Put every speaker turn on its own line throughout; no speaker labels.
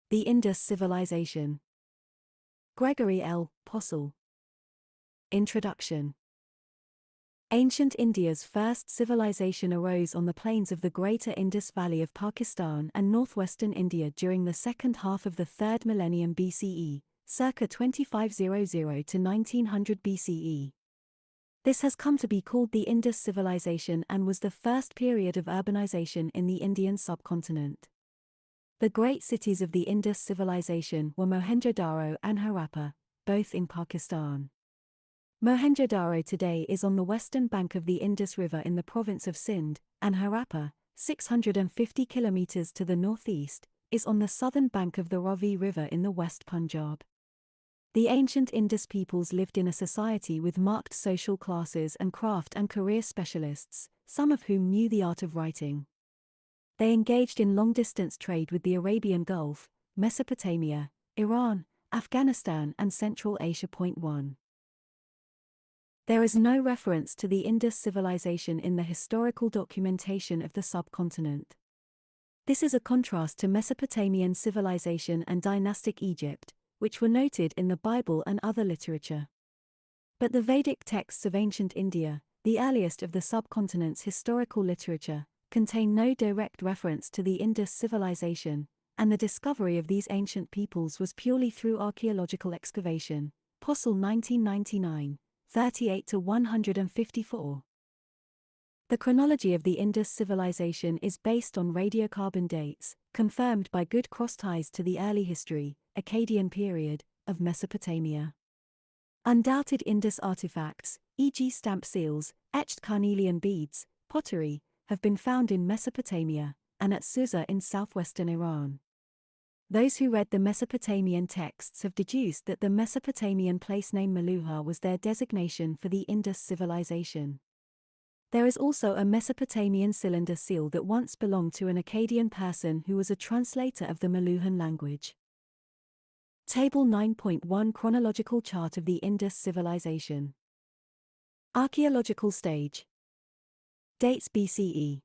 The Indus Civilization. Gregory L. Possehl. Introduction. Ancient India's first civilization arose on the plains of the Greater Indus Valley of Pakistan and northwestern India during the second half of the 3rd millennium BCE, circa 2500 to 1900 BCE. This has come to be called the Indus Civilization and was the first period of urbanization in the Indian subcontinent. The great cities of the Indus Civilization were Mohenjo-daro and Harappa, both in Pakistan. Mohenjo-daro today is on the western bank of the Indus River in the province of Sindh, and Harappa, 650 kilometers to the northeast, is on the southern bank of the Ravi River in the West Punjab. The ancient Indus peoples lived in a society with marked social classes and craft and career specialists, some of whom knew the art of writing. They engaged in long-distance trade with the Arabian Gulf, Mesopotamia, Iran, Afghanistan and Central Asia. 1. There is no reference to the Indus civilization in the historical documentation of the subcontinent. This is a contrast to Mesopotamian civilization and dynastic Egypt, which were noted in the Bible and other literature. But the Vedic texts of ancient India, the earliest of the subcontinent's historical literature, contain no direct reference to the Indus civilization, and the discovery of these ancient peoples was purely through archaeological excavation. Possehl 1999, 38-154. The chronology of the Indus civilization is based on radiocarbon dates, confirmed by good cross-ties to the early history, Akkadian period, of Mesopotamia. Undoubted Indus artifacts, e.g. stamp seals, etched carnelian beads, pottery, have been found in Mesopotamia, and at Susa in southwestern Iran. Those who read the Mesopotamian texts have deduced that the Mesopotamian place name Meluha was their designation for the Indus civilization. There is also a Mesopotamian cylinder seal that once belonged to an Akkadian person who was a translator of the Meluhan language. Table 9.1 Chronological chart of the Indus civilization. Archaeological stage. Dates BCE.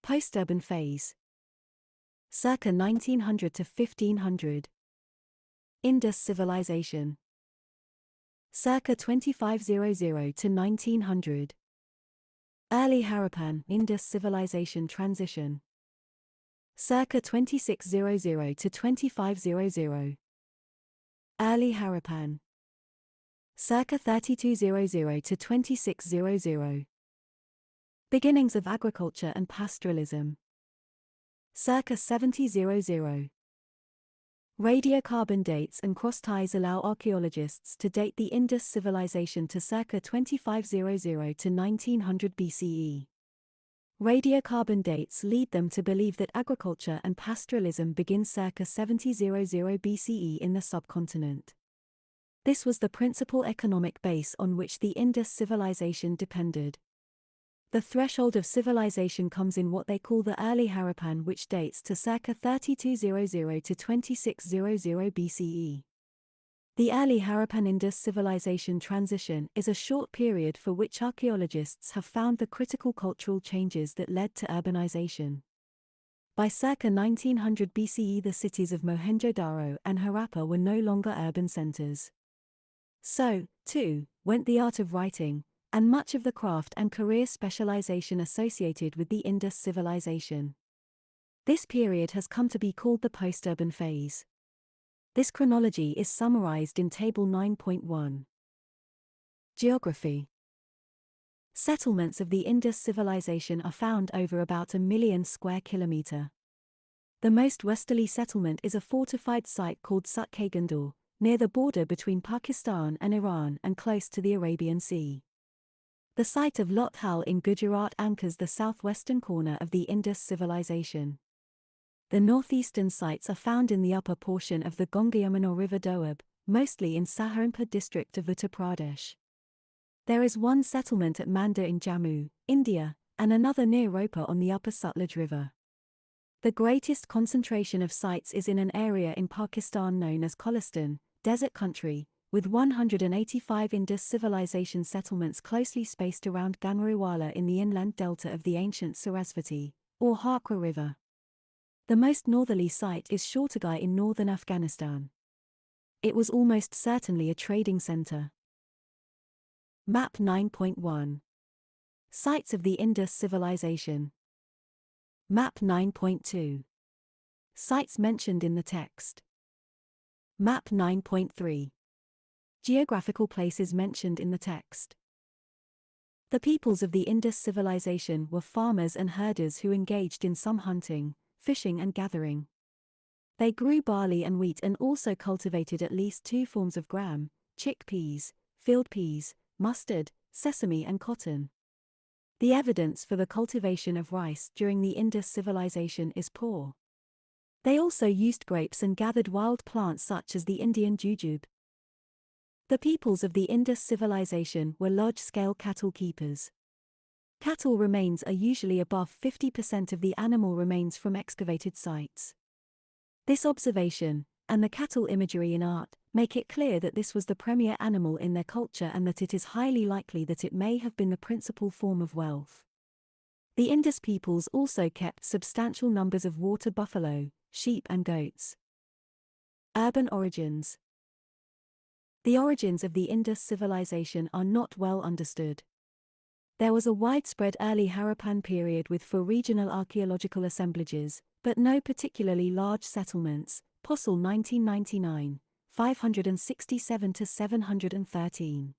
Post-urban phase. Circa 1900 to 1500. Indus civilization. Circa 2500 to 1900. Early Harappan Indus civilization transition. Circa 2600 to 2500. Early Harappan. Circa 3200 to 2600. Beginnings of agriculture and pastoralism. Circa 7000. Radiocarbon dates and cross-ties allow archaeologists to date the Indus civilization to circa 2500 to 1900 BCE. Radiocarbon dates lead them to believe that agriculture and pastoralism begin circa 7000 BCE in the subcontinent. This was the principal economic base on which the Indus civilization depended. The threshold of civilization comes in what they call the early Harappan, which dates to circa 3200 to 2600 BCE. The early Harappan Indus civilization transition is a short period for which archaeologists have found the critical cultural changes that led to urbanization. By circa 1900 BCE, the cities of Mohenjo-daro and Harappa were no longer urban centers. So, too, went the art of writing, and much of the craft and career specialization associated with the Indus civilization. This period has come to be called the post-urban phase. This chronology is summarized in Table 9.1. Geography. Settlements of the Indus civilization are found over about 1 million square kilometer. The most westerly settlement is a fortified site called Sutkagandur, near the border between Pakistan and Iran and close to the Arabian Sea. The site of Lothal in Gujarat anchors the southwestern corner of the Indus civilization. The northeastern sites are found in the upper portion of the Ganga-Yamuna River Doab, mostly in Saharanpur district of Uttar Pradesh. There is one settlement at Manda in Jammu, India, and another near Ropa on the upper Sutlej River. The greatest concentration of sites is in an area in Pakistan known as Kholistan, desert country, with 185 Indus civilization settlements closely spaced around Ganwariwala in the inland delta of the ancient Sarasvati, or Hakra River. The most northerly site is Shortagai in northern Afghanistan. It was almost certainly a trading center. Map 9.1. Sites of the Indus civilization. Map 9.2. Sites mentioned in the text. Map 9.3. Geographical places mentioned in the text. The peoples of the Indus civilization were farmers and herders who engaged in some hunting, fishing and gathering. They grew barley and wheat and also cultivated at least two forms of gram, chickpeas, field peas, mustard, sesame and cotton. The evidence for the cultivation of rice during the Indus civilization is poor. They also used grapes and gathered wild plants such as the Indian jujube. The peoples of the Indus civilization were large-scale cattle keepers. Cattle remains are usually above 50% of the animal remains from excavated sites. This observation, and the cattle imagery in art, make it clear that this was the premier animal in their culture and that it is highly likely that it may have been the principal form of wealth. The Indus peoples also kept substantial numbers of water buffalo, sheep and goats. Urban origins. The origins of the Indus civilization are not well understood. There was a widespread early Harappan period with four regional archaeological assemblages, but no particularly large settlements. Fossil 1999, 567 to 713.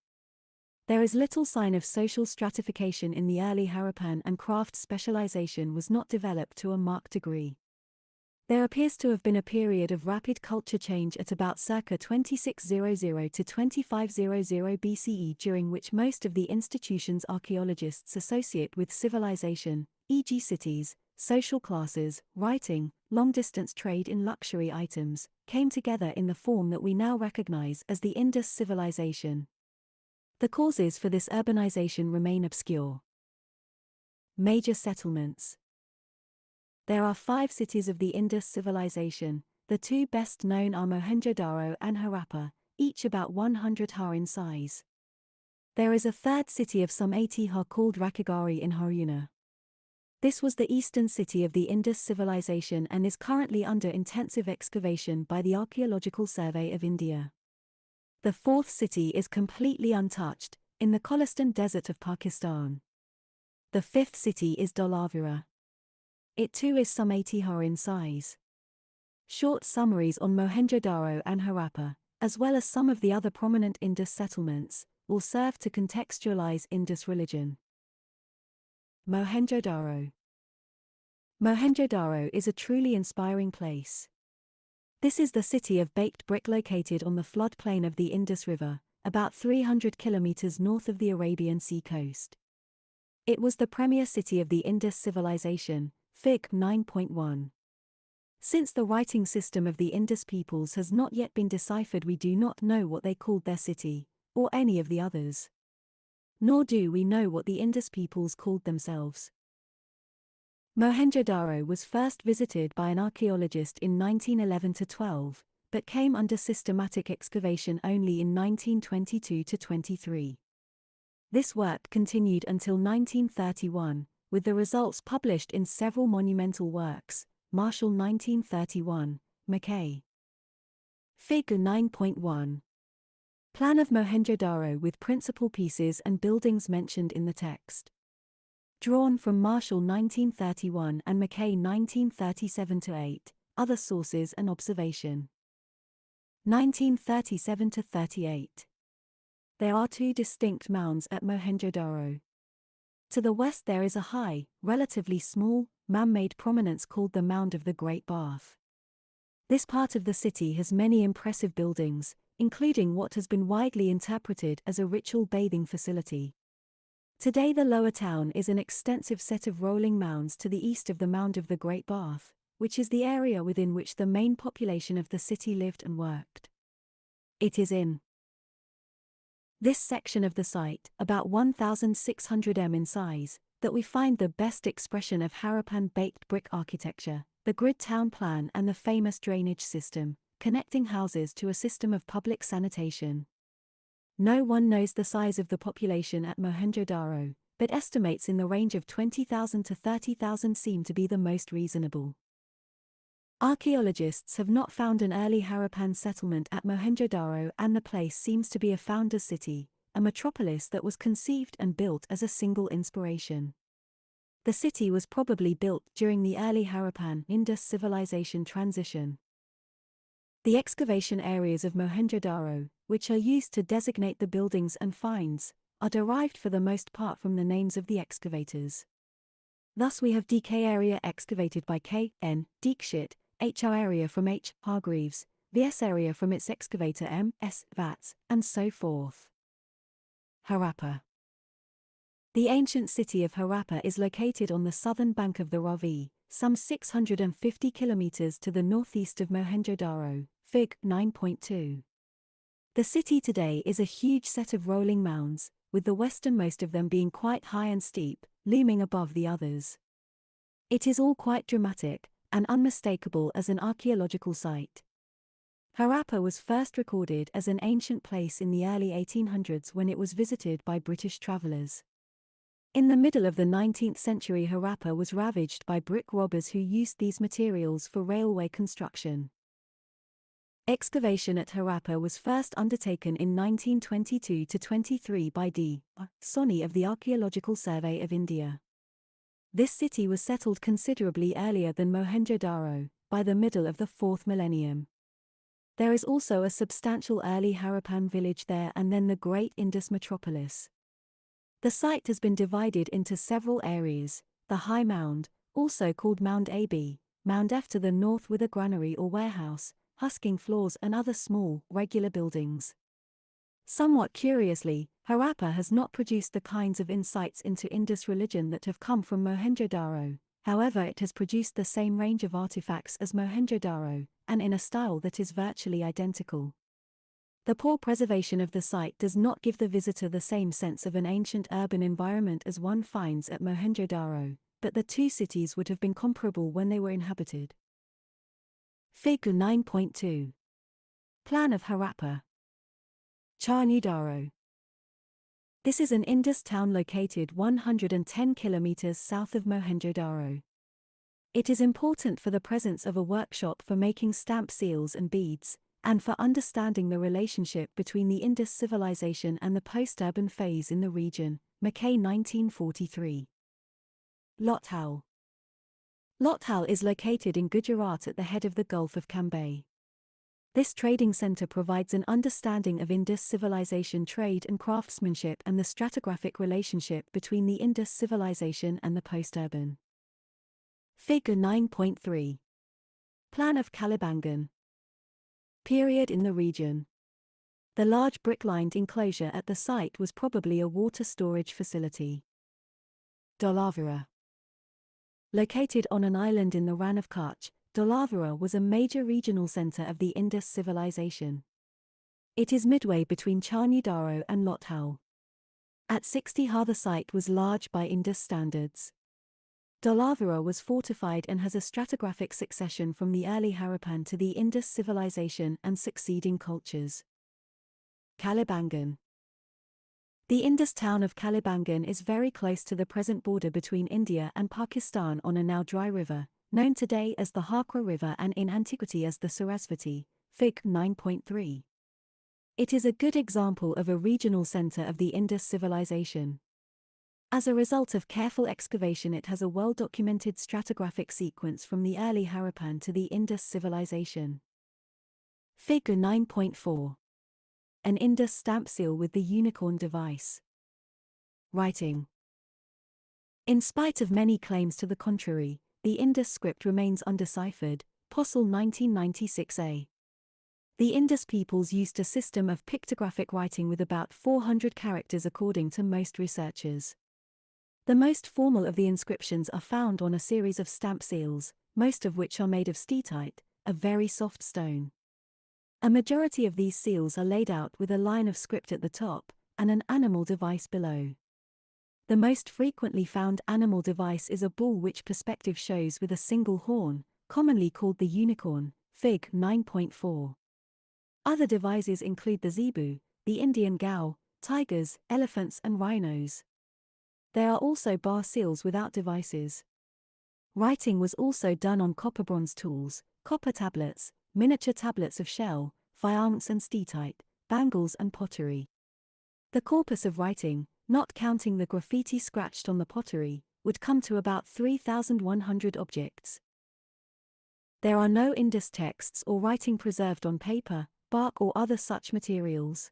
There is little sign of social stratification in the early Harappan and craft specialization was not developed to a marked degree. There appears to have been a period of rapid culture change at about circa 2600 to 2500 BCE during which most of the institutions archaeologists associate with civilization, e.g. cities, social classes, writing, long-distance trade in luxury items, came together in the form that we now recognize as the Indus civilization. The causes for this urbanization remain obscure. Major settlements. There are 5 cities of the Indus civilization. The 2 best known are Mohenjo-daro and Harappa, each about 100 ha in size. There is a third city of some 80 ha called Rakhigarhi in Haryana. This was the eastern city of the Indus civilization and is currently under intensive excavation by the Archaeological Survey of India. The 4th city is completely untouched, in the Kholistan Desert of Pakistan. The 5th city is Dholavira. It too is some 80 ha in size. Short summaries on Mohenjo-daro and Harappa, as well as some of the other prominent Indus settlements, will serve to contextualize Indus religion. Mohenjo-daro. Mohenjo-daro is a truly inspiring place. This is the city of baked brick located on the floodplain of the Indus River, about 300 kilometers north of the Arabian Sea coast. It was the premier city of the Indus civilization, Fig. 9.1. Since the writing system of the Indus peoples has not yet been deciphered, we do not know what they called their city, or any of the others. Nor do we know what the Indus peoples called themselves. Mohenjo-daro was first visited by an archaeologist in 1911-12, but came under systematic excavation only in 1922-23. This work continued until 1931, with the results published in several monumental works. Marshall 1931, Mackay. Figure 9.1. Plan of Mohenjo-daro with principal pieces and buildings mentioned in the text. Drawn from Marshall 1931 and Mackay 1937-8, other sources and observation. 1937-38. There are 2 distinct mounds at Mohenjo-daro. To the west there is a high, relatively small, man-made prominence called the Mound of the Great Bath. This part of the city has many impressive buildings, including what has been widely interpreted as a ritual bathing facility. Today the lower town is an extensive set of rolling mounds to the east of the Mound of the Great Bath, which is the area within which the main population of the city lived and worked. It is in this section of the site, about 1,600 m in size, that we find the best expression of Harappan baked brick architecture, the grid town plan and the famous drainage system, connecting houses to a system of public sanitation. No one knows the size of the population at Mohenjo-daro, but estimates in the range of 20,000 to 30,000 seem to be the most reasonable. Archaeologists have not found an early Harappan settlement at Mohenjo-daro, and the place seems to be a founder's city, a metropolis that was conceived and built as a single inspiration. The city was probably built during the early Harappan Indus civilization transition. The excavation areas of Mohenjo-daro, which are used to designate the buildings and finds, are derived for the most part from the names of the excavators. Thus we have DK area excavated by K.N. Dikshit, HR area from H. Hargreaves, VS area from its excavator M.S. Vats, and so forth. Harappa. The ancient city of Harappa is located on the southern bank of the Ravi, some 650 kilometers to the northeast of Mohenjo-daro, Fig. 9.2. The city today is a huge set of rolling mounds, with the westernmost of them being quite high and steep, looming above the others. It is all quite dramatic, and unmistakable as an archaeological site. Harappa was first recorded as an ancient place in the early 1800s when it was visited by British travelers. In the middle of the 19th century, Harappa was ravaged by brick robbers who used these materials for railway construction. Excavation at Harappa was first undertaken in 1922-23 by D. Soni of the Archaeological Survey of India. This city was settled considerably earlier than Mohenjo-daro, by the middle of the 4th millennium. There is also a substantial early Harappan village there and then the great Indus metropolis. The site has been divided into several areas: the High Mound, also called Mound AB, Mound F to the north with a granary or warehouse, husking floors and other small, regular buildings. Somewhat curiously, Harappa has not produced the kinds of insights into Indus religion that have come from Mohenjo-daro, however it has produced the same range of artifacts as Mohenjo-daro, and in a style that is virtually identical. The poor preservation of the site does not give the visitor the same sense of an ancient urban environment as one finds at Mohenjo-daro, but the two cities would have been comparable when they were inhabited. Fig. 9.2. Plan of Harappa. Charni-daro. This is an Indus town located 110 kilometers south of Mohenjo-daro. It is important for the presence of a workshop for making stamp seals and beads, and for understanding the relationship between the Indus civilization and the post-urban phase in the region. Mackay 1943. Lothal. Lothal is located in Gujarat at the head of the Gulf of Cambay. This trading center provides an understanding of Indus civilization trade and craftsmanship and the stratigraphic relationship between the Indus civilization and the post-urban. Figure 9.3. Plan of Kalibangan. Period in the region. The large brick-lined enclosure at the site was probably a water storage facility. Dolavira. Located on an island in the Rann of Kutch, Dolavira was a major regional center of the Indus civilization. It is midway between Charni-daro and Lothal. At 60 ha the site was large by Indus standards. Dolavira was fortified and has a stratigraphic succession from the early Harappan to the Indus civilization and succeeding cultures. Kalibangan. The Indus town of Kalibangan is very close to the present border between India and Pakistan on a now dry river, known today as the Hakra River and in antiquity as the Sarasvati. Fig. 9.3. It is a good example of a regional center of the Indus civilization. As a result of careful excavation, it has a well-documented stratigraphic sequence from the early Harappan to the Indus civilization. Figure 9.4. An Indus stamp seal with the unicorn device. Writing. In spite of many claims to the contrary, the Indus script remains undeciphered. Possil 1996a. The Indus peoples used a system of pictographic writing with about 400 characters according to most researchers. The most formal of the inscriptions are found on a series of stamp seals, most of which are made of steatite, a very soft stone. A majority of these seals are laid out with a line of script at the top, and an animal device below. The most frequently found animal device is a bull which perspective shows with a single horn, commonly called the unicorn. Fig. 9.4. Other devices include the zebu, the Indian cow, tigers, elephants and rhinos. There are also bar seals without devices. Writing was also done on copper bronze tools, copper tablets, miniature tablets of shell, faience and steatite, bangles and pottery. The corpus of writing, not counting the graffiti scratched on the pottery, would come to about 3,100 objects. There are no Indus texts or writing preserved on paper, bark or other such materials.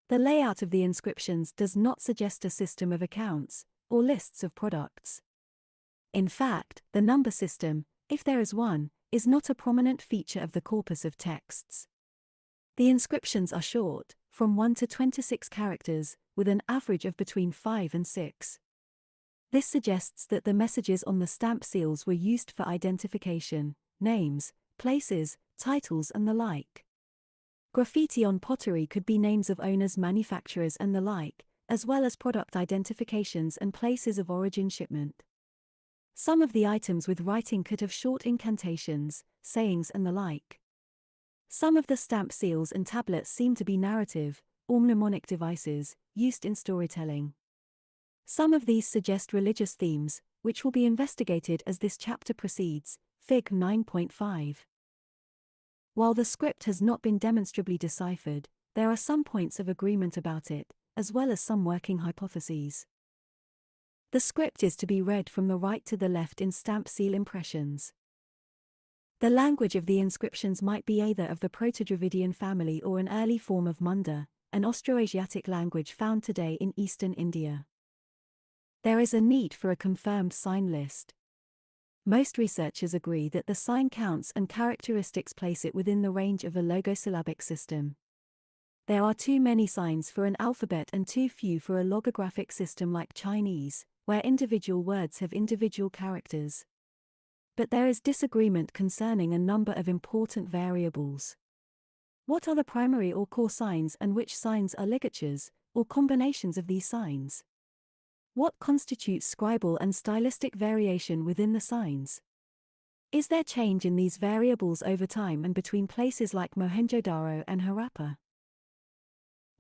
The layout of the inscriptions does not suggest a system of accounts, or lists of products. In fact, the number system, if there is one, is not a prominent feature of the corpus of texts. The inscriptions are short, from 1 to 26 characters, with an average of between 5 and 6. This suggests that the messages on the stamp seals were used for identification, names, places, titles and the like. Graffiti on pottery could be names of owners, manufacturers and the like, as well as product identifications and places of origin shipment. Some of the items with writing could have short incantations, sayings and the like. Some of the stamp seals and tablets seem to be narrative, or mnemonic devices, used in storytelling. Some of these suggest religious themes, which will be investigated as this chapter proceeds. Fig 9.5. While the script has not been demonstrably deciphered, there are some points of agreement about it, as well as some working hypotheses. The script is to be read from the right to the left in stamp seal impressions. The language of the inscriptions might be either of the Proto-Dravidian family or an early form of Munda, an Austroasiatic language found today in eastern India. There is a need for a confirmed sign list. Most researchers agree that the sign counts and characteristics place it within the range of a logosyllabic system. There are too many signs for an alphabet and too few for a logographic system like Chinese, where individual words have individual characters. But there is disagreement concerning a number of important variables. What are the primary or core signs and which signs are ligatures, or combinations of these signs? What constitutes scribal and stylistic variation within the signs? Is there change in these variables over time and between places like Mohenjo-daro and Harappa?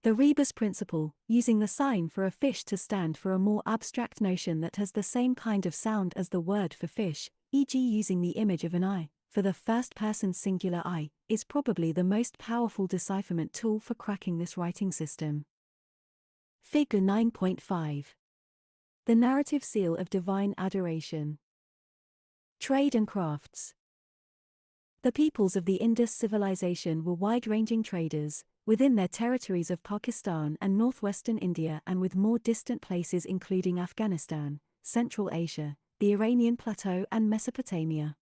The rebus principle, using the sign for a fish to stand for a more abstract notion that has the same kind of sound as the word for fish, e.g. using the image of an eye, for the first-person singular I, is probably the most powerful decipherment tool for cracking this writing system. Figure 9.5. The narrative seal of divine adoration. Trade and crafts. The peoples of the Indus civilization were wide-ranging traders, within their territories of Pakistan and northwestern India and with more distant places including Afghanistan, Central Asia, the Iranian plateau and Mesopotamia.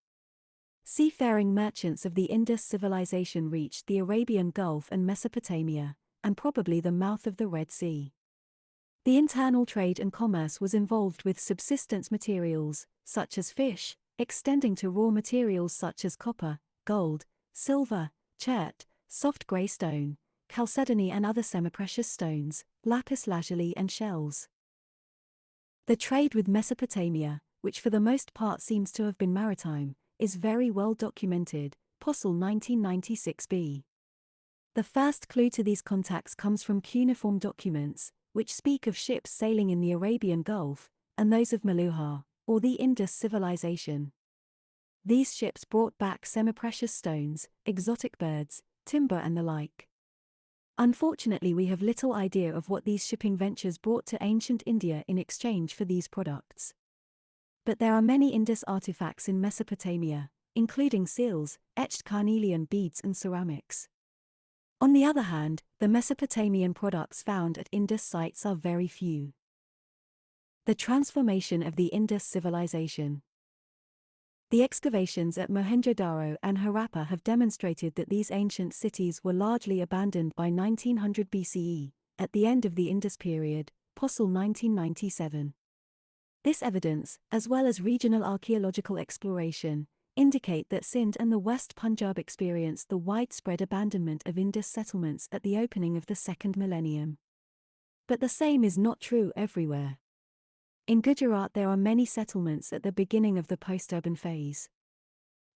Seafaring merchants of the Indus civilization reached the Arabian Gulf and Mesopotamia, and probably the mouth of the Red Sea. The internal trade and commerce was involved with subsistence materials, such as fish, extending to raw materials such as copper, gold, silver, chert, soft grey stone, chalcedony and other semi-precious stones, lapis lazuli and shells. The trade with Mesopotamia, which for the most part seems to have been maritime, is very well documented, Possil 1996b. The first clue to these contacts comes from cuneiform documents, which speak of ships sailing in the Arabian Gulf, and those of Meluhar, or the Indus civilization. These ships brought back semi-precious stones, exotic birds, timber and the like. Unfortunately, we have little idea of what these shipping ventures brought to ancient India in exchange for these products. But there are many Indus artifacts in Mesopotamia, including seals, etched carnelian beads and ceramics. On the other hand, the Mesopotamian products found at Indus sites are very few. The transformation of the Indus civilization. The excavations at Mohenjo-daro and Harappa have demonstrated that these ancient cities were largely abandoned by 1900 BCE, at the end of the Indus period, Possil 1997. This evidence, as well as regional archaeological exploration, indicate that Sindh and the West Punjab experienced the widespread abandonment of Indus settlements at the opening of the second millennium. But the same is not true everywhere. In Gujarat there are many settlements at the beginning of the post-urban phase.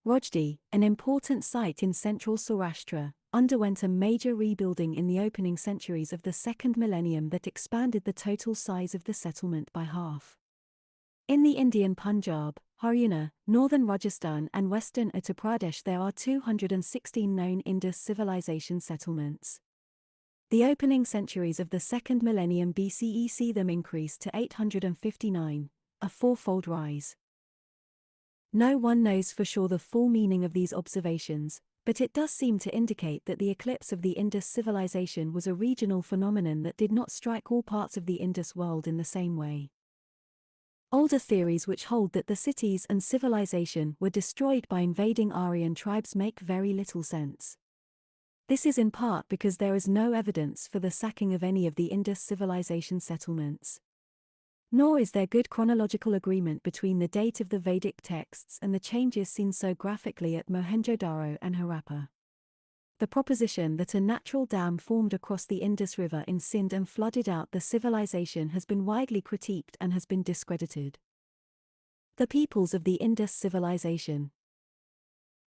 Rojdi, an important site in central Saurashtra, underwent a major rebuilding in the opening centuries of the second millennium that expanded the total size of the settlement by half. In the Indian Punjab, Haryana, northern Rajasthan and western Uttar Pradesh there are 216 known Indus civilization settlements. The opening centuries of the second millennium BCE see them increase to 859, a fourfold rise. No one knows for sure the full meaning of these observations, but it does seem to indicate that the eclipse of the Indus civilization was a regional phenomenon that did not strike all parts of the Indus world in the same way. Older theories which hold that the cities and civilization were destroyed by invading Aryan tribes make very little sense. This is in part because there is no evidence for the sacking of any of the Indus civilization settlements. Nor is there good chronological agreement between the date of the Vedic texts and the changes seen so graphically at Mohenjo-daro and Harappa. The proposition that a natural dam formed across the Indus River in Sindh and flooded out the civilization has been widely critiqued and has been discredited. The peoples of the Indus civilization.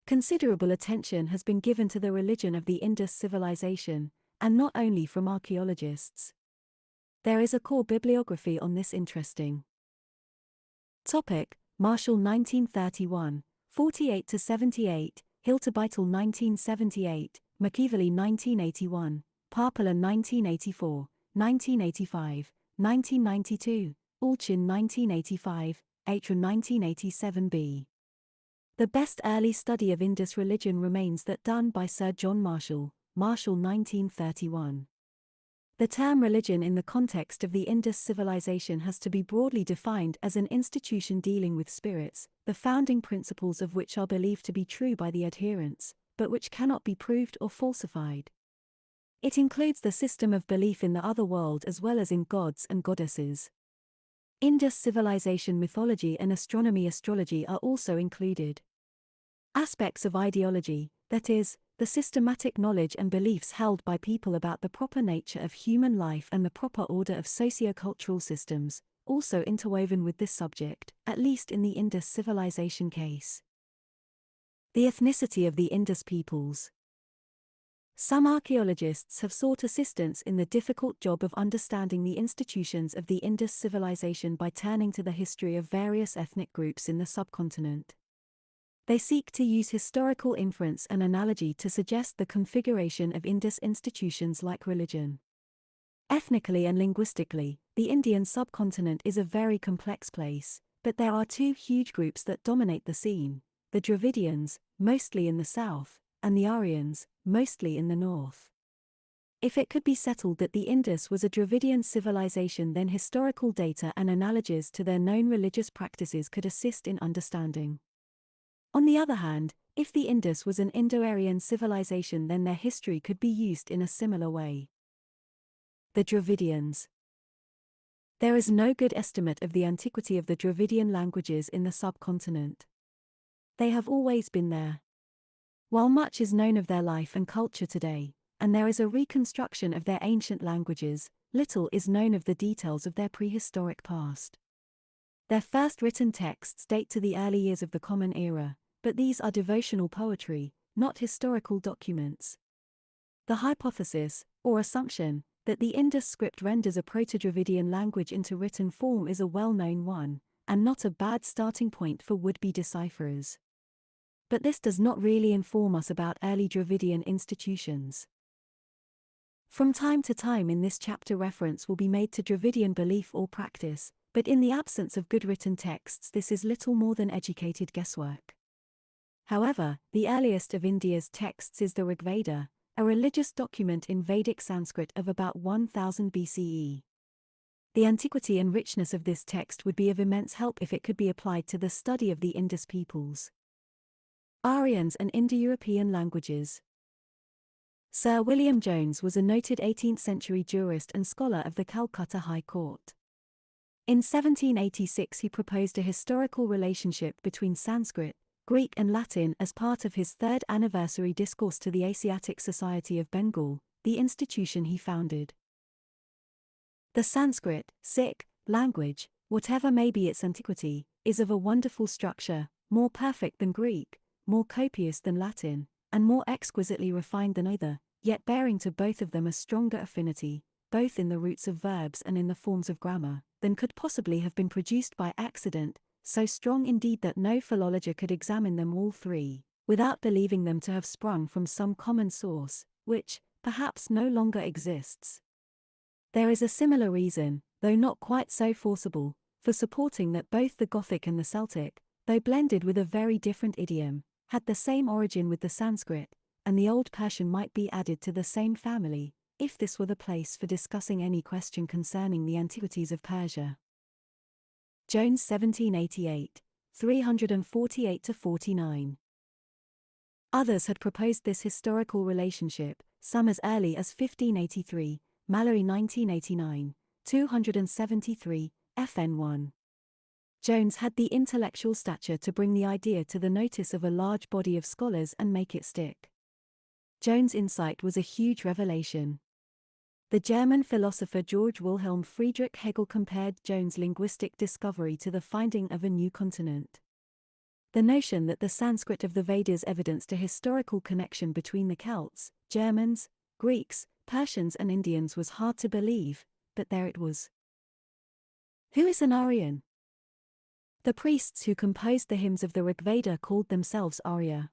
Considerable attention has been given to the religion of the Indus civilization, and not only from archaeologists. There is a core bibliography on this interesting topic. Marshall 1931, 48-78, Hiltebeitel 1978, McEvely 1981, Parpala 1984, 1985, 1992, Alchin 1985, Atron 1987b. The best early study of Indus religion remains that done by Sir John Marshall, Marshall 1931. The term religion in the context of the Indus civilization has to be broadly defined as an institution dealing with spirits, the founding principles of which are believed to be true by the adherents, but which cannot be proved or falsified. It includes the system of belief in the other world as well as in gods and goddesses. Indus civilization mythology and astrology are also included. Aspects of ideology, that is, the systematic knowledge and beliefs held by people about the proper nature of human life and the proper order of socio-cultural systems, also interwoven with this subject, at least in the Indus civilization case. The ethnicity of the Indus peoples. Some archaeologists have sought assistance in the difficult job of understanding the institutions of the Indus civilization by turning to the history of various ethnic groups in the subcontinent. They seek to use historical inference and analogy to suggest the configuration of Indus institutions like religion. Ethnically and linguistically, the Indian subcontinent is a very complex place, but there are two huge groups that dominate the scene: the Dravidians, mostly in the south, and the Aryans, mostly in the north. If it could be settled that the Indus was a Dravidian civilization, then historical data and analogies to their known religious practices could assist in understanding. On the other hand, if the Indus was an Indo-Aryan civilization, then their history could be used in a similar way. The Dravidians. There is no good estimate of the antiquity of the Dravidian languages in the subcontinent. They have always been there. While much is known of their life and culture today, and there is a reconstruction of their ancient languages, little is known of the details of their prehistoric past. Their first written texts date to the early years of the Common Era, but these are devotional poetry, not historical documents. The hypothesis, or assumption, that the Indus script renders a Proto-Dravidian language into written form is a well-known one, and not a bad starting point for would-be decipherers. But this does not really inform us about early Dravidian institutions. From time to time in this chapter reference will be made to Dravidian belief or practice, but in the absence of good written texts this is little more than educated guesswork. However, the earliest of India's texts is the Rig Veda, a religious document in Vedic Sanskrit of about 1000 BCE. The antiquity and richness of this text would be of immense help if it could be applied to the study of the Indus peoples. Aryans and Indo-European languages. Sir William Jones was a noted 18th-century jurist and scholar of the Calcutta High Court. In 1786 he proposed a historical relationship between Sanskrit, Greek and Latin as part of his third anniversary discourse to the Asiatic Society of Bengal, the institution he founded. The Sanskrit, Sikh, language, whatever may be its antiquity, is of a wonderful structure, more perfect than Greek, more copious than Latin, and more exquisitely refined than either, yet bearing to both of them a stronger affinity, both in the roots of verbs and in the forms of grammar, than could possibly have been produced by accident, so strong indeed that no philologer could examine them all three, without believing them to have sprung from some common source, which, perhaps, no longer exists. There is a similar reason, though not quite so forcible, for supporting that both the Gothic and the Celtic, though blended with a very different idiom, had the same origin with the Sanskrit, and the Old Persian might be added to the same family, if this were the place for discussing any question concerning the antiquities of Persia. Jones 1788, 348-49. Others had proposed this historical relationship, some as early as 1583, Mallory 1989, 273, FN 1. Jones had the intellectual stature to bring the idea to the notice of a large body of scholars and make it stick. Jones' insight was a huge revelation. The German philosopher Georg Wilhelm Friedrich Hegel compared Jones' linguistic discovery to the finding of a new continent. The notion that the Sanskrit of the Vedas evidenced a historical connection between the Celts, Germans, Greeks, Persians and Indians was hard to believe, but there it was. Who is an Aryan? The priests who composed the hymns of the Rig Veda called themselves Arya.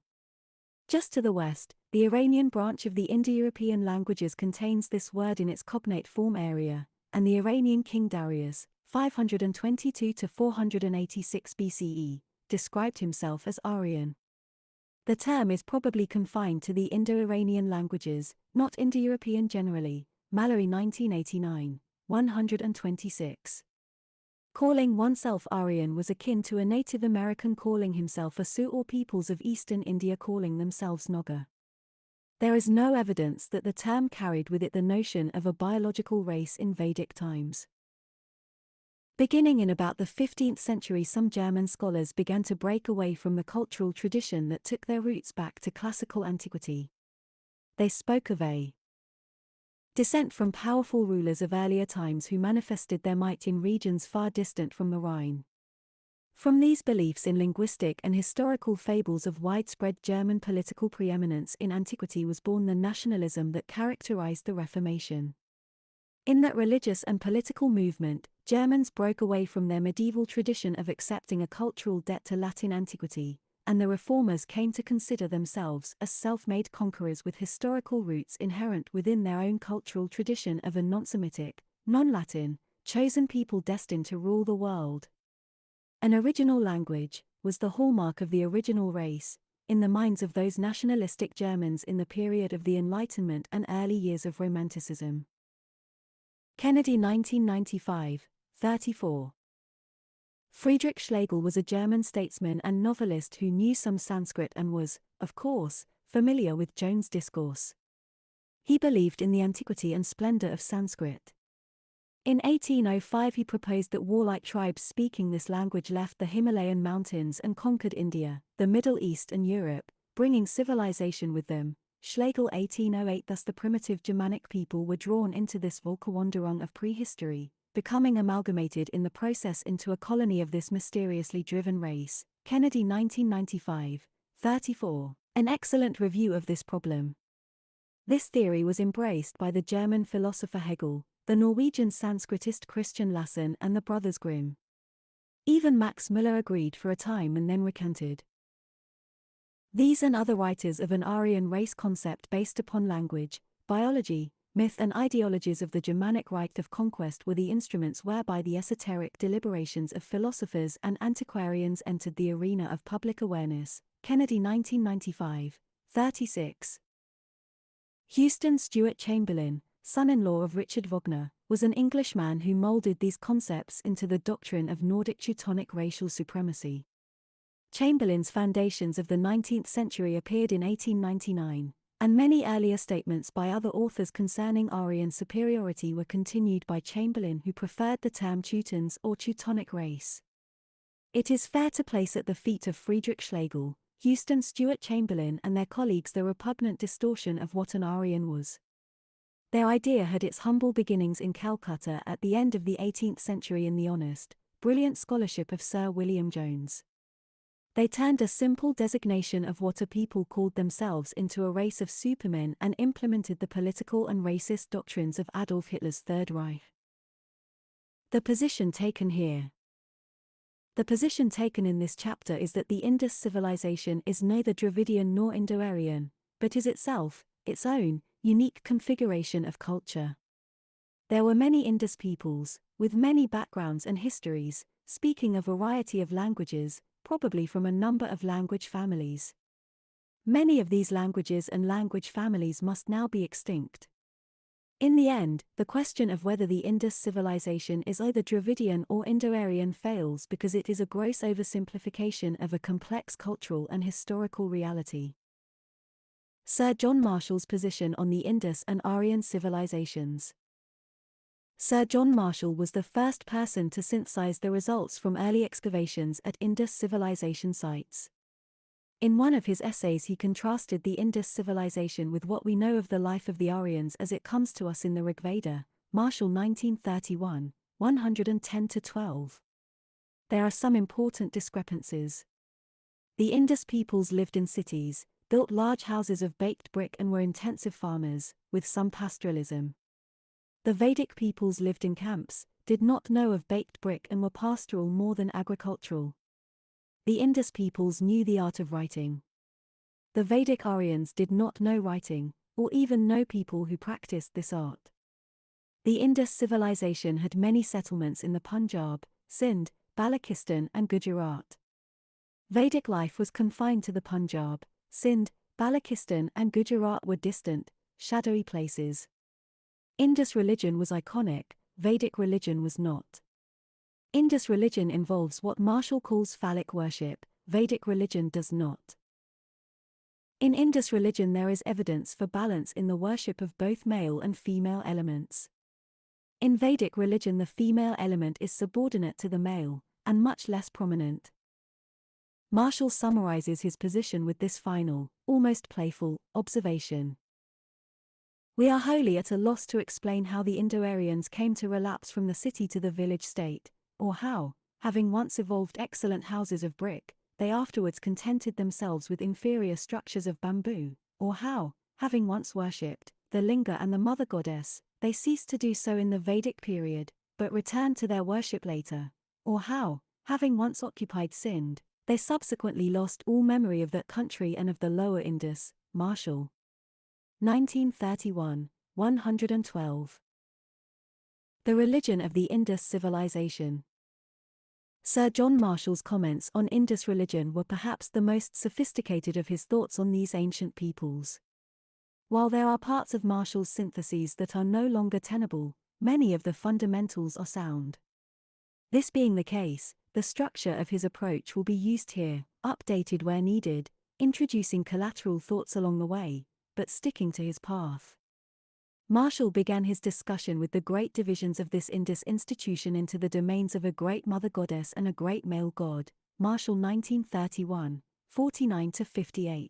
Just to the west, the Iranian branch of the Indo-European languages contains this word in its cognate form Arya, and the Iranian king Darius, 522–486 BCE, described himself as Aryan. The term is probably confined to the Indo-Iranian languages, not Indo-European generally. Mallory 1989, 126. Calling oneself Aryan was akin to a Native American calling himself a Sioux or peoples of eastern India calling themselves Naga. There is no evidence that the term carried with it the notion of a biological race in Vedic times. Beginning in about the 15th century, some German scholars began to break away from the cultural tradition that took their roots back to classical antiquity. They spoke of a descent from powerful rulers of earlier times who manifested their might in regions far distant from the Rhine. From these beliefs in linguistic and historical fables of widespread German political preeminence in antiquity was born the nationalism that characterized the Reformation. In that religious and political movement, Germans broke away from their medieval tradition of accepting a cultural debt to Latin antiquity, and the reformers came to consider themselves as self-made conquerors with historical roots inherent within their own cultural tradition of a non-Semitic, non-Latin, chosen people destined to rule the world. An original language was the hallmark of the original race, in the minds of those nationalistic Germans in the period of the Enlightenment and early years of Romanticism. Kennedy 1995, 34. Friedrich Schlegel was a German statesman and novelist who knew some Sanskrit and was, of course, familiar with Jones' discourse. He believed in the antiquity and splendor of Sanskrit. In 1805 he proposed that warlike tribes speaking this language left the Himalayan mountains and conquered India, the Middle East and Europe, bringing civilization with them. Schlegel 1808. Thus the primitive Germanic people were drawn into this Volkerwanderung of prehistory, becoming amalgamated in the process into a colony of this mysteriously driven race. Kennedy 1995, 34. An excellent review of this problem. This theory was embraced by the German philosopher Hegel, the Norwegian Sanskritist Christian Lassen and the brothers Grimm. Even Max Müller agreed for a time and then recanted. These and other writers of an Aryan race concept based upon language, biology, myth and ideologies of the Germanic rite of conquest were the instruments whereby the esoteric deliberations of philosophers and antiquarians entered the arena of public awareness. Kennedy 1995, 36. Houston Stewart Chamberlain, son-in-law of Richard Wagner, was an Englishman who molded these concepts into the doctrine of Nordic Teutonic racial supremacy. Chamberlain's Foundations of the 19th Century appeared in 1899, and many earlier statements by other authors concerning Aryan superiority were continued by Chamberlain, who preferred the term Teutons or Teutonic race. It is fair to place at the feet of Friedrich Schlegel, Houston Stewart Chamberlain and their colleagues the repugnant distortion of what an Aryan was. Their idea had its humble beginnings in Calcutta at the end of the 18th century in the honest, brilliant scholarship of Sir William Jones. They turned a simple designation of what a people called themselves into a race of supermen and implemented the political and racist doctrines of Adolf Hitler's Third Reich. The position taken here The position taken in this chapter is that the Indus civilization is neither Dravidian nor Indo-Aryan, but is itself, its own, unique configuration of culture. There were many Indus peoples, with many backgrounds and histories, speaking a variety of languages, probably from a number of language families. Many of these languages and language families must now be extinct. In the end, the question of whether the Indus civilization is either Dravidian or Indo-Aryan fails because it is a gross oversimplification of a complex cultural and historical reality. Sir John Marshall's position on the Indus and Aryan civilizations. Sir John Marshall was the first person to synthesize the results from early excavations at Indus civilization sites. In one of his essays he contrasted the Indus civilization with what we know of the life of the Aryans as it comes to us in the Rig Veda, Marshall 1931, 110-12. There are some important discrepancies. The Indus peoples lived in cities, built large houses of baked brick and were intensive farmers, with some pastoralism. The Vedic peoples lived in camps, did not know of baked brick and were pastoral more than agricultural. The Indus peoples knew the art of writing. The Vedic Aryans did not know writing, or even know people who practiced this art. The Indus civilization had many settlements in the Punjab, Sindh, Balochistan and Gujarat. Vedic life was confined to the Punjab, Sindh, Balochistan and Gujarat were distant, shadowy places. Indus religion was iconic, Vedic religion was not. Indus religion involves what Marshall calls phallic worship, Vedic religion does not. In Indus religion there is evidence for balance in the worship of both male and female elements. In Vedic religion the female element is subordinate to the male, and much less prominent. Marshall summarizes his position with this final, almost playful, observation. We are wholly at a loss to explain how the Indo-Aryans came to relapse from the city to the village state, or how, having once evolved excellent houses of brick, they afterwards contented themselves with inferior structures of bamboo, or how, having once worshipped the Linga and the mother goddess, they ceased to do so in the Vedic period, but returned to their worship later, or how, having once occupied Sindh, they subsequently lost all memory of that country and of the lower Indus. Marshall 1931, 112. The religion of the Indus civilization. Sir John Marshall's comments on Indus religion were perhaps the most sophisticated of his thoughts on these ancient peoples. While there are parts of Marshall's syntheses that are no longer tenable, many of the fundamentals are sound. This being the case, the structure of his approach will be used here, updated where needed, introducing collateral thoughts along the way, but sticking to his path. Marshall began his discussion with the great divisions of this Indus institution into the domains of a great mother goddess and a great male god, Marshall 1931, 49-58.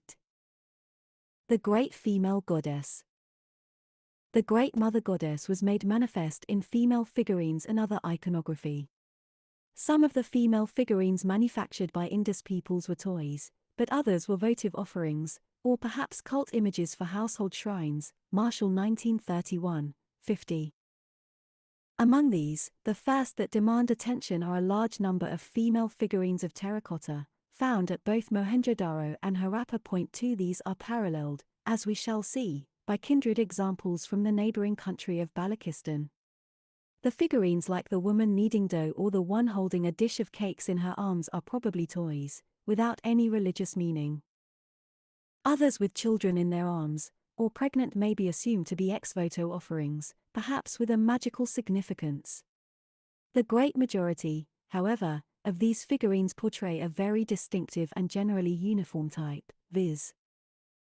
The great female goddess. The great mother goddess was made manifest in female figurines and other iconography. Some of the female figurines manufactured by Indus peoples were toys, but others were votive offerings, or perhaps cult images for household shrines, Marshall 1931, 50. Among these, the first that demand attention are a large number of female figurines of terracotta, found at both Mohenjo-daro and Harappa. 2 These are paralleled, as we shall see, by kindred examples from the neighboring country of Balochistan. The figurines like the woman kneading dough or the one holding a dish of cakes in her arms are probably toys, without any religious meaning. Others with children in their arms, or pregnant may be assumed to be ex voto offerings, perhaps with a magical significance. The great majority, however, of these figurines portray a very distinctive and generally uniform type, viz.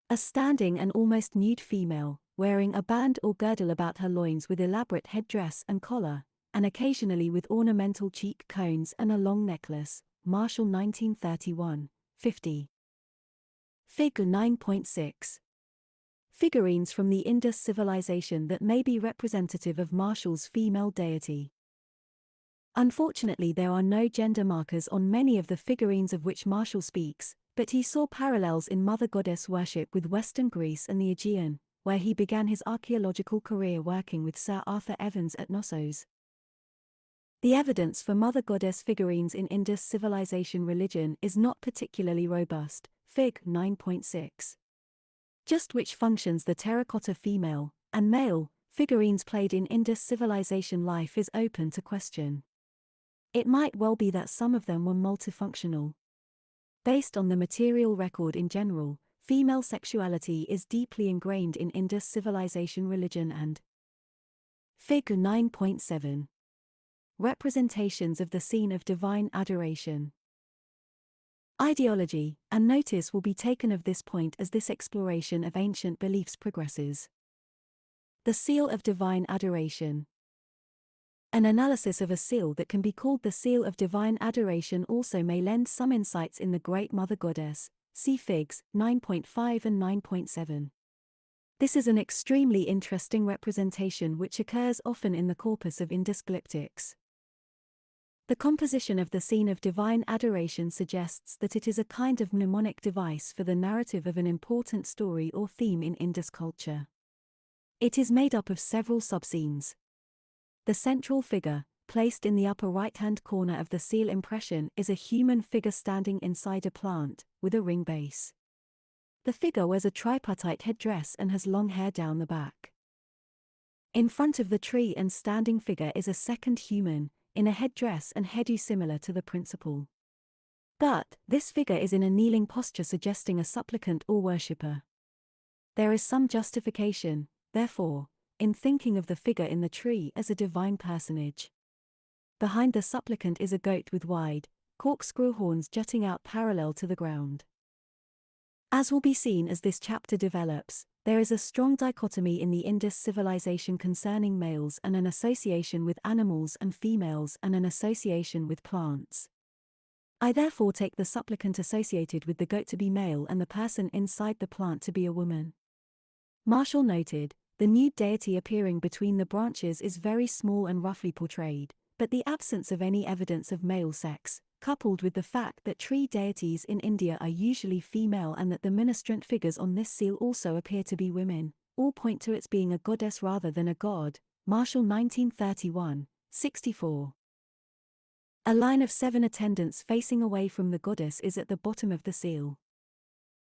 a standing and almost nude female, wearing a band or girdle about her loins with elaborate headdress and collar, and occasionally with ornamental cheek cones and a long necklace, Marshall 1931, 50. Fig. 9.6. Figurines from the Indus civilization that may be representative of Marshall's female deity. Unfortunately there are no gender markers on many of the figurines of which Marshall speaks, but he saw parallels in mother goddess worship with Western Greece and the Aegean, where he began his archaeological career working with Sir Arthur Evans at Knossos. The evidence for Mother Goddess figurines in Indus civilization religion is not particularly robust. Fig. 9.6. Just which functions the terracotta female and male figurines played in Indus civilization life is open to question. It might well be that some of them were multifunctional. Based on the material record in general, female sexuality is deeply ingrained in Indus civilization religion and Fig. 9.7. Representations of the scene of divine adoration. Ideology and notice will be taken of this point as this exploration of ancient beliefs progresses. The seal of divine adoration. An analysis of a seal that can be called the seal of divine adoration also may lend some insights in the Great Mother Goddess. See Figs 9.5 and 9.7. This is an extremely interesting representation which occurs often in the corpus of Indus glyptics. The composition of the scene of divine adoration suggests that it is a kind of mnemonic device for the narrative of an important story or theme in Indus culture. It is made up of several subscenes. The central figure, placed in the upper right-hand corner of the seal impression, is a human figure standing inside a plant, with a ring base. The figure wears a tripartite headdress and has long hair down the back. In front of the tree and standing figure is a second human, in a headdress and headgear similar to the principal. But, this figure is in a kneeling posture suggesting a supplicant or worshipper. There is some justification, therefore, in thinking of the figure in the tree as a divine personage. Behind the supplicant is a goat with wide, corkscrew horns jutting out parallel to the ground. As will be seen as this chapter develops, there is a strong dichotomy in the Indus civilization concerning males and an association with animals and females and an association with plants. I therefore take the supplicant associated with the goat to be male and the person inside the plant to be a woman. Marshall noted, the nude deity appearing between the branches is very small and roughly portrayed, but the absence of any evidence of male sex, coupled with the fact that tree deities in India are usually female and that the ministrant figures on this seal also appear to be women, all point to its being a goddess rather than a god. Marshall 1931, 64. A line of 7 attendants facing away from the goddess is at the bottom of the seal.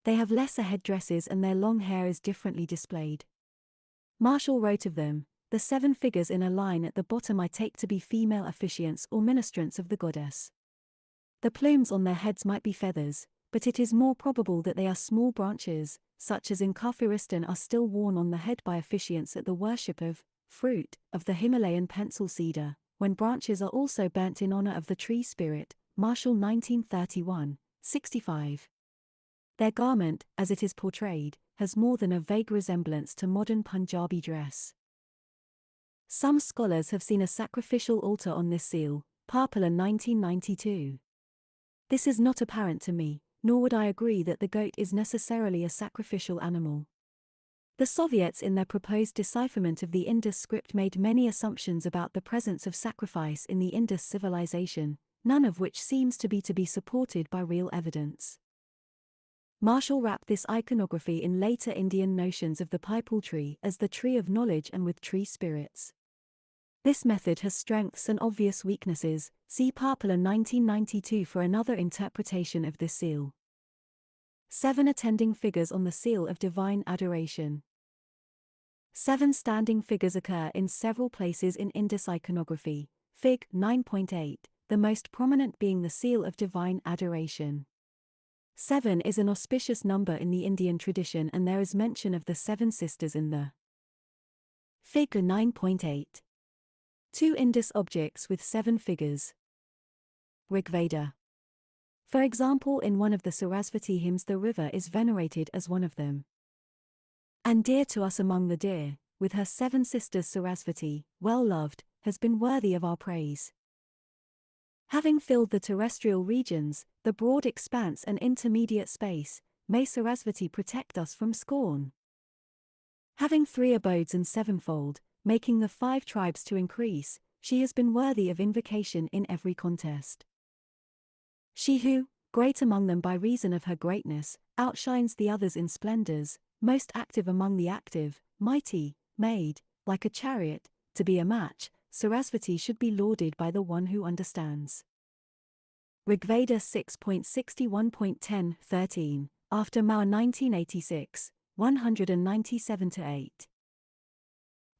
They have lesser headdresses and their long hair is differently displayed. Marshall wrote of them, the 7 figures in a line at the bottom I take to be female officiants or ministrants of the goddess. The plumes on their heads might be feathers, but it is more probable that they are small branches, such as in Kafiristan are still worn on the head by officiants at the worship of fruit of the Himalayan pencil cedar, when branches are also burnt in honor of the tree spirit. Marshall 1931, 65. Their garment, as it is portrayed, has more than a vague resemblance to modern Punjabi dress. Some scholars have seen a sacrificial altar on this seal. Parpala 1992. This is not apparent to me, nor would I agree that the goat is necessarily a sacrificial animal. The Soviets in their proposed decipherment of the Indus script made many assumptions about the presence of sacrifice in the Indus civilization, none of which seems to be supported by real evidence. Marshall wrapped this iconography in later Indian notions of the pipal tree as the tree of knowledge and with tree spirits. This method has strengths and obvious weaknesses. See Parpala 1992 for another interpretation of this seal. 7 attending figures on the seal of divine adoration. 7 standing figures occur in several places in Indus iconography. Fig. 9.8, the most prominent being the seal of divine adoration. 7 is an auspicious number in the Indian tradition and there is mention of the 7 sisters in the Fig. 9.8. 2 Indus objects with 7 figures. Rigveda. For example, in one of the Sarasvati hymns the river is venerated as one of them. And dear to us among the deer, with her 7 sisters Sarasvati, well loved, has been worthy of our praise. Having filled the terrestrial regions, the broad expanse and intermediate space, may Sarasvati protect us from scorn. Having 3 abodes and 7-fold, making the 5 tribes to increase, she has been worthy of invocation in every contest. She who, great among them by reason of her greatness, outshines the others in splendors, most active among the active, mighty, made, like a chariot, to be a match, Sarasvati should be lauded by the one who understands. Rigveda 6.61.10-13, after Mao 1986, 197-8.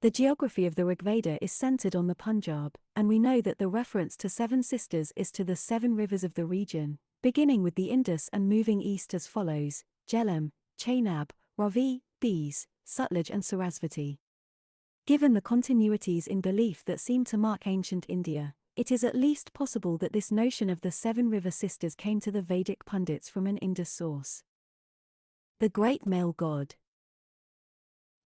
The geography of the Rigveda is centered on the Punjab, and we know that the reference to 7 sisters is to the 7 rivers of the region, beginning with the Indus and moving east as follows: Jhelum, Chenab, Ravi, Beas, Sutlej and Sarasvati. Given the continuities in belief that seem to mark ancient India, it is at least possible that this notion of the 7 river sisters came to the Vedic pundits from an Indus source. The great male god.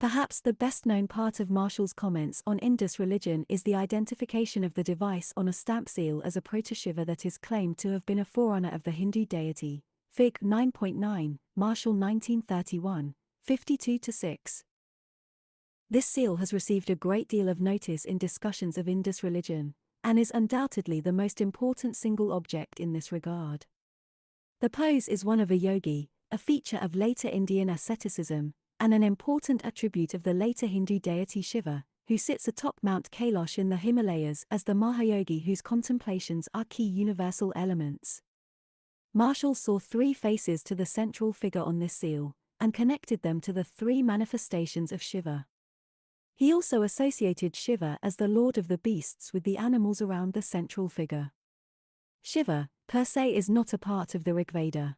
Perhaps the best-known part of Marshall's comments on Indus religion is the identification of the device on a stamp seal as a proto-Shiva that is claimed to have been a forerunner of the Hindu deity. Fig. 9.9, Marshall 1931, 52-6. This seal has received a great deal of notice in discussions of Indus religion, and is undoubtedly the most important single object in this regard. The pose is one of a yogi, a feature of later Indian asceticism, and an important attribute of the later Hindu deity Shiva, who sits atop Mount Kailash in the Himalayas as the Mahayogi whose contemplations are key universal elements. Marshall saw 3 faces to the central figure on this seal, and connected them to the 3 manifestations of Shiva. He also associated Shiva as the lord of the beasts with the animals around the central figure. Shiva, per se, is not a part of the Rigveda.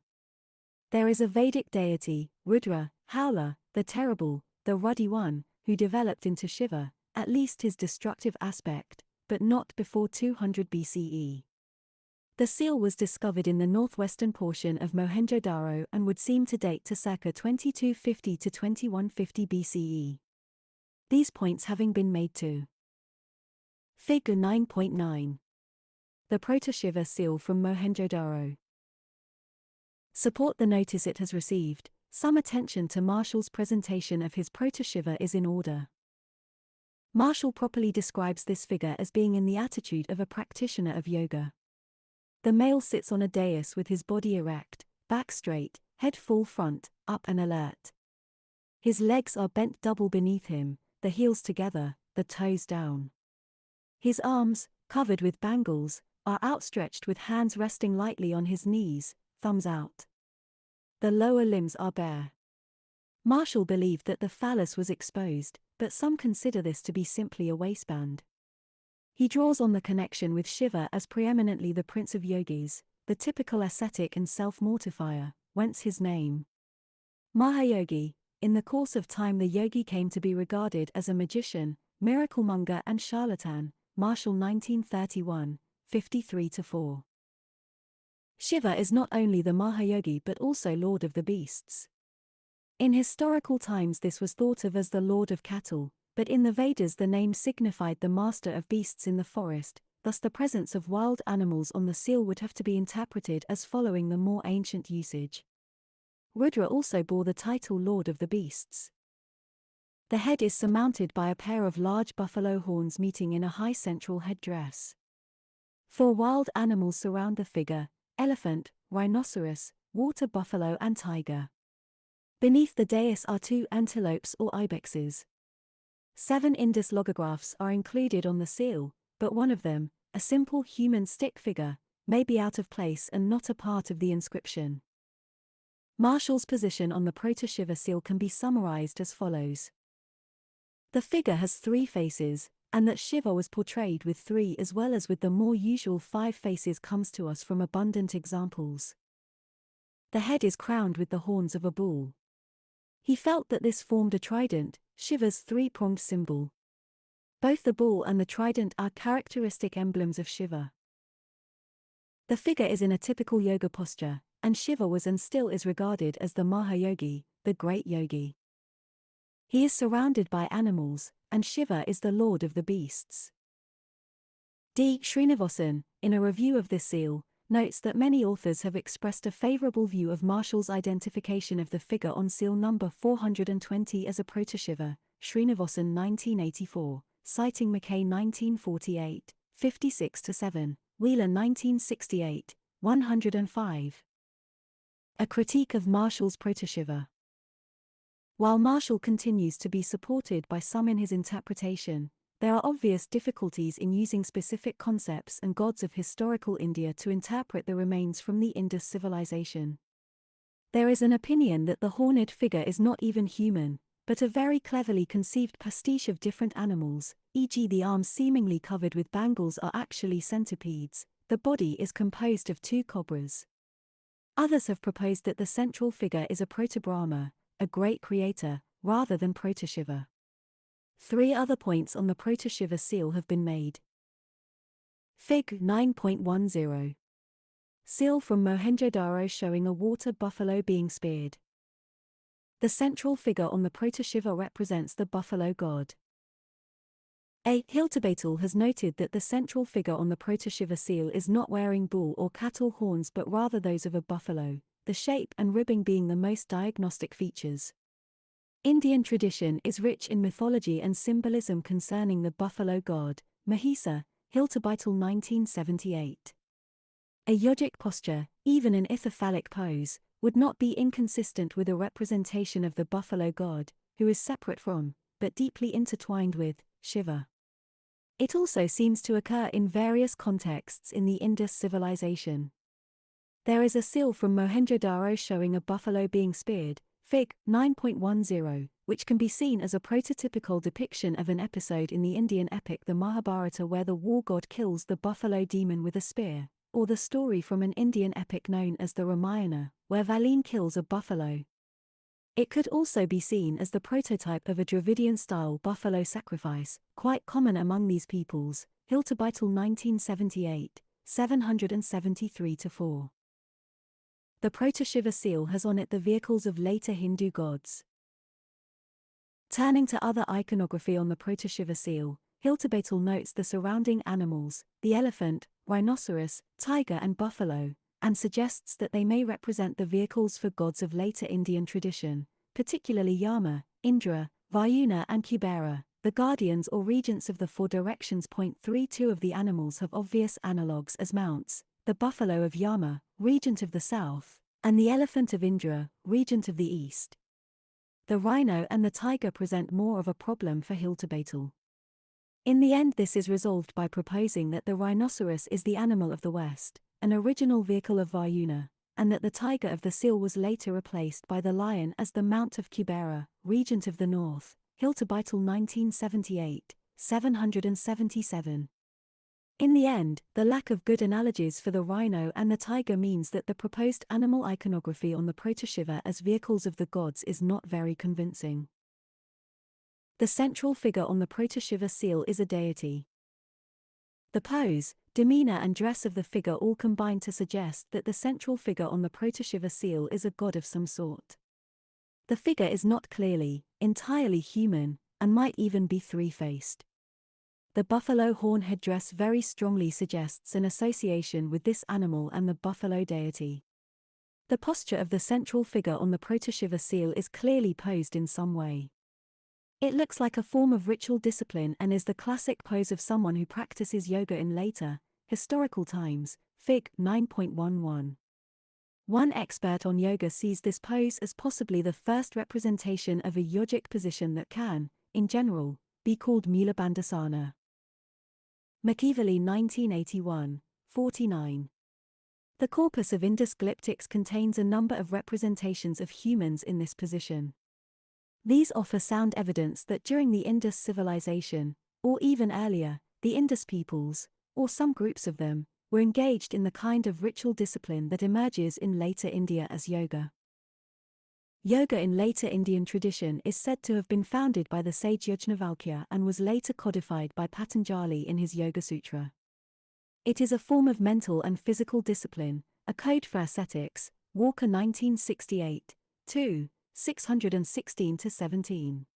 There is a Vedic deity, Rudra, Howler, the terrible, the ruddy one, who developed into Shiva, at least his destructive aspect, but not before 200 BCE. The seal was discovered in the northwestern portion of Mohenjo-Daro and would seem to date to circa 2250 to 2150 BCE. These points having been made to. Figure 9.9. The Proto-Shiva seal from Mohenjo-Daro. Support the notice it has received. Some attention to Marshall's presentation of his Proto-Shiva is in order. Marshall properly describes this figure as being in the attitude of a practitioner of yoga. The male sits on a dais with his body erect, back straight, head full front, up and alert. His legs are bent double beneath him, the heels together, the toes down. His arms, covered with bangles, are outstretched with hands resting lightly on his knees, thumbs out. The lower limbs are bare. Marshall believed that the phallus was exposed, but some consider this to be simply a waistband. He draws on the connection with Shiva as preeminently the prince of yogis, the typical ascetic and self-mortifier, whence his name. Mahayogi. In the course of time the yogi came to be regarded as a magician, miracle monger and charlatan. Marshall 1931, 53-4. Shiva is not only the Mahayogi but also lord of the beasts. In historical times this was thought of as the lord of cattle, but in the Vedas the name signified the master of beasts in the forest, thus the presence of wild animals on the seal would have to be interpreted as following the more ancient usage. Rudra also bore the title Lord of the Beasts. The head is surmounted by a pair of large buffalo horns meeting in a high central headdress. 4 wild animals surround the figure: elephant, rhinoceros, water buffalo and tiger. Beneath the dais are 2 antelopes or ibexes. 7 Indus logographs are included on the seal, but one of them, a simple human stick figure, may be out of place and not a part of the inscription. Marshall's position on the Proto-Shiva seal can be summarized as follows. The figure has 3 faces, and that Shiva was portrayed with 3 as well as with the more usual 5 faces comes to us from abundant examples. The head is crowned with the horns of a bull. He felt that this formed a trident, Shiva's 3-pronged symbol. Both the bull and the trident are characteristic emblems of Shiva. The figure is in a typical yoga posture, and Shiva was and still is regarded as the Mahayogi, the great yogi. He is surrounded by animals, and Shiva is the lord of the beasts. D. Srinivasan, in a review of this seal, notes that many authors have expressed a favorable view of Marshall's identification of the figure on seal number 420 as a Proto-Shiva, Srinivasan 1984, citing Mackay 1948, 56-7, Wheeler 1968, 105. A critique of Marshall's Proto-Shiva. While Marshall continues to be supported by some in his interpretation, there are obvious difficulties in using specific concepts and gods of historical India to interpret the remains from the Indus civilization. There is an opinion that the horned figure is not even human, but a very cleverly conceived pastiche of different animals, e.g. the arms seemingly covered with bangles are actually centipedes, the body is composed of two cobras. Others have proposed that the central figure is a proto-Brahma, a great creator, rather than proto-Shiva. 3 other points on the proto-Shiva seal have been made. Fig. 9.10. Seal from Mohenjo-Daro showing a water buffalo being speared. The central figure on the proto-Shiva represents the buffalo god. A. Hilterbetel has noted that the central figure on the proto-Shiva seal is not wearing bull or cattle horns but rather those of a buffalo, the shape and ribbing being the most diagnostic features. Indian tradition is rich in mythology and symbolism concerning the buffalo god, Mahisa, Hilterbetel 1978. A yogic posture, even an ithyphallic pose, would not be inconsistent with a representation of the buffalo god, who is separate from, but deeply intertwined with, Shiva. It also seems to occur in various contexts in the Indus civilization. There is a seal from Mohenjo-Daro showing a buffalo being speared, Fig. 9.10, which can be seen as a prototypical depiction of an episode in the Indian epic the Mahabharata where the war god kills the buffalo demon with a spear, or the story from an Indian epic known as the Ramayana, where Valin kills a buffalo. It could also be seen as the prototype of a Dravidian-style buffalo sacrifice, quite common among these peoples, Hilterbetel 1978, 773-4. The proto-Shiva seal has on it the vehicles of later Hindu gods. Turning to other iconography on the proto-Shiva seal, Hilterbetel notes the surrounding animals, the elephant, rhinoceros, tiger and buffalo, and suggests that they may represent the vehicles for gods of later Indian tradition, particularly Yama, Indra, Varuna and Kubera, the guardians or regents of the 4 directions. 32 of the animals have obvious analogues as mounts, the buffalo of Yama, regent of the south, and the elephant of Indra, regent of the east. The rhino and the tiger present more of a problem for Hilterbetel. In the end this is resolved by proposing that the rhinoceros is the animal of the west, an original vehicle of Varuna, and that the tiger of the seal was later replaced by the lion as the mount of Kubera, regent of the north, Hilterbetel 1978, 777. In the end, the lack of good analogies for the rhino and the tiger means that the proposed animal iconography on the proto-Shiva as vehicles of the gods is not very convincing. The central figure on the proto-Shiva seal is a deity. The pose, demeanor and dress of the figure all combine to suggest that the central figure on the proto-Shiva seal is a god of some sort. The figure is not clearly, entirely human, and might even be 3-faced. The buffalo horn headdress very strongly suggests an association with this animal and the buffalo deity. The posture of the central figure on the proto-Shiva seal is clearly posed in some way. It looks like a form of ritual discipline and is the classic pose of someone who practices yoga in later, historical times, Fig. 9.11. One expert on yoga sees this pose as possibly the first representation of a yogic position that can, in general, be called Mulabandhasana. Machiavelli 1981, 49. The corpus of Indus glyptics contains a number of representations of humans in this position. These offer sound evidence that during the Indus civilization, or even earlier, the Indus peoples, or some groups of them, were engaged in the kind of ritual discipline that emerges in later India as yoga. Yoga in later Indian tradition is said to have been founded by the sage Yajnavalkya and was later codified by Patanjali in his Yoga Sutra. It is a form of mental and physical discipline, a code for ascetics, Walker 1968, 2, 616-17.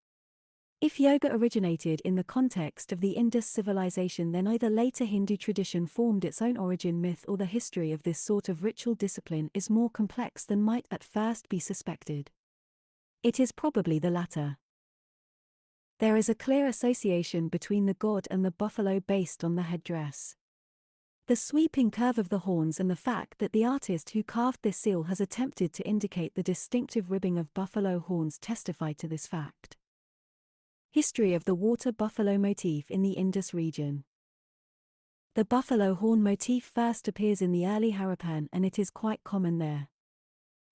If yoga originated in the context of the Indus civilization, then either later Hindu tradition formed its own origin myth or the history of this sort of ritual discipline is more complex than might at first be suspected. It is probably the latter. There is a clear association between the god and the buffalo based on the headdress. The sweeping curve of the horns and the fact that the artist who carved this seal has attempted to indicate the distinctive ribbing of buffalo horns testify to this fact. History of the water buffalo motif in the Indus region. The buffalo horn motif first appears in the early Harappan and it is quite common there.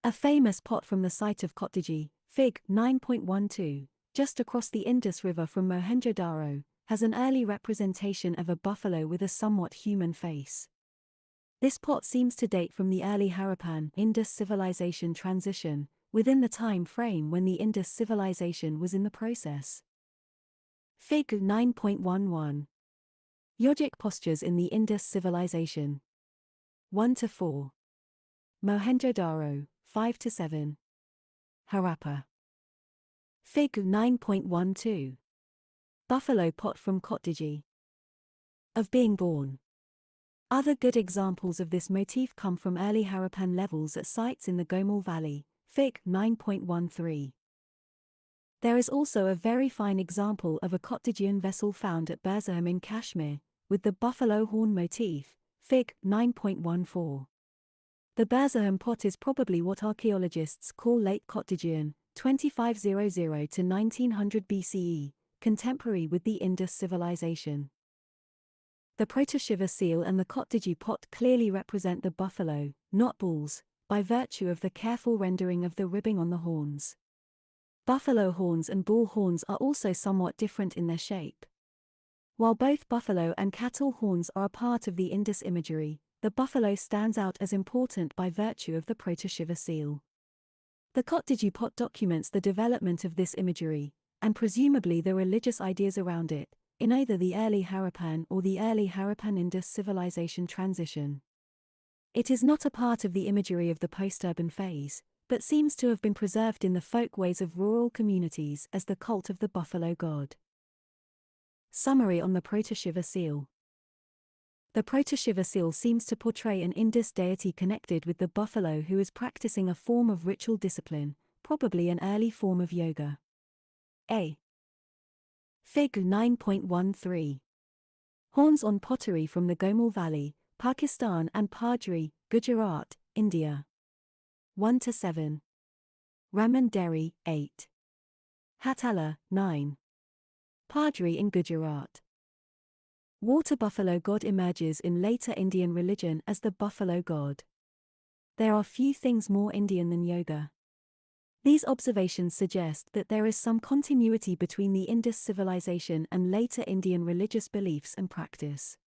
A famous pot from the site of Kotdiji, Fig. 9.12, just across the Indus River from Mohenjo-daro, has an early representation of a buffalo with a somewhat human face. This pot seems to date from the early Harappan Indus civilization transition, within the time frame when the Indus civilization was in the process. Fig. 9.11. Yogic postures in the Indus civilization. 1-4. Mohenjo-daro, 5-7. Harappa. Fig. 9.12. Buffalo pot from Kotdiji. Of being born. Other good examples of this motif come from early Harappan levels at sites in the Gomal Valley, Fig. 9.13. There is also a very fine example of a Kotdijian vessel found at Burzaham in Kashmir, with the buffalo horn motif, Fig. 9.14. The Burzaham pot is probably what archaeologists call late Kotdijian, 2500 to 1900 BCE, contemporary with the Indus civilization. The Proto-Shiva seal and the Kotdiji pot clearly represent the buffalo, not bulls, by virtue of the careful rendering of the ribbing on the horns. Buffalo horns and bull horns are also somewhat different in their shape. While both buffalo and cattle horns are a part of the Indus imagery, the buffalo stands out as important by virtue of the Proto-Shiva seal. The Kotdiji pot documents the development of this imagery, and presumably the religious ideas around it, in either the early Harappan or the early Harappan-Indus civilization transition. It is not a part of the imagery of the post-urban phase, but seems to have been preserved in the folk ways of rural communities as the cult of the buffalo god. Summary on the Proto-Shiva seal. The Proto-Shiva seal seems to portray an Indus deity connected with the buffalo who is practicing a form of ritual discipline, probably an early form of yoga. A. Fig. 9.13. Horns on pottery from the Gomal Valley, Pakistan and Padri, Gujarat, India. 1-7. Raman Deri, 8. Hatala, 9. Padri in Gujarat. Water buffalo god emerges in later Indian religion as the buffalo god. There are few things more Indian than yoga. These observations suggest that there is some continuity between the Indus civilization and later Indian religious beliefs and practice.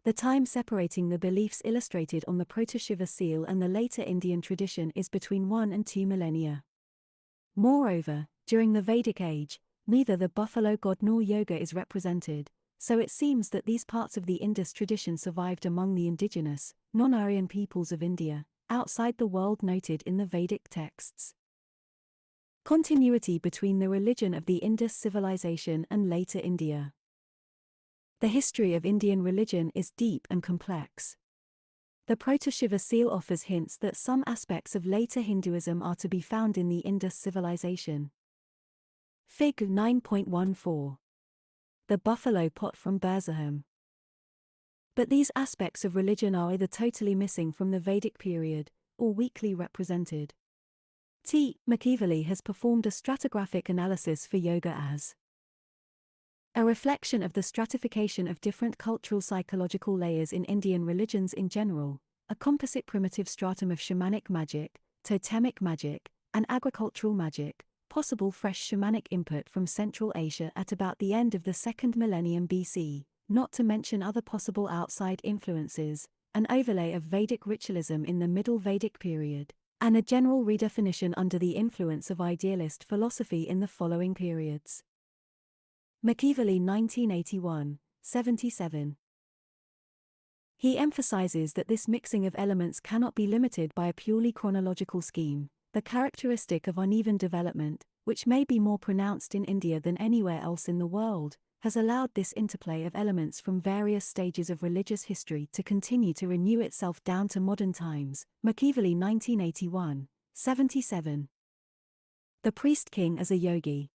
The time separating the beliefs illustrated on the Proto-Shiva seal and the later Indian tradition is between 1 and 2 millennia. Moreover, during the Vedic age, neither the buffalo god nor yoga is represented, so it seems that these parts of the Indus tradition survived among the indigenous, non-Aryan peoples of India, outside the world noted in the Vedic texts. Continuity between the religion of the Indus civilization and later India. The history of Indian religion is deep and complex. The Proto-Shiva seal offers hints that some aspects of later Hinduism are to be found in the Indus civilization. Fig. 9.14. The buffalo pot from Burzaham. But these aspects of religion are either totally missing from the Vedic period, or weakly represented. T. McEverley has performed a stratigraphic analysis for yoga as a reflection of the stratification of different cultural psychological layers in Indian religions in general, a composite primitive stratum of shamanic magic, totemic magic, and agricultural magic, possible fresh shamanic input from Central Asia at about the end of the 2nd millennium BC, not to mention other possible outside influences, an overlay of Vedic ritualism in the Middle Vedic period, and a general redefinition under the influence of idealist philosophy in the following periods. McEverley 1981, 77. He emphasizes that this mixing of elements cannot be limited by a purely chronological scheme, the characteristic of uneven development, which may be more pronounced in India than anywhere else in the world, has allowed this interplay of elements from various stages of religious history to continue to renew itself down to modern times. McEverley 1981, 77. The Priest King as a Yogi.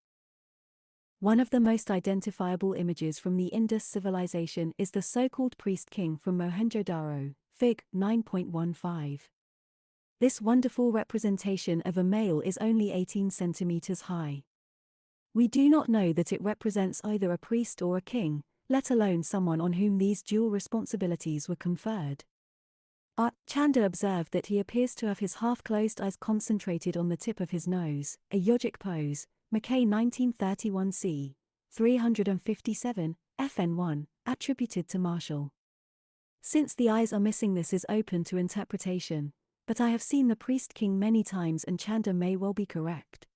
One of the most identifiable images from the Indus civilization is the so-called priest king from Mohenjo-daro, Fig. 9.15. This wonderful representation of a male is only 18 centimeters high. We do not know that it represents either a priest or a king, let alone someone on whom these dual responsibilities were conferred. Chanda observed that he appears to have his half-closed eyes concentrated on the tip of his nose, a yogic pose, Mackay 1931 c. 357, FN1, attributed to Marshall. Since the eyes are missing, this is open to interpretation, but I have seen the priest king many times and Chanda may well be correct.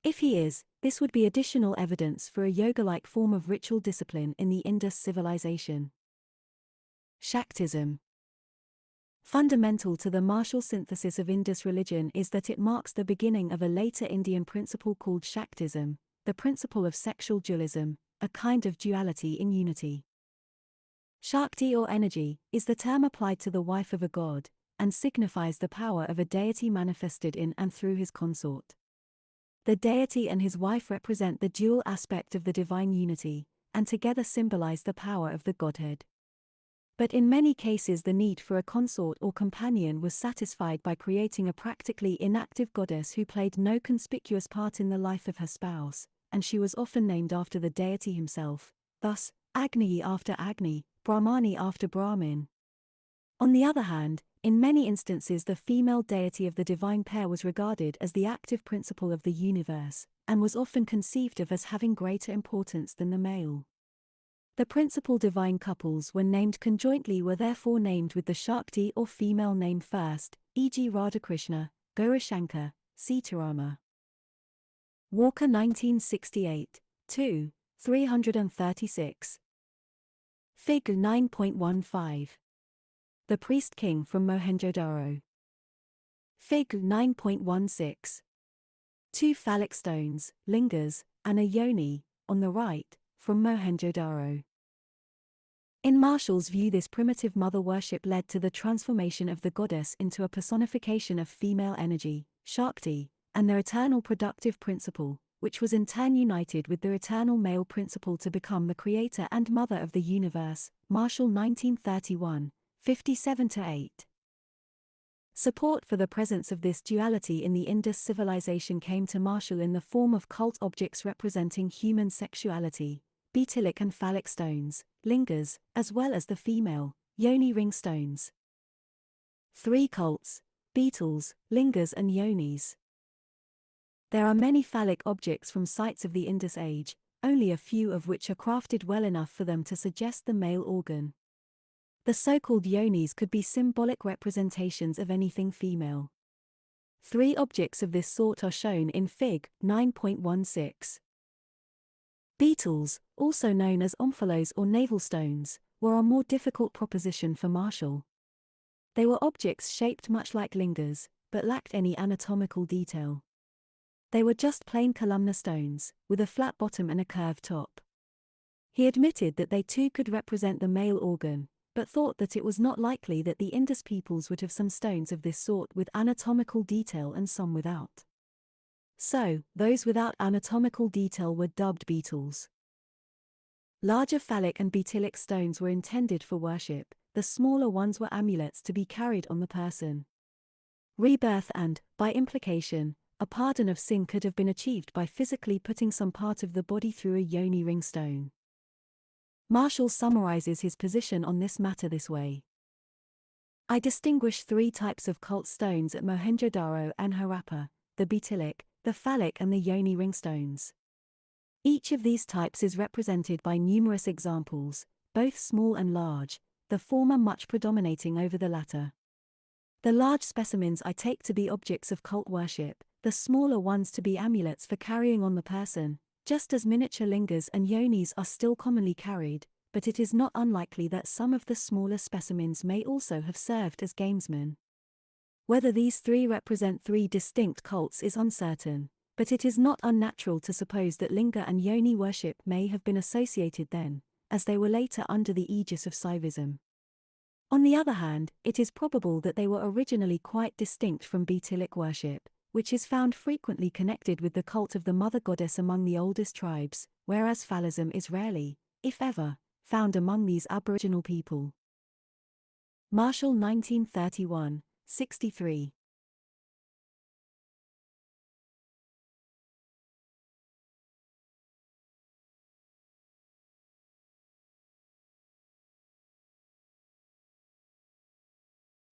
If he is, this would be additional evidence for a yoga-like form of ritual discipline in the Indus civilization. Shaktism. Fundamental to the martial synthesis of Indus religion is that it marks the beginning of a later Indian principle called Shaktism, the principle of sexual dualism, a kind of duality in unity. Shakti or energy is the term applied to the wife of a god, and signifies the power of a deity manifested in and through his consort. The deity and his wife represent the dual aspect of the divine unity, and together symbolize the power of the Godhead. But in many cases the need for a consort or companion was satisfied by creating a practically inactive goddess who played no conspicuous part in the life of her spouse, and she was often named after the deity himself, thus, Agni after Agni, Brahmani after Brahmin. On the other hand, in many instances the female deity of the divine pair was regarded as the active principle of the universe, and was often conceived of as having greater importance than the male. The principal divine couples when named conjointly were therefore named with the Shakti or female name first, e.g. Radhakrishna, Gaurashankar, Sitarama. Walker 1968, 2, 336. Fig. 9.15. The Priest King from Mohenjo-daro. Fig. 9.16. Two phallic stones, lingas, and a yoni, on the right, from Mohenjo-daro. In Marshall's view, this primitive mother worship led to the transformation of the goddess into a personification of female energy, Shakti, and their eternal productive principle, which was in turn united with their eternal male principle to become the creator and mother of the universe, Marshall 1931, 57-8. Support for the presence of this duality in the Indus civilization came to Marshall in the form of cult objects representing human sexuality, beetallic and phallic stones, lingas, as well as the female, yoni ring stones. 3 cults, beetles, lingas and yonis. There are many phallic objects from sites of the Indus age, only a few of which are crafted well enough for them to suggest the male organ. The so-called yonis could be symbolic representations of anything female. 3 objects of this sort are shown in Fig. 9.16. Beetles, also known as omphalos or navel stones, were a more difficult proposition for Marshall. They were objects shaped much like lingas, but lacked any anatomical detail. They were just plain columnar stones, with a flat bottom and a curved top. He admitted that they too could represent the male organ, but thought that it was not likely that the Indus peoples would have some stones of this sort with anatomical detail and some without. So, those without anatomical detail were dubbed beetles. Larger phallic and beetallic stones were intended for worship, the smaller ones were amulets to be carried on the person. Rebirth and, by implication, a pardon of sin could have been achieved by physically putting some part of the body through a yoni ring stone. Marshall summarizes his position on this matter this way. I distinguish 3 types of cult stones at Mohenjo-daro and Harappa, the beetallic, the phallic and the yoni ring stones. Each of these types is represented by numerous examples, both small and large, the former much predominating over the latter. The large specimens I take to be objects of cult worship, the smaller ones to be amulets for carrying on the person, just as miniature lingas and yonis are still commonly carried, but it is not unlikely that some of the smaller specimens may also have served as gamesmen. Whether these 3 represent 3 distinct cults is uncertain, but it is not unnatural to suppose that linga and yoni worship may have been associated then, as they were later under the aegis of Saivism. On the other hand, it is probable that they were originally quite distinct from beetallic worship, which is found frequently connected with the cult of the mother goddess among the oldest tribes, whereas phallism is rarely, if ever, found among these aboriginal people. Marshall 1931, 63.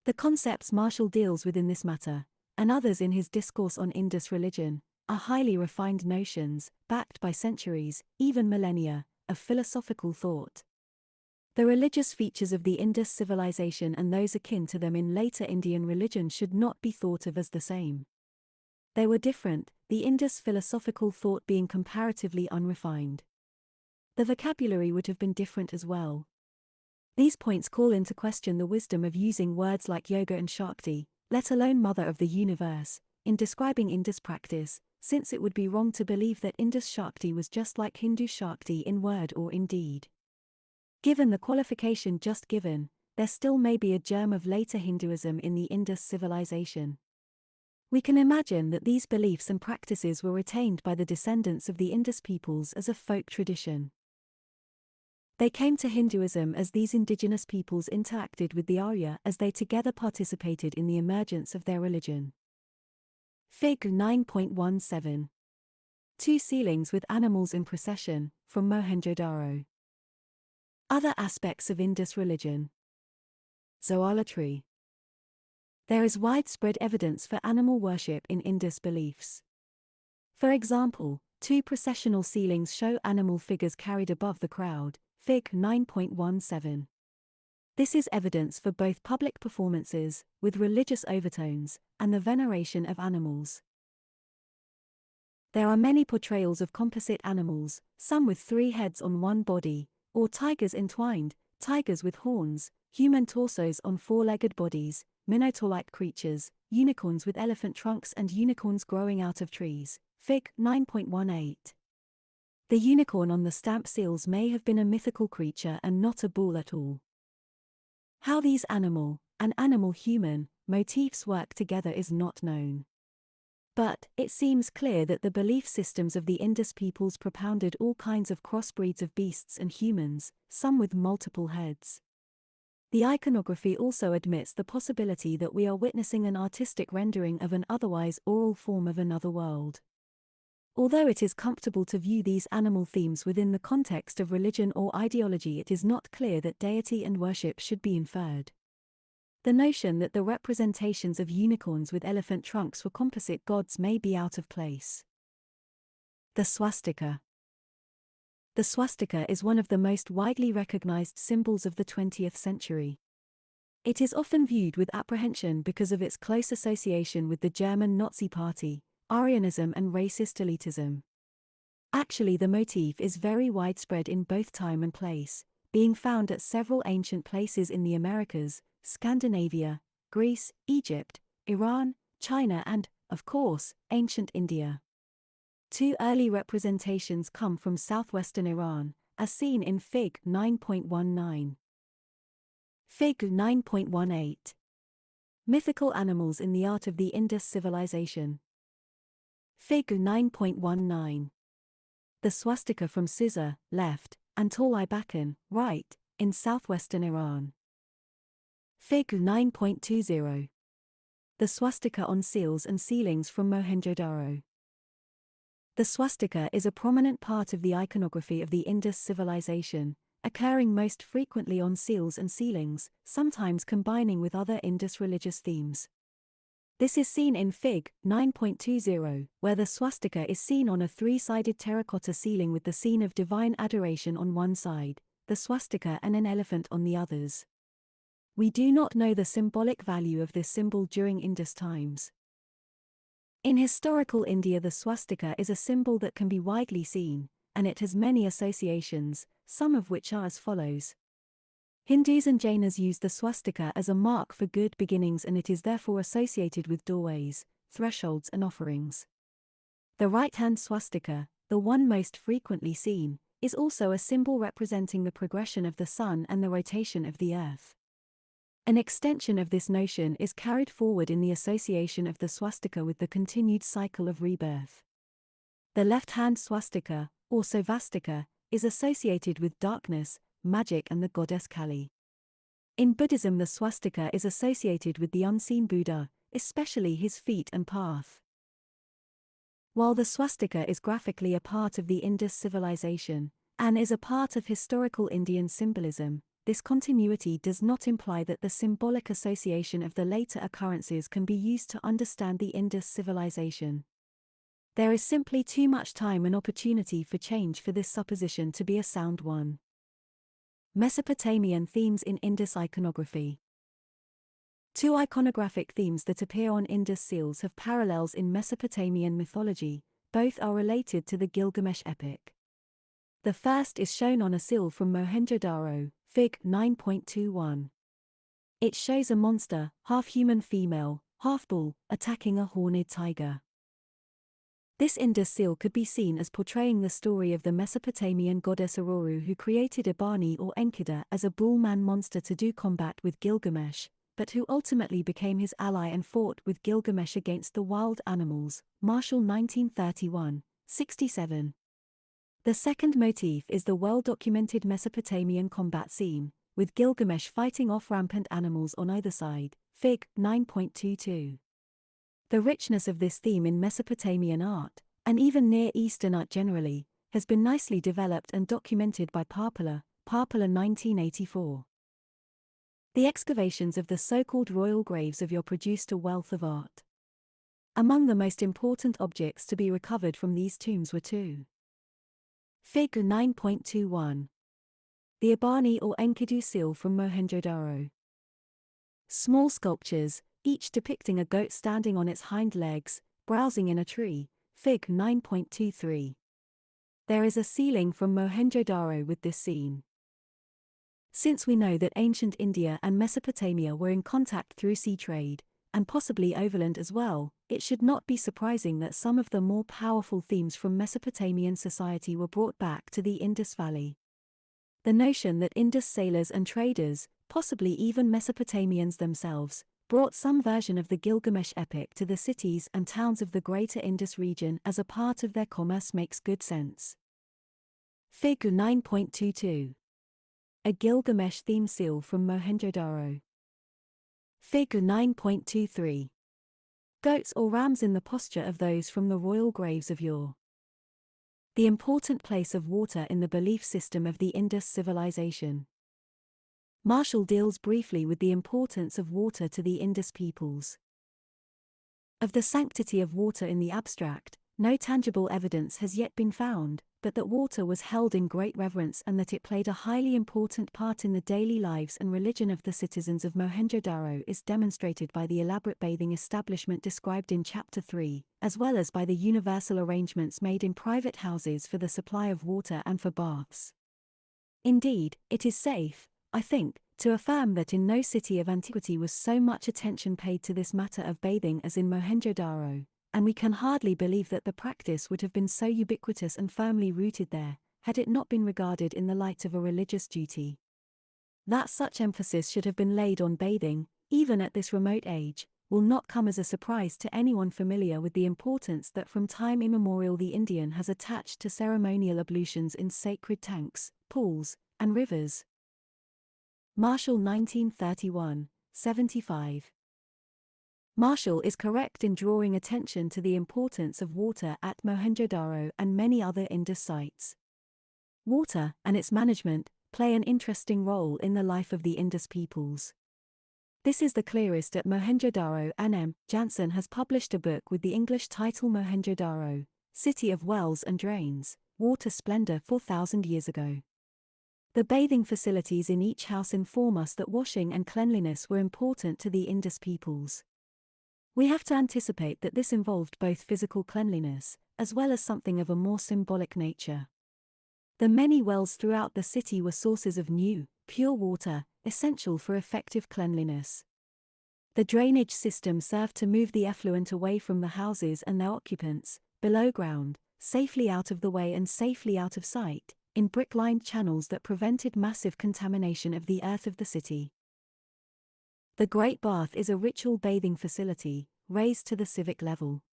The concepts Marshall deals with in this matter, and others in his discourse on Indus religion, are highly refined notions, backed by centuries, even millennia, of philosophical thought. The religious features of the Indus civilization and those akin to them in later Indian religion should not be thought of as the same. They were different, the Indus philosophical thought being comparatively unrefined. The vocabulary would have been different as well. These points call into question the wisdom of using words like yoga and Shakti, let alone mother of the universe, in describing Indus practice, since it would be wrong to believe that Indus Shakti was just like Hindu Shakti in word or in deed. Given the qualification just given, there still may be a germ of later Hinduism in the Indus civilization. We can imagine that these beliefs and practices were retained by the descendants of the Indus peoples as a folk tradition. They came to Hinduism as these indigenous peoples interacted with the Arya as they together participated in the emergence of their religion. Fig. 9.17. Two ceilings with animals in procession, from Mohenjo-daro. Other aspects of Indus religion. Zoolatry. There is widespread evidence for animal worship in Indus beliefs. For example, two processional ceilings show animal figures carried above the crowd, Fig. 9.17. This is evidence for both public performances, with religious overtones, and the veneration of animals. There are many portrayals of composite animals, some with 3 heads on one body, or tigers entwined, tigers with horns, human torsos on 4-legged bodies, minotaur-like creatures, unicorns with elephant trunks and unicorns growing out of trees, Fig. 9.18. The unicorn on the stamp seals may have been a mythical creature and not a bull at all. How these animal, and animal-human, motifs work together is not known. But, it seems clear that the belief systems of the Indus peoples propounded all kinds of crossbreeds of beasts and humans, some with multiple heads. The iconography also admits the possibility that we are witnessing an artistic rendering of an otherwise oral form of another world. Although it is comfortable to view these animal themes within the context of religion or ideology, it is not clear that deity and worship should be inferred. The notion that the representations of unicorns with elephant trunks were composite gods may be out of place. The swastika. The swastika is one of the most widely recognized symbols of the 20th century. It is often viewed with apprehension because of its close association with the German Nazi Party, Aryanism and racist elitism. Actually, the motif is very widespread in both time and place, being found at several ancient places in the Americas, Scandinavia, Greece, Egypt, Iran, China and, of course, ancient India. 2 early representations come from southwestern Iran, as seen in Fig. 9.19. Fig. 9.18. Mythical animals in the art of the Indus civilization. Fig. 9.19. The swastika from Susa, left, and Tolai-Bakan, right, in southwestern Iran. Fig. 9.20. The swastika on seals and ceilings from Mohenjo-daro. The swastika is a prominent part of the iconography of the Indus civilization, occurring most frequently on seals and ceilings, sometimes combining with other Indus religious themes. This is seen in Fig. 9.20, where the swastika is seen on a 3-sided terracotta ceiling with the scene of divine adoration on one side, the swastika and an elephant on the others. We do not know the symbolic value of this symbol during Indus times. In historical India, the swastika is a symbol that can be widely seen, and it has many associations, some of which are as follows. Hindus and Jainas use the swastika as a mark for good beginnings, and it is therefore associated with doorways, thresholds and offerings. The right-hand swastika, the one most frequently seen, is also a symbol representing the progression of the sun and the rotation of the earth. An extension of this notion is carried forward in the association of the swastika with the continued cycle of rebirth. The left-hand swastika, or svastika, is associated with darkness, magic and the goddess Kali. In Buddhism, the swastika is associated with the unseen Buddha, especially his feet and path. While the swastika is graphically a part of the Indus civilization, and is a part of historical Indian symbolism, this continuity does not imply that the symbolic association of the later occurrences can be used to understand the Indus civilization. There is simply too much time and opportunity for change for this supposition to be a sound one. Mesopotamian themes in Indus iconography. Two iconographic themes that appear on Indus seals have parallels in Mesopotamian mythology. Both are related to the Gilgamesh epic. The first is shown on a seal from Mohenjo-Daro, Fig. 9.21. It shows a monster, half-human female, half-bull, attacking a horned tiger. This Indus seal could be seen as portraying the story of the Mesopotamian goddess Aurora, who created Ebani or Enkidu as a bull-man monster to do combat with Gilgamesh, but who ultimately became his ally and fought with Gilgamesh against the wild animals. Marshall 1931, 67. The second motif is the well-documented Mesopotamian combat scene, with Gilgamesh fighting off rampant animals on either side. Fig. 9.22. The richness of this theme in Mesopotamian art, and even Near Eastern art generally, has been nicely developed and documented by Parpola 1984. The excavations of the so-called royal graves of Ur produced a wealth of art. Among the most important objects to be recovered from these tombs were two. Fig. 9.21. The Ebani or Enkidu seal from Mohenjo-Daro. Small sculptures, each depicting a goat standing on its hind legs, browsing in a tree. Fig. 9.23. There is a ceiling from Mohenjo-Daro with this scene. Since we know that ancient India and Mesopotamia were in contact through sea trade, and possibly overland as well, it should not be surprising that some of the more powerful themes from Mesopotamian society were brought back to the Indus Valley. The notion that Indus sailors and traders, possibly even Mesopotamians themselves, brought some version of the Gilgamesh epic to the cities and towns of the greater Indus region as a part of their commerce makes good sense. Fig. 9.22. A Gilgamesh theme seal from Mohenjo-Daro. Fig. 9.23. Goats or rams in the posture of those from the royal graves of Ur. The important place of water in the belief system of the Indus civilization. Marshall deals briefly with the importance of water to the Indus peoples. Of the sanctity of water in the abstract, no tangible evidence has yet been found, but that water was held in great reverence and that it played a highly important part in the daily lives and religion of the citizens of Mohenjo-Daro is demonstrated by the elaborate bathing establishment described in Chapter 3, as well as by the universal arrangements made in private houses for the supply of water and for baths. Indeed, it is safe, I think, to affirm that in no city of antiquity was so much attention paid to this matter of bathing as in Mohenjo-Daro, and we can hardly believe that the practice would have been so ubiquitous and firmly rooted there, had it not been regarded in the light of a religious duty. That such emphasis should have been laid on bathing, even at this remote age, will not come as a surprise to anyone familiar with the importance that from time immemorial the Indian has attached to ceremonial ablutions in sacred tanks, pools, and rivers. Marshall 1931, 75. Marshall is correct in drawing attention to the importance of water at Mohenjo-Daro and many other Indus sites. Water, and its management, play an interesting role in the life of the Indus peoples. This is the clearest at Mohenjo-Daro, and M. Jansen has published a book with the English title Mohenjo-Daro, City of Wells and Drains, Water Splendor 4,000 years ago. The bathing facilities in each house inform us that washing and cleanliness were important to the Indus peoples. We have to anticipate that this involved both physical cleanliness, as well as something of a more symbolic nature. The many wells throughout the city were sources of new, pure water, essential for effective cleanliness. The drainage system served to move the effluent away from the houses and their occupants, below ground, safely out of the way and safely out of sight, in brick-lined channels that prevented massive contamination of the earth of the city. The Great Bath is a ritual bathing facility, raised to the civic level.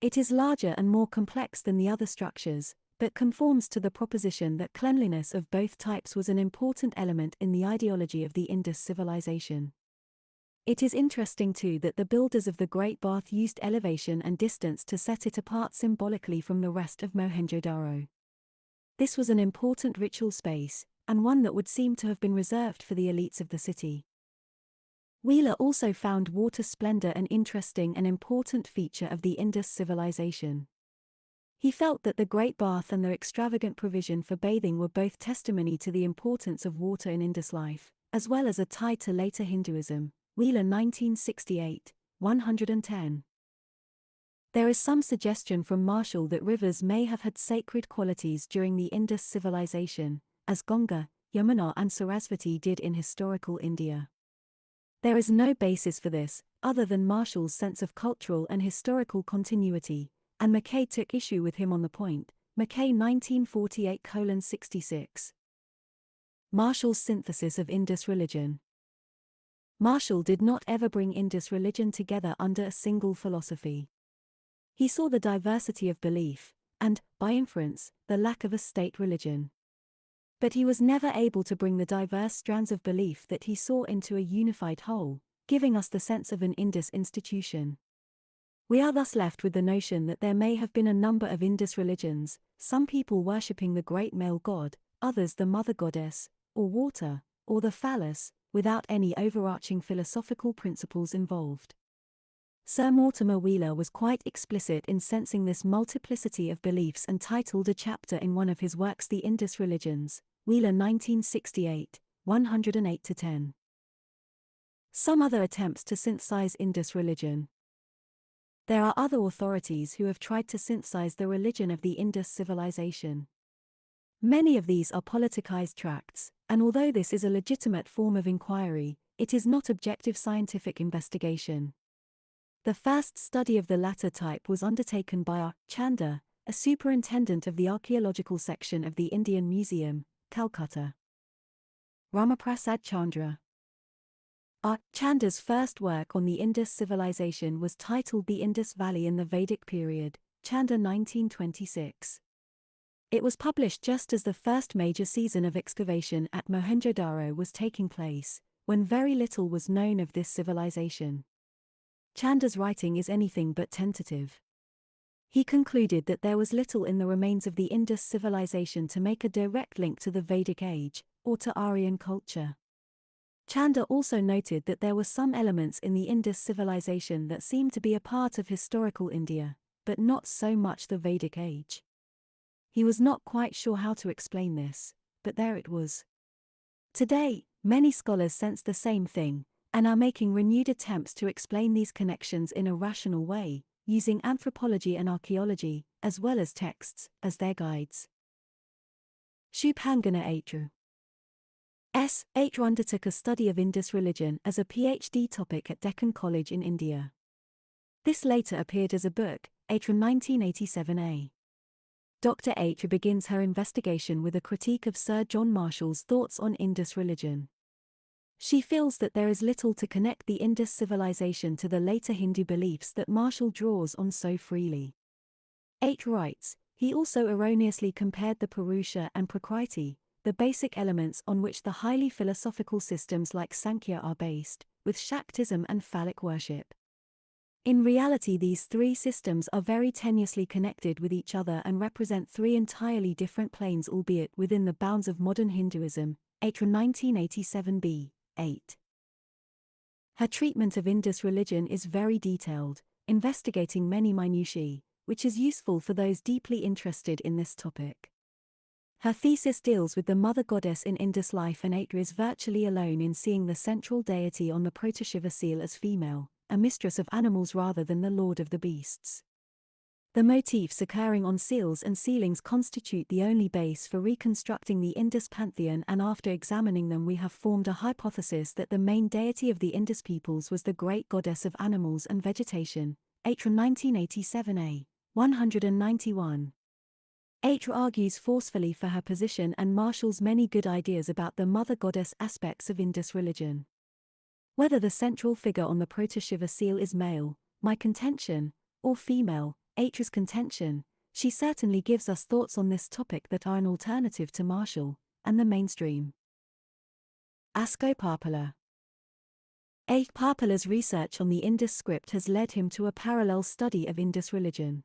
It is larger and more complex than the other structures, but conforms to the proposition that cleanliness of both types was an important element in the ideology of the Indus civilization. It is interesting too that the builders of the Great Bath used elevation and distance to set it apart symbolically from the rest of Mohenjo-Daro. This was an important ritual space, and one that would seem to have been reserved for the elites of the city. Wheeler also found water splendor an interesting and important feature of the Indus civilization. He felt that the Great Bath and their extravagant provision for bathing were both testimony to the importance of water in Indus life, as well as a tie to later Hinduism. Wheeler 1968, 110. There is some suggestion from Marshall that rivers may have had sacred qualities during the Indus civilization, as Ganga, Yamuna and Sarasvati did in historical India. There is no basis for this, other than Marshall's sense of cultural and historical continuity, and Mackay took issue with him on the point. Mackay 1948:66. Marshall's synthesis of Indus religion. Marshall did not ever bring Indus religion together under a single philosophy. He saw the diversity of belief, and, by inference, the lack of a state religion. But he was never able to bring the diverse strands of belief that he saw into a unified whole, giving us the sense of an Indus institution. We are thus left with the notion that there may have been a number of Indus religions, some people worshipping the great male god, others the mother goddess, or water, or the phallus, without any overarching philosophical principles involved. Sir Mortimer Wheeler was quite explicit in sensing this multiplicity of beliefs and titled a chapter in one of his works The Indus Religions, Wheeler 1968, 108-10. Some other attempts to synthesize Indus religion. There are other authorities who have tried to synthesize the religion of the Indus civilization. Many of these are politicized tracts, and although this is a legitimate form of inquiry, it is not objective scientific investigation. The first study of the latter type was undertaken by R. Chanda, a superintendent of the archaeological section of the Indian Museum, Calcutta. Ramaprasad Chandra. R. Chanda's first work on the Indus civilization was titled The Indus Valley in the Vedic Period, Chanda 1926. It was published just as the first major season of excavation at Mohenjo-daro was taking place, when very little was known of this civilization. Chanda's writing is anything but tentative. He concluded that there was little in the remains of the Indus civilization to make a direct link to the Vedic age, or to Aryan culture. Chanda also noted that there were some elements in the Indus civilization that seemed to be a part of historical India, but not so much the Vedic age. He was not quite sure how to explain this, but there it was. Today, many scholars sense the same thing, and are making renewed attempts to explain these connections in a rational way, using anthropology and archaeology, as well as texts, as their guides. Shubhangana Atru. Atru undertook a study of Indus religion as a PhD topic at Deccan College in India. This later appeared as a book, Atru 1987a. Dr. Atru begins her investigation with a critique of Sir John Marshall's thoughts on Indus religion. She feels that there is little to connect the Indus civilization to the later Hindu beliefs that Marshall draws on so freely. Atru writes, he also erroneously compared the Purusha and Prakriti, the basic elements on which the highly philosophical systems like Sankhya are based, with Shaktism and phallic worship. In reality, these three systems are very tenuously connected with each other and represent three entirely different planes, albeit within the bounds of modern Hinduism. Atru 1987b, 8. Her treatment of Indus religion is very detailed, investigating many minutiae, which is useful for those deeply interested in this topic. Her thesis deals with the mother goddess in Indus life, and Atru is virtually alone in seeing the central deity on the Proto-Shiva seal as female, a mistress of animals rather than the lord of the beasts. The motifs occurring on seals and sealings constitute the only base for reconstructing the Indus pantheon, and after examining them we have formed a hypothesis that the main deity of the Indus peoples was the great goddess of animals and vegetation. Atru 1987a, 191. Atru argues forcefully for her position and Marshall's many good ideas about the mother goddess aspects of Indus religion. Whether the central figure on the Proto-Shiva seal is male, my contention, or female, Atru's contention, she certainly gives us thoughts on this topic that are an alternative to Marshall and the mainstream. Asko Parpala. A. Parpala's research on the Indus script has led him to a parallel study of Indus religion.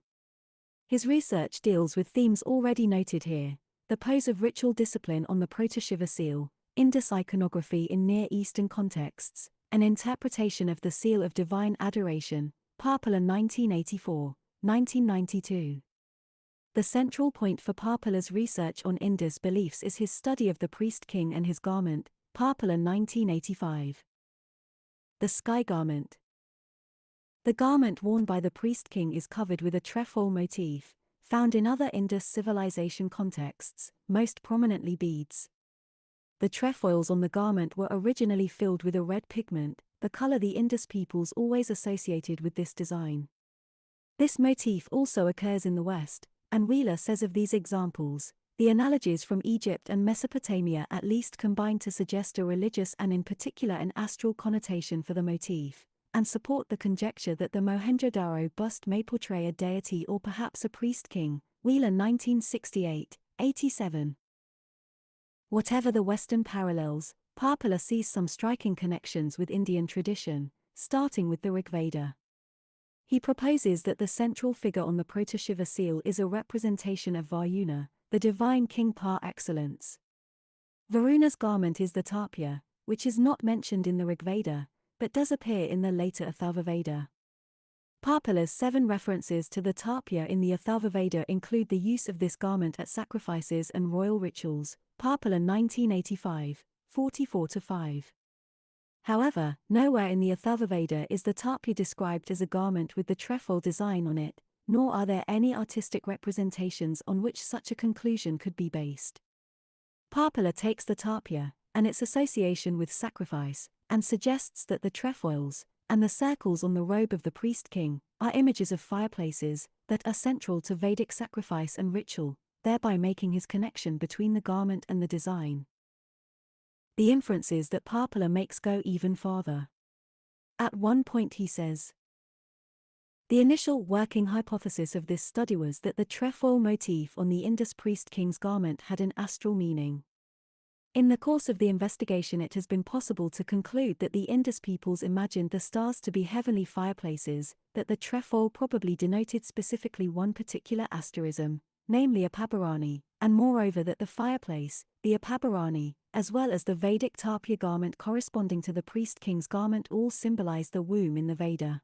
His research deals with themes already noted here, the pose of ritual discipline on the Proto-Shiva seal, Indus iconography in Near Eastern contexts, an interpretation of the seal of divine adoration, Parpala 1984, 1992. The central point for Parpala's research on Indus beliefs is his study of the priest-king and his garment, Parpala 1985. The sky garment. The garment worn by the priest-king is covered with a trefoil motif, found in other Indus civilization contexts, most prominently beads. The trefoils on the garment were originally filled with a red pigment, the color the Indus peoples always associated with this design. This motif also occurs in the West, and Wheeler says of these examples, the analogies from Egypt and Mesopotamia at least combine to suggest a religious and in particular an astral connotation for the motif, and support the conjecture that the Mohenjo-Daro bust may portray a deity or perhaps a priest-king, Wheeler 1968, 87. Whatever the Western parallels, Parpala sees some striking connections with Indian tradition, starting with the Rig Veda. He proposes that the central figure on the Proto-Shiva seal is a representation of Varuna, the divine king par excellence. Varuna's garment is the tapya, which is not mentioned in the Rig Veda, but does appear in the later Atharvaveda. Parpala's 7 references to the tapya in the Atharvaveda include the use of this garment at sacrifices and royal rituals, Parpala 1985, 44-5. However, nowhere in the Atharvaveda is the tapya described as a garment with the trefoil design on it, nor are there any artistic representations on which such a conclusion could be based. Parpala takes the tapya, and its association with sacrifice, and suggests that the trefoils, and the circles on the robe of the priest-king, are images of fireplaces that are central to Vedic sacrifice and ritual, thereby making his connection between the garment and the design. The inferences that Parpala makes go even farther. At one point he says, the initial working hypothesis of this study was that the trefoil motif on the Indus priest-king's garment had an astral meaning. In the course of the investigation it has been possible to conclude that the Indus peoples imagined the stars to be heavenly fireplaces, that the trefoil probably denoted specifically one particular asterism, namely Apabharani, and moreover that the fireplace, the Apabharani, as well as the Vedic tapya garment corresponding to the priest-king's garment all symbolize the womb in the Veda.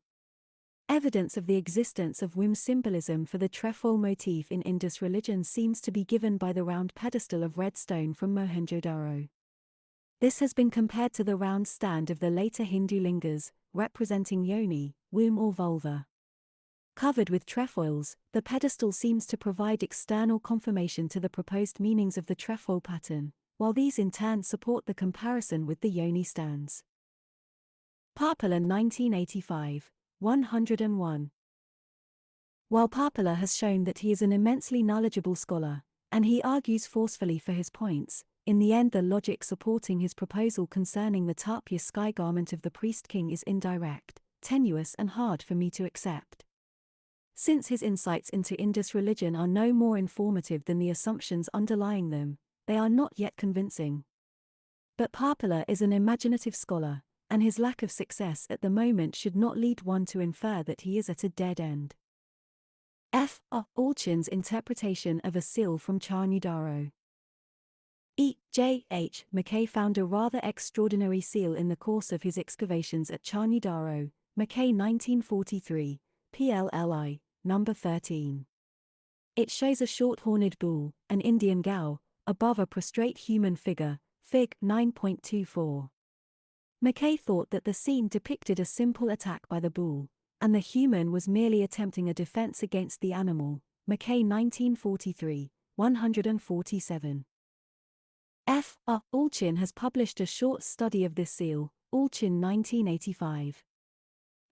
Evidence of the existence of womb symbolism for the trefoil motif in Indus religion seems to be given by the round pedestal of red stone from Mohenjo-Daro. This has been compared to the round stand of the later Hindu lingas, representing yoni, womb or vulva. Covered with trefoils, the pedestal seems to provide external confirmation to the proposed meanings of the trefoil pattern, while these in turn support the comparison with the yoni stands. Parpala 1985, 101. While Parpala has shown that he is an immensely knowledgeable scholar, and he argues forcefully for his points, in the end the logic supporting his proposal concerning the tapya sky garment of the priest-king is indirect, tenuous and hard for me to accept. Since his insights into Indus religion are no more informative than the assumptions underlying them, they are not yet convincing. But Parpala is an imaginative scholar, and his lack of success at the moment should not lead one to infer that he is at a dead end. F. R. Allchin's interpretation of a seal from Charnudaro. E. J. H. Mackay found a rather extraordinary seal in the course of his excavations at Charnudaro, Mackay 1943, PLLI, number 13. It shows a short-horned bull, an Indian cow, above a prostrate human figure, Fig. 9.24. Mackay thought that the scene depicted a simple attack by the bull, and the human was merely attempting a defense against the animal, Mackay 1943, 147. F. R. Allchin has published a short study of this seal, Allchin 1985.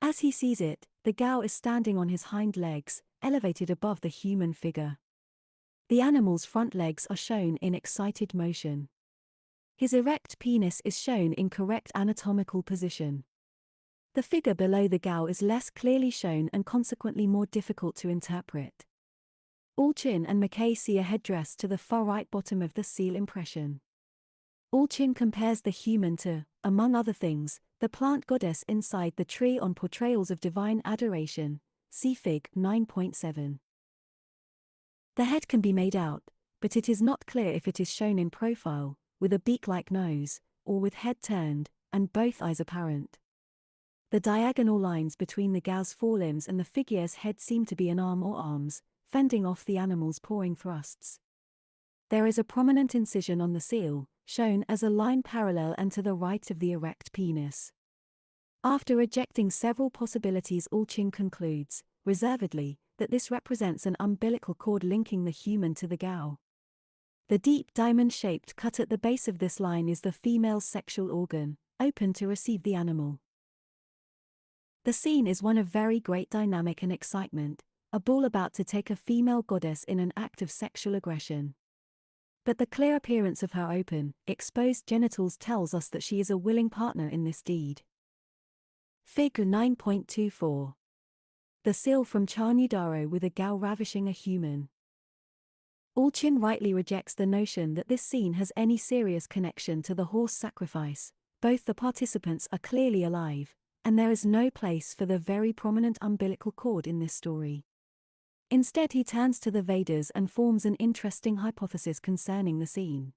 As he sees it, the cow is standing on his hind legs, elevated above the human figure. The animal's front legs are shown in excited motion. His erect penis is shown in correct anatomical position. The figure below the cow is less clearly shown and consequently more difficult to interpret. Allchin and Mackay see a headdress to the far right bottom of the seal impression. Allchin compares the human to, among other things, the plant goddess inside the tree on portrayals of divine adoration, see Fig. 9.7. The head can be made out, but it is not clear if it is shown in profile, with a beak-like nose, or with head turned, and both eyes apparent. The diagonal lines between the gal's forelimbs and the figure's head seem to be an arm or arms, fending off the animal's pawing thrusts. There is a prominent incision on the seal, shown as a line parallel and to the right of the erect penis. After rejecting several possibilities, Allchin concludes, reservedly, that this represents an umbilical cord linking the human to the gal. The deep diamond-shaped cut at the base of this line is the female's sexual organ, open to receive the animal. The scene is one of very great dynamic and excitement, a bull about to take a female goddess in an act of sexual aggression. But the clear appearance of her open, exposed genitals tells us that she is a willing partner in this deed. Fig. 9.24. The seal from Charnudaro with a gal ravishing a human. Allchin rightly rejects the notion that this scene has any serious connection to the horse sacrifice. Both the participants are clearly alive, and there is no place for the very prominent umbilical cord in this story. Instead, he turns to the Vedas and forms an interesting hypothesis concerning the scene.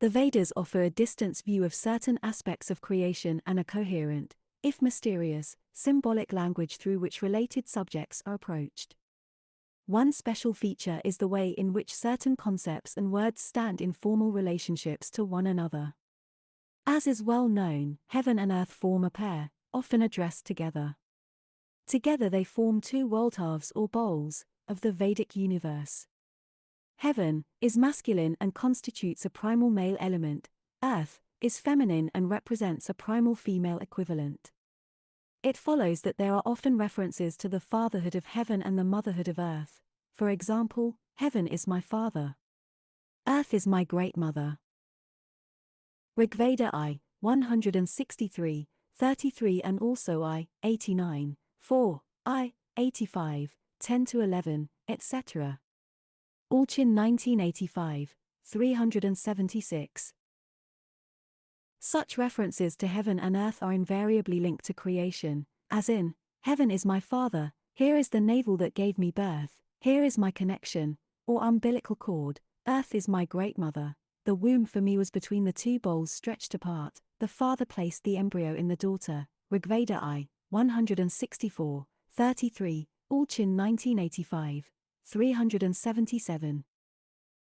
The Vedas offer a distance view of certain aspects of creation and a coherent, if mysterious, symbolic language through which related subjects are approached. One special feature is the way in which certain concepts and words stand in formal relationships to one another. As is well known, heaven and earth form a pair, often addressed together. Together they form two world halves or bowls of the Vedic universe. Heaven is masculine and constitutes a primal male element, earth is feminine and represents a primal female equivalent. It follows that there are often references to the fatherhood of heaven and the motherhood of earth. For example, heaven is my father. Earth is my great mother. Rigveda I, 163, 33 and also I, 89, 4, I, 85, 10-11, etc. Allchin 1985, 376. Such references to heaven and earth are invariably linked to creation, as in, heaven is my father, here is the navel that gave me birth, here is my connection, or umbilical cord, earth is my great mother, the womb for me was between the two bowls stretched apart, the father placed the embryo in the daughter, Rigveda I, 164, 33, Allchin 1985, 377.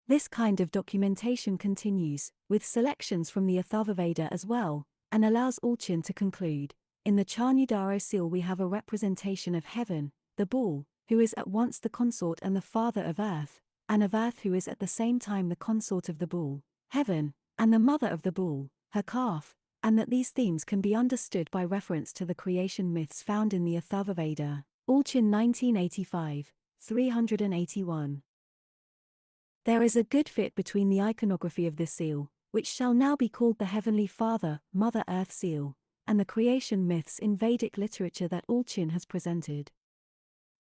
This kind of documentation continues, with selections from the Atharvaveda as well, and allows Allchin to conclude, in the Charnudaro seal we have a representation of heaven, the bull, who is at once the consort and the father of earth, and of earth who is at the same time the consort of the bull, heaven, and the mother of the bull, her calf, and that these themes can be understood by reference to the creation myths found in the Atharvaveda. Allchin 1985, 381. There is a good fit between the iconography of this seal, which shall now be called the Heavenly Father, Mother Earth seal, and the creation myths in Vedic literature that Allchin has presented.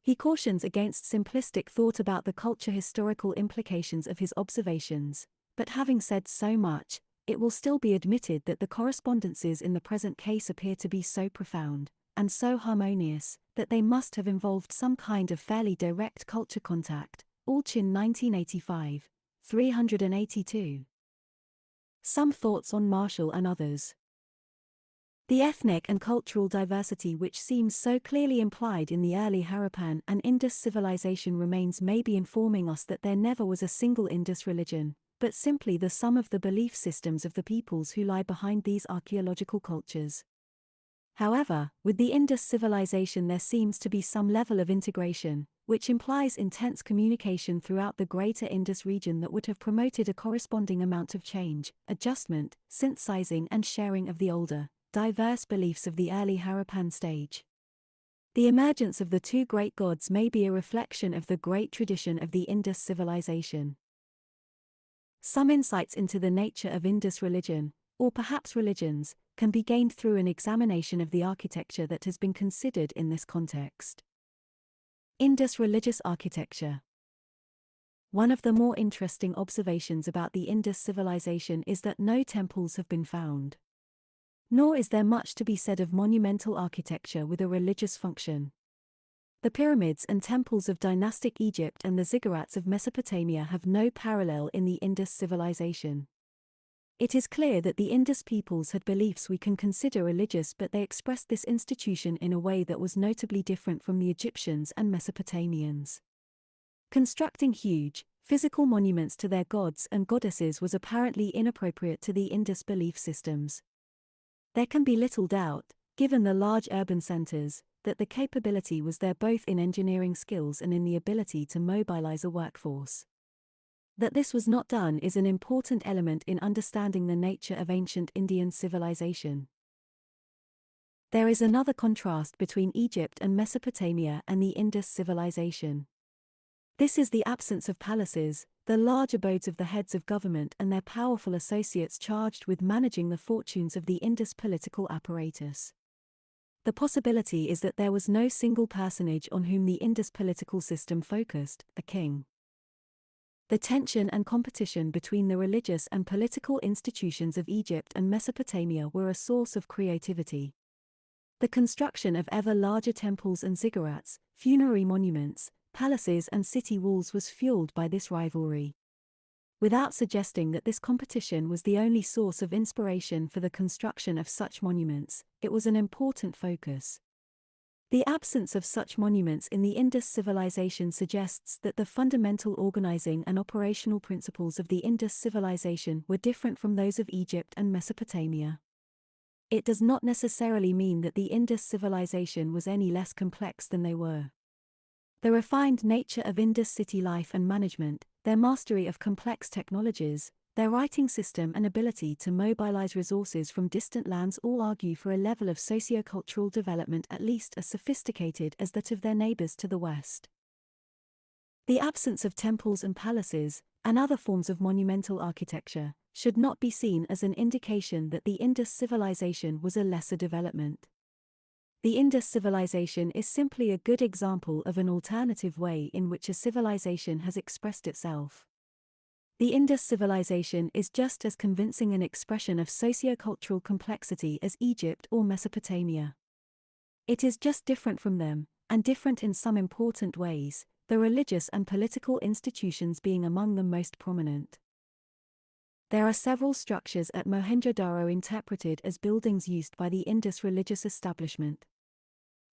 He cautions against simplistic thought about the culture-historical implications of his observations, but having said so much, it will still be admitted that the correspondences in the present case appear to be so profound, and so harmonious, that they must have involved some kind of fairly direct culture contact. Allchin 1985, 382. Some thoughts on Marshall and others. The ethnic and cultural diversity which seems so clearly implied in the early Harappan and Indus civilization remains maybe informing us that there never was a single Indus religion, but simply the sum of the belief systems of the peoples who lie behind these archaeological cultures. However, with the Indus civilization there seems to be some level of integration, which implies intense communication throughout the greater Indus region that would have promoted a corresponding amount of change, adjustment, synthesizing and sharing of the older, diverse beliefs of the early Harappan stage. The emergence of the two great gods may be a reflection of the great tradition of the Indus civilization. Some insights into the nature of Indus religion, or perhaps religions, can be gained through an examination of the architecture that has been considered in this context. Indus religious architecture. One of the more interesting observations about the Indus civilization is that no temples have been found. Nor is there much to be said of monumental architecture with a religious function. The pyramids and temples of dynastic Egypt and the ziggurats of Mesopotamia have no parallel in the Indus civilization. It is clear that the Indus peoples had beliefs we can consider religious, but they expressed this institution in a way that was notably different from the Egyptians and Mesopotamians. Constructing huge, physical monuments to their gods and goddesses was apparently inappropriate to the Indus belief systems. There can be little doubt, given the large urban centers, that the capability was there both in engineering skills and in the ability to mobilize a workforce. That this was not done is an important element in understanding the nature of ancient Indian civilization. There is another contrast between Egypt and Mesopotamia and the Indus civilization. This is the absence of palaces, the large abodes of the heads of government and their powerful associates charged with managing the fortunes of the Indus political apparatus. The possibility is that there was no single personage on whom the Indus political system focused, a king. The tension and competition between the religious and political institutions of Egypt and Mesopotamia were a source of creativity. The construction of ever larger temples and ziggurats, funerary monuments, palaces and city walls was fueled by this rivalry. Without suggesting that this competition was the only source of inspiration for the construction of such monuments, it was an important focus. The absence of such monuments in the Indus civilization suggests that the fundamental organizing and operational principles of the Indus civilization were different from those of Egypt and Mesopotamia. It does not necessarily mean that the Indus civilization was any less complex than they were. The refined nature of Indus city life and management, their mastery of complex technologies, their writing system and ability to mobilize resources from distant lands all argue for a level of socio-cultural development at least as sophisticated as that of their neighbors to the west. The absence of temples and palaces, and other forms of monumental architecture, should not be seen as an indication that the Indus civilization was a lesser development. The Indus civilization is simply a good example of an alternative way in which a civilization has expressed itself. The Indus civilization is just as convincing an expression of sociocultural complexity as Egypt or Mesopotamia. It is just different from them, and different in some important ways, the religious and political institutions being among the most prominent. There are several structures at Mohenjo-daro interpreted as buildings used by the Indus religious establishment.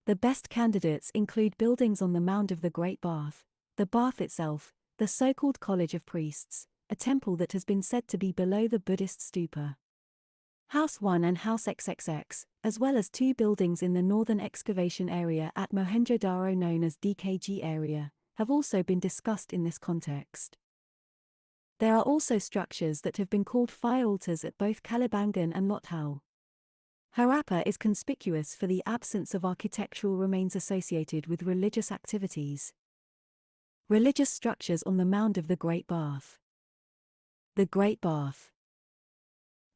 The best candidates include buildings on the Mound of the Great Bath, the bath itself, the so-called College of Priests, a temple that has been said to be below the Buddhist stupa. House 1 and House XXX, as well as two buildings in the northern excavation area at Mohenjo-daro known as DKG area, have also been discussed in this context. There are also structures that have been called fire altars at both Kalibangan and Lothal. Harappa is conspicuous for the absence of architectural remains associated with religious activities. Religious structures on the Mound of the Great Bath. The Great Bath.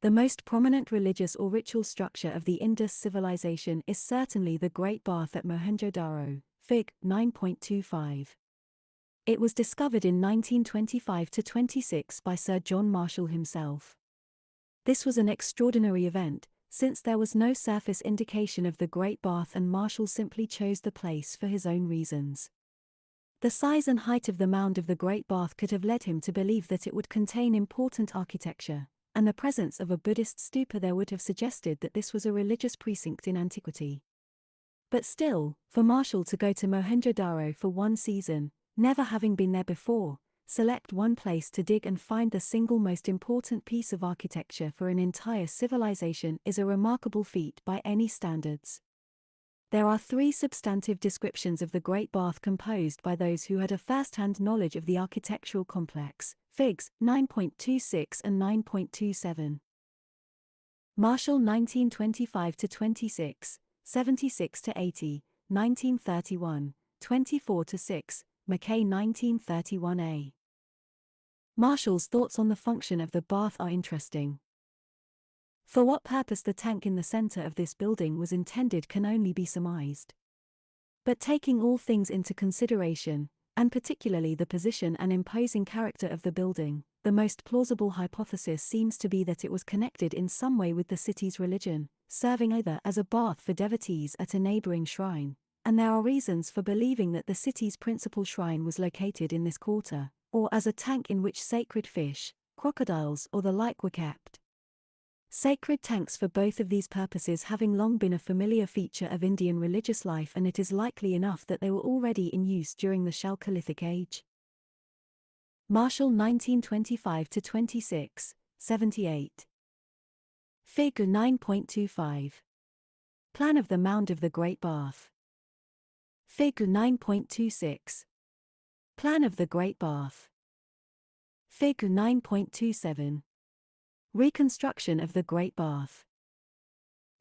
The most prominent religious or ritual structure of the Indus civilization is certainly the Great Bath at Mohenjo-daro, Fig. 9.25. It was discovered in 1925-26 by Sir John Marshall himself. This was an extraordinary event, since there was no surface indication of the Great Bath and Marshall simply chose the place for his own reasons. The size and height of the Mound of the Great Bath could have led him to believe that it would contain important architecture, and the presence of a Buddhist stupa there would have suggested that this was a religious precinct in antiquity. But still, for Marshall to go to Mohenjo-daro for one season, never having been there before, select one place to dig and find the single most important piece of architecture for an entire civilization is a remarkable feat by any standards. There are three substantive descriptions of the Great Bath composed by those who had a first-hand knowledge of the architectural complex, Figs. 9.26 and 9.27. Marshall 1925-26, 76-80, 1931, 24-6, Mackay 1931a. Marshall's thoughts on the function of the bath are interesting. For what purpose the tank in the center of this building was intended can only be surmised. But taking all things into consideration, and particularly the position and imposing character of the building, the most plausible hypothesis seems to be that it was connected in some way with the city's religion, serving either as a bath for devotees at a neighboring shrine, and there are reasons for believing that the city's principal shrine was located in this quarter, or as a tank in which sacred fish, crocodiles or the like were kept. Sacred tanks for both of these purposes having long been a familiar feature of Indian religious life, and it is likely enough that they were already in use during the Chalcolithic age. Marshall 1925-26, 78. Fig. 9.25. Plan of the Mound of the Great Bath. Fig. 9.26. Plan of the Great Bath. Fig. 9.27. Reconstruction of the Great Bath.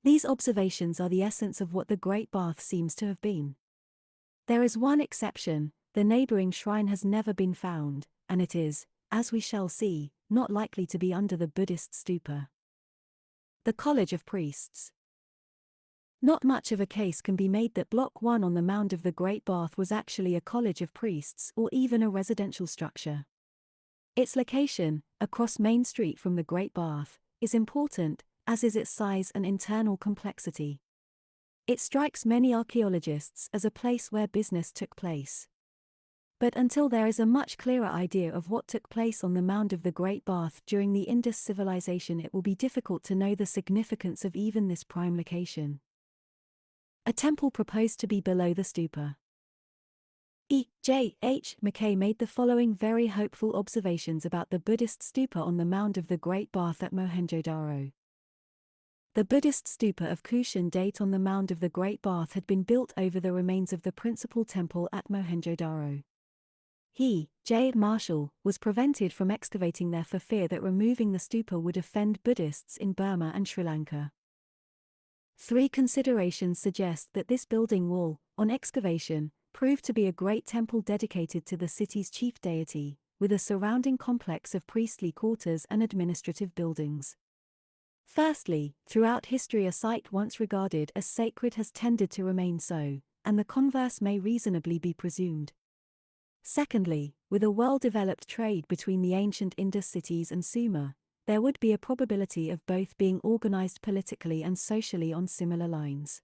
These observations are the essence of what the Great Bath seems to have been. There is one exception: the neighboring shrine has never been found, and it is, as we shall see, not likely to be under the Buddhist stupa. The College of Priests. Not much of a case can be made that Block 1 on the Mound of the Great Bath was actually a college of priests or even a residential structure. Its location, across Main Street from the Great Bath, is important, as is its size and internal complexity. It strikes many archaeologists as a place where business took place. But until there is a much clearer idea of what took place on the Mound of the Great Bath during the Indus civilization, it will be difficult to know the significance of even this prime location. A temple proposed to be below the stupa. E. J. H. Mackay made the following very hopeful observations about the Buddhist stupa on the Mound of the Great Bath at Mohenjo-daro. The Buddhist stupa of Kushan date on the Mound of the Great Bath had been built over the remains of the principal temple at Mohenjo-daro. He, J. Marshall, was prevented from excavating there for fear that removing the stupa would offend Buddhists in Burma and Sri Lanka. 3 considerations suggest that this building will, on excavation, prove to be a great temple dedicated to the city's chief deity, with a surrounding complex of priestly quarters and administrative buildings. Firstly, throughout history a site once regarded as sacred has tended to remain so, and the converse may reasonably be presumed. Secondly, with a well-developed trade between the ancient Indus cities and Sumer, there would be a probability of both being organized politically and socially on similar lines.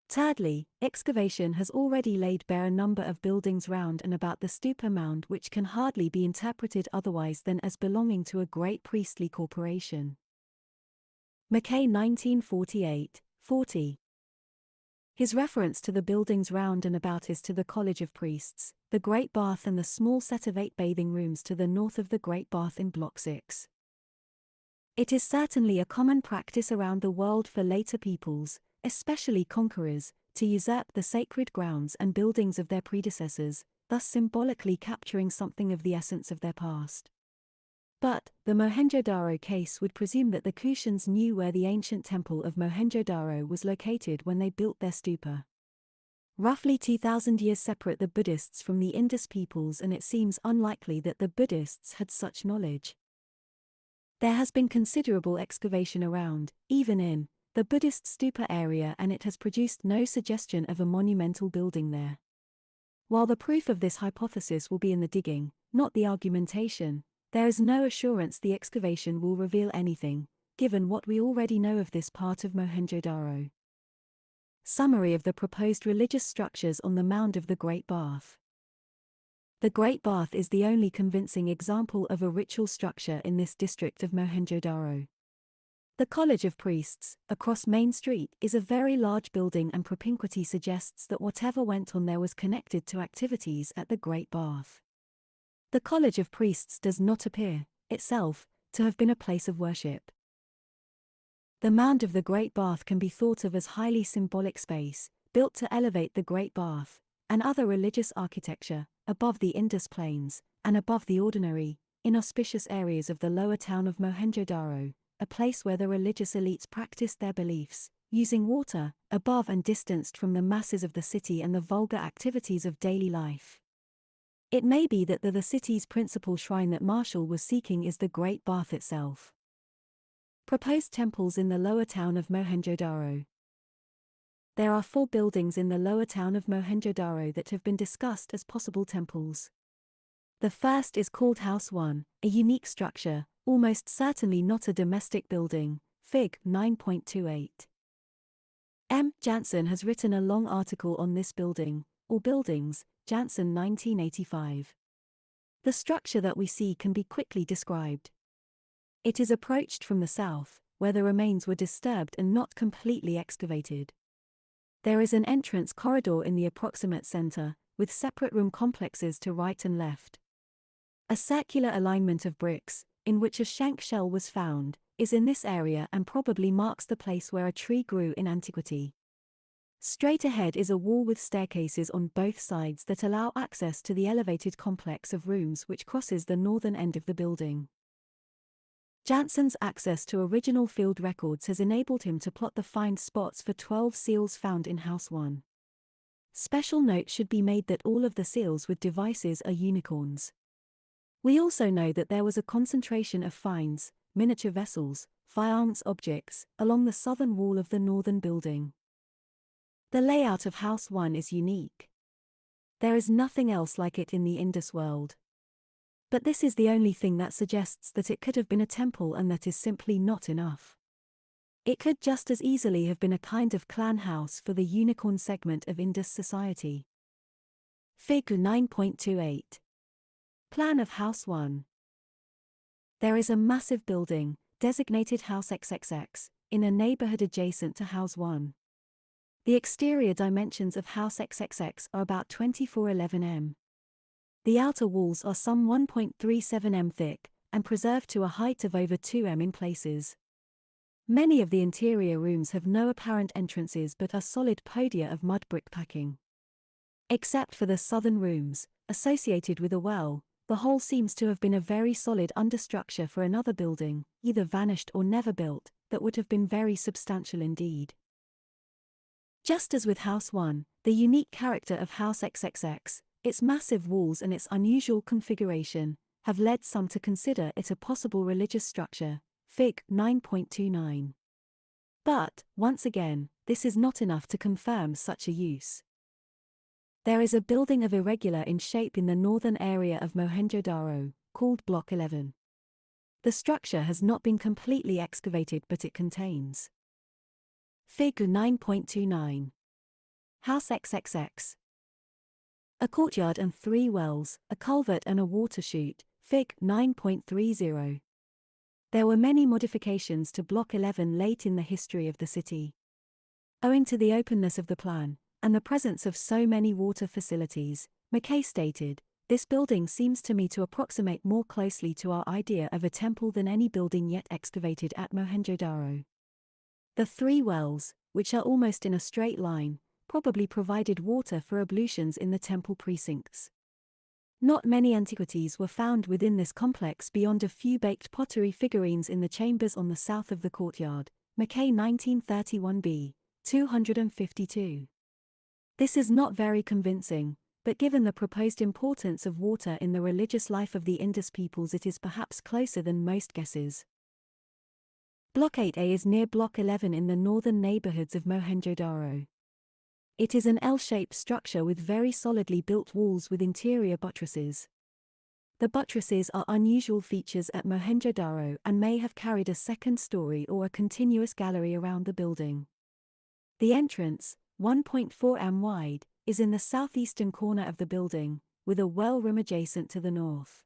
Thirdly, excavation has already laid bare a number of buildings round and about the stupa mound which can hardly be interpreted otherwise than as belonging to a great priestly corporation. Mackay 1948-40. His reference to the buildings round and about is to the College of Priests, the Great Bath and the small set of 8 bathing rooms to the north of the Great Bath in Block 6. It is certainly a common practice around the world for later peoples, especially conquerors, to usurp the sacred grounds and buildings of their predecessors, thus symbolically capturing something of the essence of their past. But, the Mohenjo-daro case would presume that the Kushans knew where the ancient temple of Mohenjo-daro was located when they built their stupa. Roughly 2,000 years separate the Buddhists from the Indus peoples, and it seems unlikely that the Buddhists had such knowledge. There has been considerable excavation around, even in, the Buddhist stupa area, and it has produced no suggestion of a monumental building there. While the proof of this hypothesis will be in the digging, not the argumentation, there is no assurance the excavation will reveal anything, given what we already know of this part of Mohenjo-daro. Summary of the proposed religious structures on the Mound of the Great Bath. The Great Bath is the only convincing example of a ritual structure in this district of Mohenjo-daro. The College of Priests, across Main Street, is a very large building, and propinquity suggests that whatever went on there was connected to activities at the Great Bath. The College of Priests does not appear, itself, to have been a place of worship. The Mound of the Great Bath can be thought of as highly symbolic space, built to elevate the Great Bath, and other religious architecture, above the Indus plains, and above the ordinary, inauspicious areas of the lower town of Mohenjo-daro, a place where the religious elites practiced their beliefs, using water, above and distanced from the masses of the city and the vulgar activities of daily life. It may be that the city's principal shrine that Marshall was seeking is the Great Bath itself. Proposed temples in the lower town of Mohenjo-daro. There are 4 buildings in the lower town of Mohenjo-daro that have been discussed as possible temples. The first is called House 1, a unique structure, almost certainly not a domestic building, Fig. 9.28. M. Jansen has written a long article on this building, or buildings, Jansen 1985. The structure that we see can be quickly described. It is approached from the south, where the remains were disturbed and not completely excavated. There is an entrance corridor in the approximate center, with separate room complexes to right and left. A circular alignment of bricks, in which a shank shell was found, is in this area and probably marks the place where a tree grew in antiquity. Straight ahead is a wall with staircases on both sides that allow access to the elevated complex of rooms which crosses the northern end of the building. Jansen's access to original field records has enabled him to plot the find spots for 12 seals found in House 1. Special note should be made that all of the seals with devices are unicorns. We also know that there was a concentration of finds, miniature vessels, firearms objects, along the southern wall of the northern building. The layout of House 1 is unique. There is nothing else like it in the Indus world. But this is the only thing that suggests that it could have been a temple, and that is simply not enough. It could just as easily have been a kind of clan house for the unicorn segment of Indus society. Fig. 9.28. Plan of House 1. There is a massive building, designated House XXX, in a neighborhood adjacent to House 1. The exterior dimensions of House XXX are about 2411 m. The outer walls are some 1.37 m thick, and preserved to a height of over 2 m in places. Many of the interior rooms have no apparent entrances but are solid podia of mud brick packing. Except for the southern rooms, associated with a well, the whole seems to have been a very solid understructure for another building, either vanished or never built, that would have been very substantial indeed. Just as with House 1, the unique character of House XXX, its massive walls and its unusual configuration, have led some to consider it a possible religious structure, Fig. 9.29. But, once again, this is not enough to confirm such a use. There is a building of irregular in shape in the northern area of Mohenjo-Daro, called Block 11. The structure has not been completely excavated, but it contains Fig. 9.29. House XXX. A courtyard and 3 wells, a culvert and a water chute, Fig. 9.30. There were many modifications to Block 11 late in the history of the city. Owing to the openness of the plan, and the presence of so many water facilities, McKay stated, "This building seems to me to approximate more closely to our idea of a temple than any building yet excavated at Mohenjo-Daro." The 3 wells, which are almost in a straight line, probably provided water for ablutions in the temple precincts. Not many antiquities were found within this complex beyond a few baked pottery figurines in the chambers on the south of the courtyard, McKay 1931b, 252. This is not very convincing, but given the proposed importance of water in the religious life of the Indus peoples, it is perhaps closer than most guesses. Block 8A is near Block 11 in the northern neighborhoods of Mohenjo-Daro. It is an L-shaped structure with very solidly built walls with interior buttresses. The buttresses are unusual features at Mohenjo-Daro and may have carried a second story or a continuous gallery around the building. The entrance, 1.4 m wide, is in the southeastern corner of the building, with a well room adjacent to the north.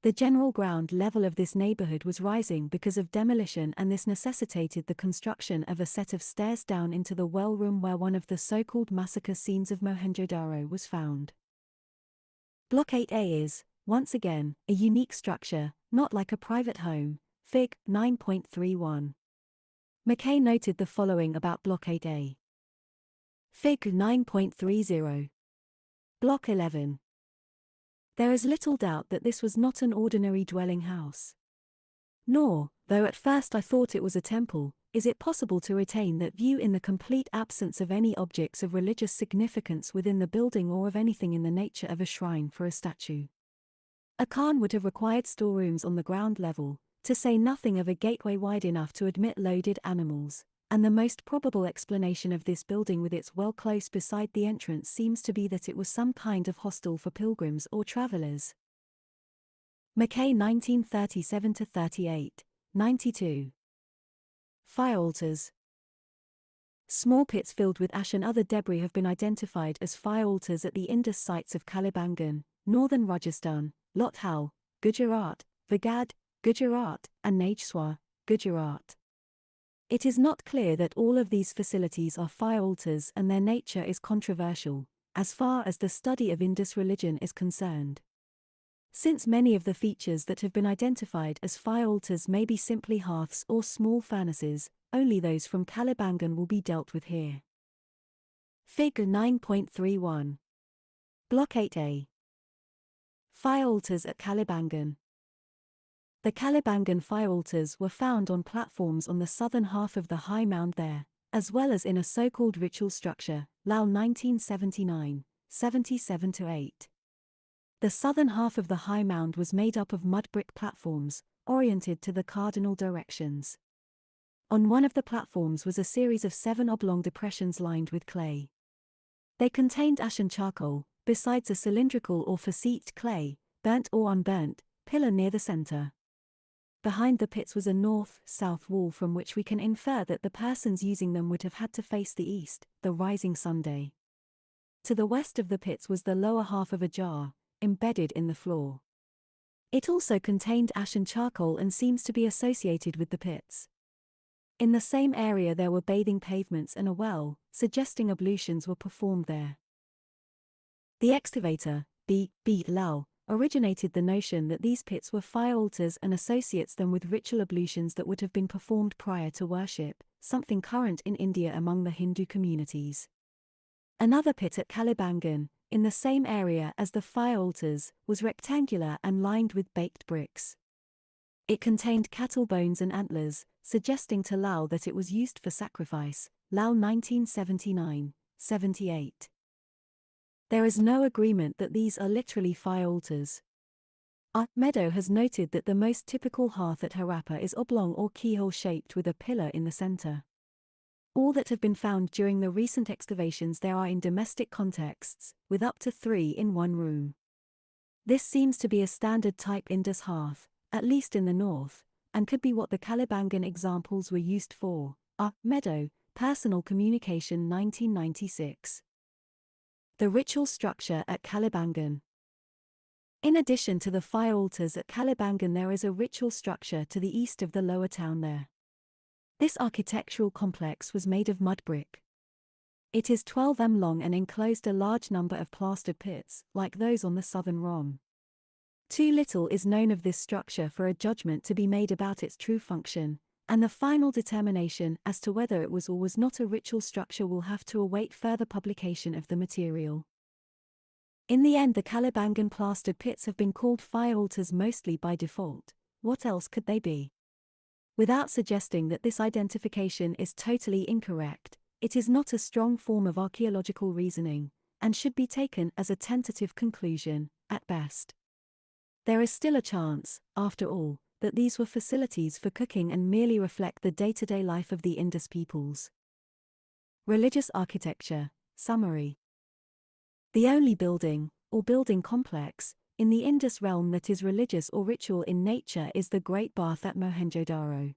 The general ground level of this neighborhood was rising because of demolition, and this necessitated the construction of a set of stairs down into the well room where one of the so-called massacre scenes of Mohenjo-Daro was found. Block 8A is, once again, a unique structure, not like a private home, Fig. 9.31. McKay noted the following about Block 8A. Fig. 9.30. Block 11. There is little doubt that this was not an ordinary dwelling house. Nor, though at first I thought it was a temple, is it possible to retain that view in the complete absence of any objects of religious significance within the building or of anything in the nature of a shrine for a statue. A khan would have required storerooms on the ground level, to say nothing of a gateway wide enough to admit loaded animals, and the most probable explanation of this building with its well close beside the entrance seems to be that it was some kind of hostel for pilgrims or travelers. McKay 1937-38, 92. Fire altars. Small pits filled with ash and other debris have been identified as fire altars at the Indus sites of Kalibangan, northern Rajasthan, Lothal, Gujarat, Vigad, Gujarat, and Nageswar, Gujarat. It is not clear that all of these facilities are fire altars, and their nature is controversial, as far as the study of Indus religion is concerned. Since many of the features that have been identified as fire altars may be simply hearths or small furnaces, only those from Kalibangan will be dealt with here. Figure 9.31. Block 8a. Fire altars at Kalibangan. The Kalibangan fire altars were found on platforms on the southern half of the high mound there, as well as in a so-called ritual structure, Lal 1979, 77-8. The southern half of the high mound was made up of mud brick platforms, oriented to the cardinal directions. On one of the platforms was a series of 7 oblong depressions lined with clay. They contained ash and charcoal, besides a cylindrical or facete clay, burnt or unburnt, pillar near the center. Behind the pits was a north-south wall from which we can infer that the persons using them would have had to face the east, the rising Sunday. To the west of the pits was the lower half of a jar, embedded in the floor. It also contained ash and charcoal and seems to be associated with the pits. In the same area there were bathing pavements and a well, suggesting ablutions were performed there. The excavator, B. Lau, originated the notion that these pits were fire altars and associates them with ritual ablutions that would have been performed prior to worship, something current in India among the Hindu communities. Another pit at Kalibangan, in the same area as the fire altars, was rectangular and lined with baked bricks. It contained cattle bones and antlers, suggesting to Lal that it was used for sacrifice, Lal 1979, 78. There is no agreement that these are literally fire altars. Meadow has noted that the most typical hearth at Harappa is oblong or keyhole-shaped with a pillar in the center. All that have been found during the recent excavations there are in domestic contexts, with up to 3 in one room. This seems to be a standard type Indus hearth, at least in the north, and could be what the Kalibangan examples were used for. Meadow, Personal Communication 1996. The ritual structure at Kalibangan. In addition to the fire altars at Kalibangan there is a ritual structure to the east of the lower town there. This architectural complex was made of mud brick. It is 12 m long and enclosed a large number of plastered pits, like those on the southern Rom. Too little is known of this structure for a judgment to be made about its true function, and the final determination as to whether it was or was not a ritual structure will have to await further publication of the material. In the end, the Kalibangan plastered pits have been called fire altars mostly by default. What else could they be? Without suggesting that this identification is totally incorrect, it is not a strong form of archaeological reasoning, and should be taken as a tentative conclusion, at best. There is still a chance, after all, that these were facilities for cooking and merely reflect the day-to-day life of the Indus peoples. Religious architecture, summary. The only building, or building complex, in the Indus realm that is religious or ritual in nature is the Great Bath at Mohenjo-daro.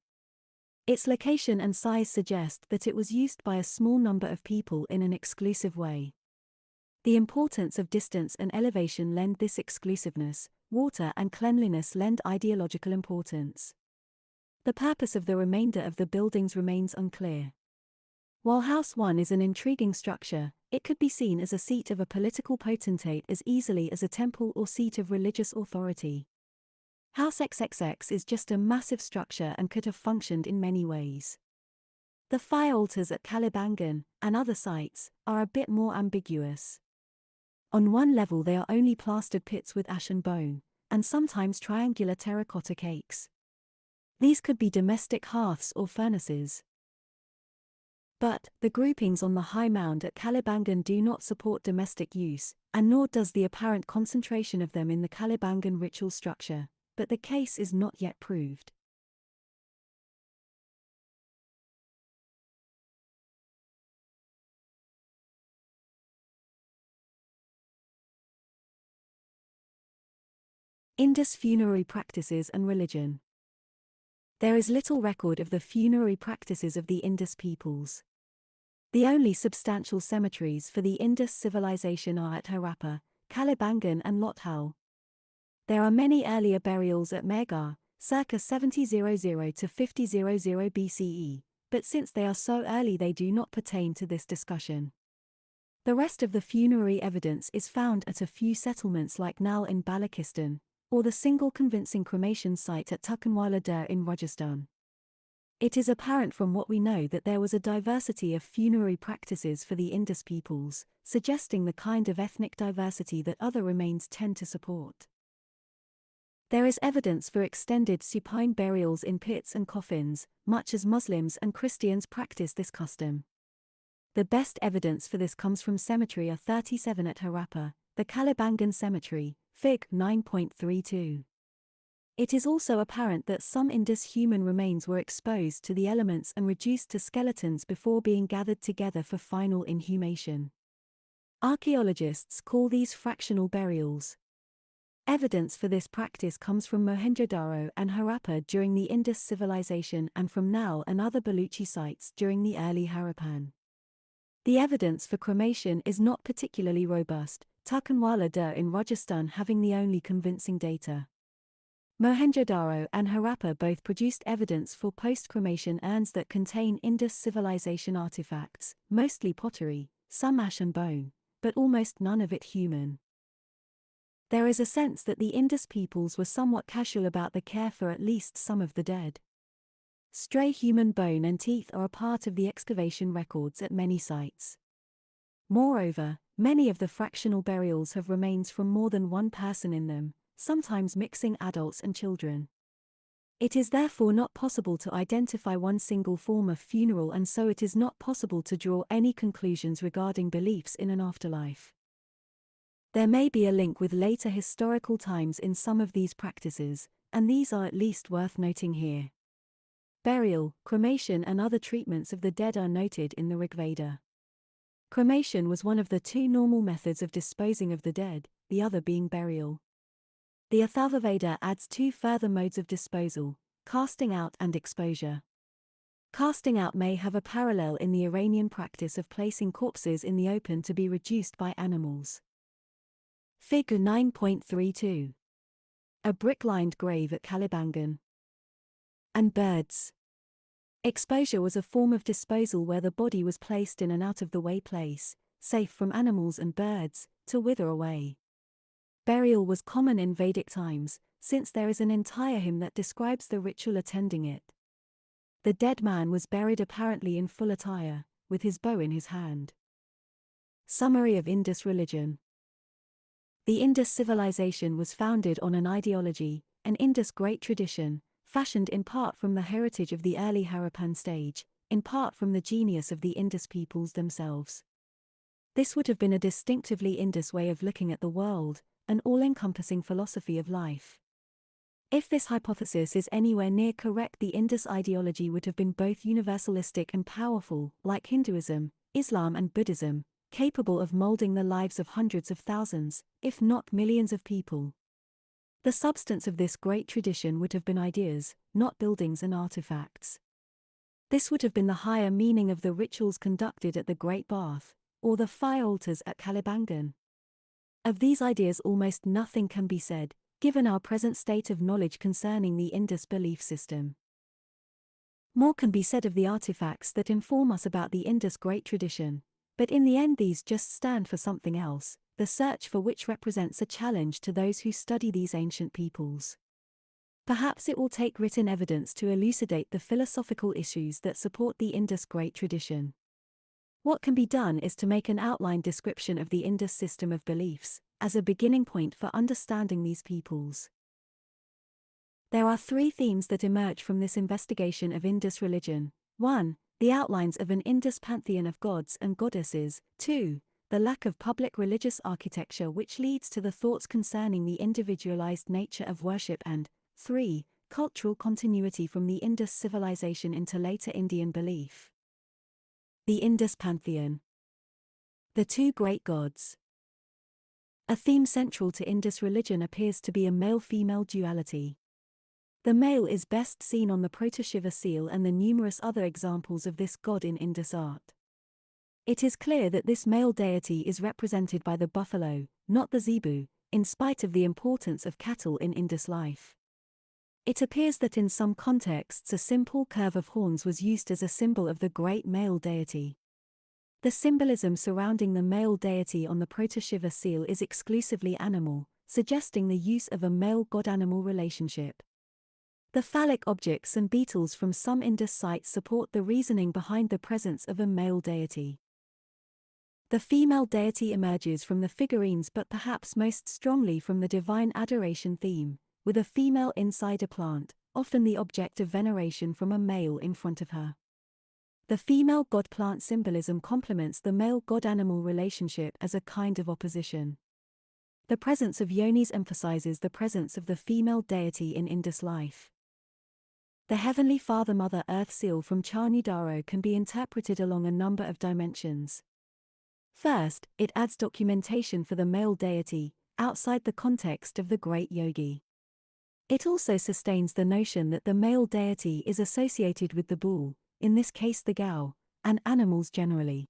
Its location and size suggest that it was used by a small number of people in an exclusive way. The importance of distance and elevation lend this exclusiveness, water and cleanliness lend ideological importance. The purpose of the remainder of the buildings remains unclear. While House 1 is an intriguing structure, it could be seen as a seat of a political potentate as easily as a temple or seat of religious authority. House XXX is just a massive structure and could have functioned in many ways. The fire altars at Kalibangan, and other sites, are a bit more ambiguous. On one level they are only plastered pits with ash and bone, and sometimes triangular terracotta cakes. These could be domestic hearths or furnaces. But, the groupings on the high mound at Kalibangan do not support domestic use, and nor does the apparent concentration of them in the Kalibangan ritual structure, but the case is not yet proved. Indus funerary practices and religion. There is little record of the funerary practices of the Indus peoples. The only substantial cemeteries for the Indus civilization are at Harappa, Kalibangan and Lothal. There are many earlier burials at Meghar, circa 7000 to 5000 BCE, but since they are so early they do not pertain to this discussion. The rest of the funerary evidence is found at a few settlements like Nal in Balochistan, or the single convincing cremation site at Tukhanwala Dur in Rajasthan. It is apparent from what we know that there was a diversity of funerary practices for the Indus peoples, suggesting the kind of ethnic diversity that other remains tend to support. There is evidence for extended supine burials in pits and coffins, much as Muslims and Christians practice this custom. The best evidence for this comes from Cemetery A37 at Harappa, the Kalibangan Cemetery, Fig. 9.32. It is also apparent that some Indus human remains were exposed to the elements and reduced to skeletons before being gathered together for final inhumation. Archaeologists call these fractional burials. Evidence for this practice comes from Mohenjo-daro and Harappa during the Indus civilization and from Nal and other Baluchi sites during the early Harappan. The evidence for cremation is not particularly robust, Tukhanwala Dur in Rajasthan having the only convincing data. Mohenjo-daro and Harappa both produced evidence for post-cremation urns that contain Indus civilization artifacts, mostly pottery, some ash and bone, but almost none of it human. There is a sense that the Indus peoples were somewhat casual about the care for at least some of the dead. Stray human bone and teeth are a part of the excavation records at many sites. Moreover, many of the fractional burials have remains from more than one person in them, sometimes mixing adults and children. It is therefore not possible to identify one single form of funeral, and so it is not possible to draw any conclusions regarding beliefs in an afterlife. There may be a link with later historical times in some of these practices, and these are at least worth noting here. Burial, cremation and other treatments of the dead are noted in the Rigveda. Cremation was one of the two normal methods of disposing of the dead, the other being burial. The Atharvaveda adds two further modes of disposal, casting out and exposure. Casting out may have a parallel in the Iranian practice of placing corpses in the open to be reduced by animals. Figure 9.32. A brick-lined grave at Kalibangan. And birds. Exposure was a form of disposal where the body was placed in an out-of-the-way place, safe from animals and birds, to wither away. Burial was common in Vedic times, since there is an entire hymn that describes the ritual attending it. The dead man was buried apparently in full attire, with his bow in his hand. Summary of Indus religion. The Indus civilization was founded on an ideology, an Indus great tradition, fashioned in part from the heritage of the early Harappan stage, in part from the genius of the Indus peoples themselves. This would have been a distinctively Indus way of looking at the world, an all-encompassing philosophy of life. If this hypothesis is anywhere near correct, the Indus ideology would have been both universalistic and powerful, like Hinduism, Islam and Buddhism, capable of molding the lives of hundreds of thousands, if not millions of people. The substance of this great tradition would have been ideas, not buildings and artifacts. This would have been the higher meaning of the rituals conducted at the Great Bath, or the fire altars at Kalibangan. Of these ideas almost nothing can be said, given our present state of knowledge concerning the Indus belief system. More can be said of the artifacts that inform us about the Indus great tradition, but in the end these just stand for something else, the search for which represents a challenge to those who study these ancient peoples. Perhaps it will take written evidence to elucidate the philosophical issues that support the Indus great tradition. What can be done is to make an outline description of the Indus system of beliefs, as a beginning point for understanding these peoples. There are three themes that emerge from this investigation of Indus religion. 1. The outlines of an Indus pantheon of gods and goddesses. 2. The lack of public religious architecture which leads to the thoughts concerning the individualized nature of worship, and 3. Cultural continuity from the Indus civilization into later Indian belief. The Indus pantheon. The two great gods. A theme central to Indus religion appears to be a male-female duality. The male is best seen on the Proto-Shiva seal and the numerous other examples of this god in Indus art. It is clear that this male deity is represented by the buffalo, not the zebu, in spite of the importance of cattle in Indus life. It appears that in some contexts a simple curve of horns was used as a symbol of the great male deity. The symbolism surrounding the male deity on the Proto-Shiva seal is exclusively animal, suggesting the use of a male god-animal relationship. The phallic objects and beetles from some Indus sites support the reasoning behind the presence of a male deity. The female deity emerges from the figurines but perhaps most strongly from the divine adoration theme, with a female inside a plant, often the object of veneration from a male in front of her. The female god-plant symbolism complements the male god-animal relationship as a kind of opposition. The presence of yonis emphasizes the presence of the female deity in Indus life. The Heavenly Father Mother Earth seal from Charnidaro can be interpreted along a number of dimensions. First, it adds documentation for the male deity, outside the context of the great yogi. It also sustains the notion that the male deity is associated with the bull, in this case the cow, and animals generally.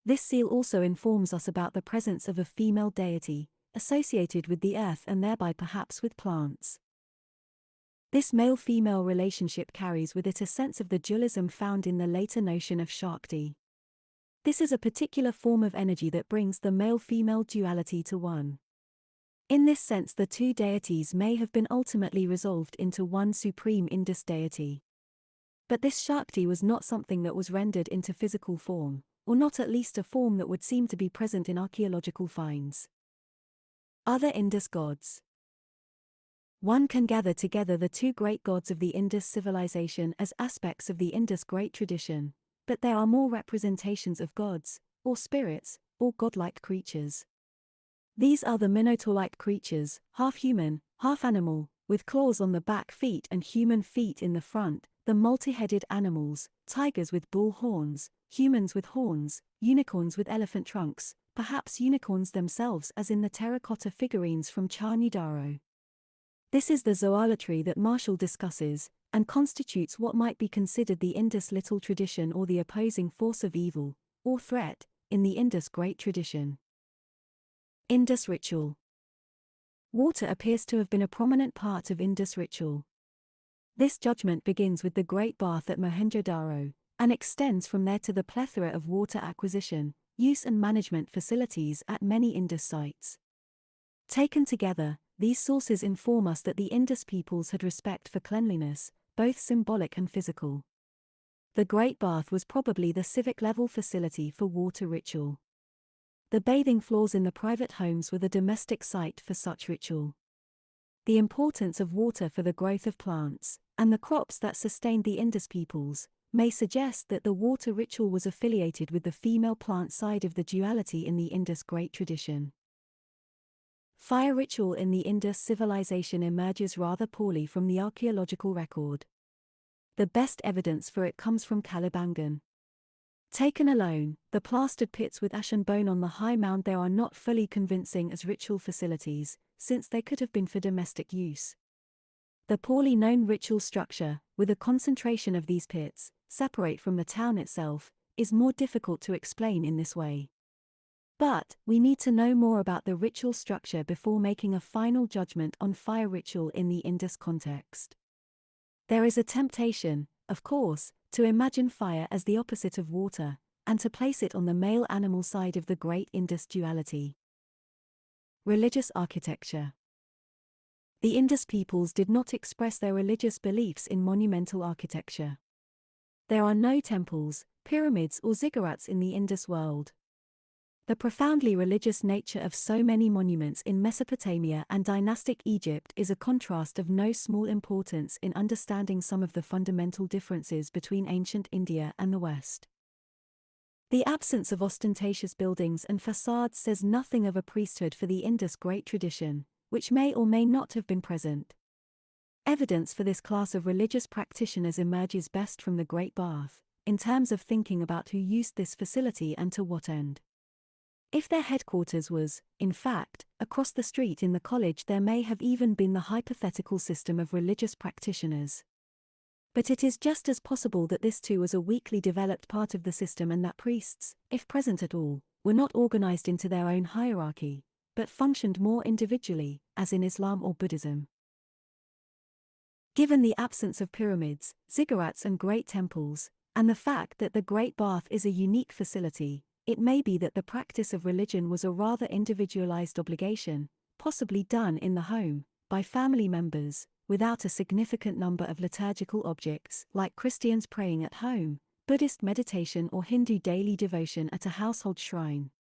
This seal also informs us about the presence of a female deity, associated with the earth and thereby perhaps with plants. This male-female relationship carries with it a sense of the dualism found in the later notion of Shakti. This is a particular form of energy that brings the male-female duality to one. In this sense, the two deities may have been ultimately resolved into one supreme Indus deity. But this Shakti was not something that was rendered into physical form, or not at least a form that would seem to be present in archaeological finds. Other Indus gods. One can gather together the two great gods of the Indus civilization as aspects of the Indus great tradition, but there are more representations of gods, or spirits, or godlike creatures. These are the minotaur-like creatures, half human, half animal, with claws on the back feet and human feet in the front, the multi-headed animals, tigers with bull horns, humans with horns, unicorns with elephant trunks, perhaps unicorns themselves as in the terracotta figurines from Charnidaro. This is the zoolatry that Marshall discusses, and constitutes what might be considered the Indus little tradition or the opposing force of evil, or threat, in the Indus great tradition. Indus ritual. Water appears to have been a prominent part of Indus ritual. This judgment begins with the Great Bath at Mohenjo-daro, and extends from there to the plethora of water acquisition, use and management facilities at many Indus sites. Taken together, these sources inform us that the Indus peoples had respect for cleanliness, both symbolic and physical. The Great Bath was probably the civic-level facility for water ritual. The bathing floors in the private homes were the domestic site for such ritual. The importance of water for the growth of plants, and the crops that sustained the Indus peoples, may suggest that the water ritual was affiliated with the female plant side of the duality in the Indus great tradition. Fire ritual in the Indus civilization emerges rather poorly from the archaeological record. The best evidence for it comes from Kalibangan. Taken alone, the plastered pits with ash and bone on the high mound there are not fully convincing as ritual facilities, since they could have been for domestic use. The poorly known ritual structure, with a concentration of these pits, separate from the town itself, is more difficult to explain in this way. But, we need to know more about the ritual structure before making a final judgment on fire ritual in the Indus context. There is a temptation, of course, to imagine fire as the opposite of water, and to place it on the male-animal side of the great Indus duality. Religious architecture. The Indus peoples did not express their religious beliefs in monumental architecture. There are no temples, pyramids or ziggurats in the Indus world. The profoundly religious nature of so many monuments in Mesopotamia and dynastic Egypt is a contrast of no small importance in understanding some of the fundamental differences between ancient India and the West. The absence of ostentatious buildings and facades says nothing of a priesthood for the Indus great tradition, which may or may not have been present. Evidence for this class of religious practitioners emerges best from the Great Bath, in terms of thinking about who used this facility and to what end. If their headquarters was, in fact, across the street in the college, there may have even been the hypothetical system of religious practitioners. But it is just as possible that this too was a weakly developed part of the system and that priests, if present at all, were not organized into their own hierarchy, but functioned more individually, as in Islam or Buddhism. Given the absence of pyramids, ziggurats and great temples, and the fact that the Great Bath is a unique facility, it may be that the practice of religion was a rather individualized obligation, possibly done in the home, by family members, without a significant number of liturgical objects like Christians praying at home, Buddhist meditation or Hindu daily devotion at a household shrine.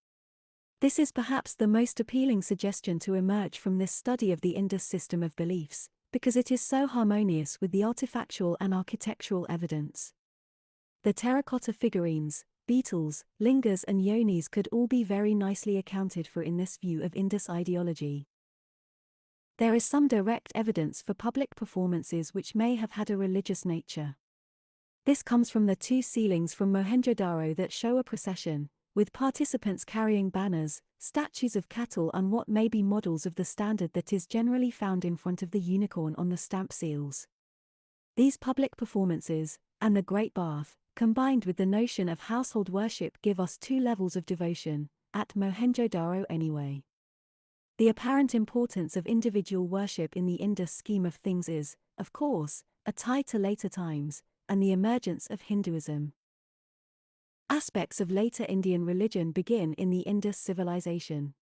This is perhaps the most appealing suggestion to emerge from this study of the Indus system of beliefs, because it is so harmonious with the artifactual and architectural evidence. The terracotta figurines, beetles, lingars and yonis could all be very nicely accounted for in this view of Indus ideology. There is some direct evidence for public performances which may have had a religious nature. This comes from the two ceilings from Mohenjo-daro that show a procession, with participants carrying banners, statues of cattle and what may be models of the standard that is generally found in front of the unicorn on the stamp seals. These public performances, and the Great Bath, combined with the notion of household worship give us two levels of devotion, at Mohenjo-daro anyway. The apparent importance of individual worship in the Indus scheme of things is, of course, a tie to later times, and the emergence of Hinduism. Aspects of later Indian religion begin in the Indus civilization.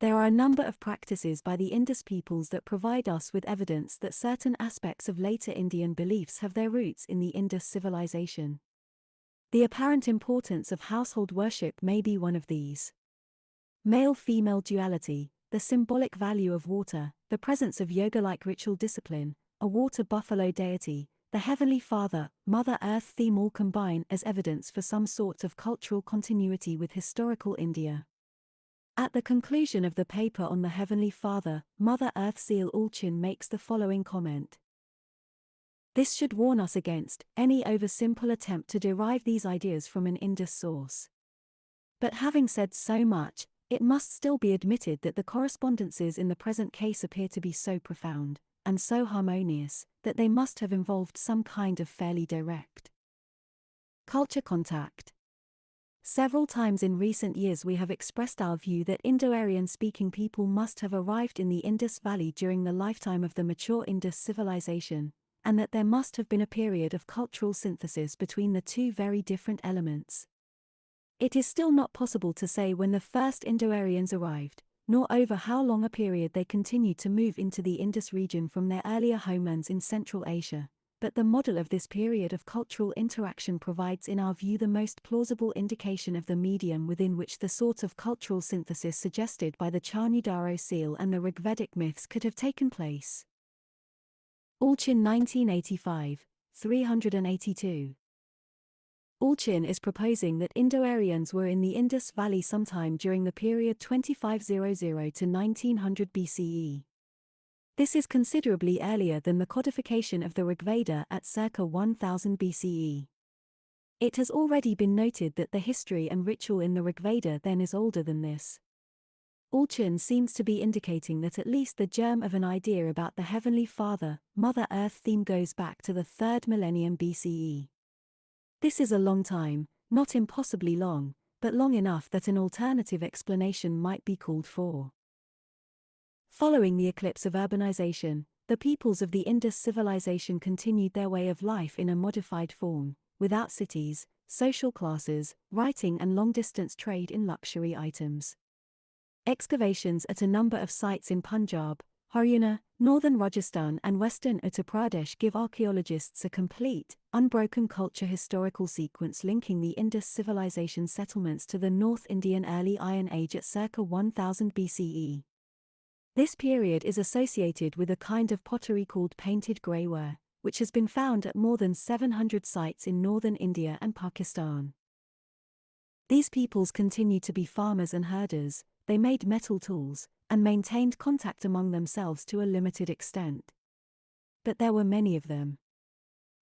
There are a number of practices by the Indus peoples that provide us with evidence that certain aspects of later Indian beliefs have their roots in the Indus civilization. The apparent importance of household worship may be one of these. Male-female duality, the symbolic value of water, the presence of yoga-like ritual discipline, a water buffalo deity, the Heavenly Father, Mother Earth theme all combine as evidence for some sort of cultural continuity with historical India. At the conclusion of the paper on the Heavenly Father, Mother Earth seal Ulchin makes the following comment. This should warn us against any oversimple attempt to derive these ideas from an Indus source. But having said so much, it must still be admitted that the correspondences in the present case appear to be so profound, and so harmonious, that they must have involved some kind of fairly direct culture contact. Several times in recent years we have expressed our view that Indo-Aryan-speaking people must have arrived in the Indus Valley during the lifetime of the mature Indus civilization, and that there must have been a period of cultural synthesis between the two very different elements. It is still not possible to say when the first Indo-Aryans arrived, nor over how long a period they continued to move into the Indus region from their earlier homelands in Central Asia, but the model of this period of cultural interaction provides in our view the most plausible indication of the medium within which the sort of cultural synthesis suggested by the Charnudaro seal and the Rigvedic myths could have taken place. Ulchin 1985, 382. Ulchin is proposing that Indo-Aryans were in the Indus Valley sometime during the period 2500 to 1900 BCE. This is considerably earlier than the codification of the Rigveda at circa 1000 BCE. It has already been noted that the history and ritual in the Rigveda then is older than this. Ulchin seems to be indicating that at least the germ of an idea about the Heavenly Father, Mother Earth theme goes back to the 3rd millennium BCE. This is a long time, not impossibly long, but long enough that an alternative explanation might be called for. Following the eclipse of urbanization, the peoples of the Indus civilization continued their way of life in a modified form, without cities, social classes, writing and long-distance trade in luxury items. Excavations at a number of sites in Punjab, Haryana, northern Rajasthan and western Uttar Pradesh give archaeologists a complete, unbroken culture historical sequence linking the Indus civilization settlements to the North Indian early Iron Age at circa 1000 BCE. This period is associated with a kind of pottery called painted greyware, which has been found at more than 700 sites in northern India and Pakistan. These peoples continued to be farmers and herders, they made metal tools, and maintained contact among themselves to a limited extent. But there were many of them.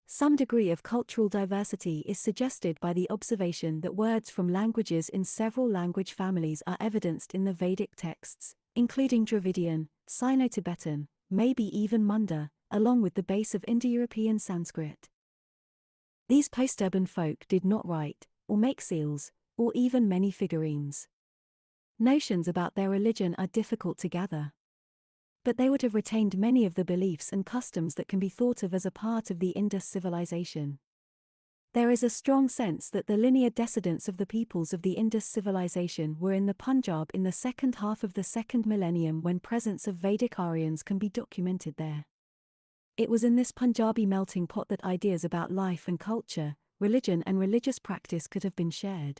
Some degree of cultural diversity is suggested by the observation that words from languages in several language families are evidenced in the Vedic texts, including Dravidian, Sino-Tibetan, maybe even Munda, along with the base of Indo-European Sanskrit. These post-urban folk did not write, or make seals, or even many figurines. Notions about their religion are difficult to gather. But they would have retained many of the beliefs and customs that can be thought of as a part of the Indus civilization. There is a strong sense that the linear descendants of the peoples of the Indus civilization were in the Punjab in the second half of the second millennium, when presence of Vedic Aryans can be documented there. It was in this Punjabi melting pot that ideas about life and culture, religion and religious practice could have been shared.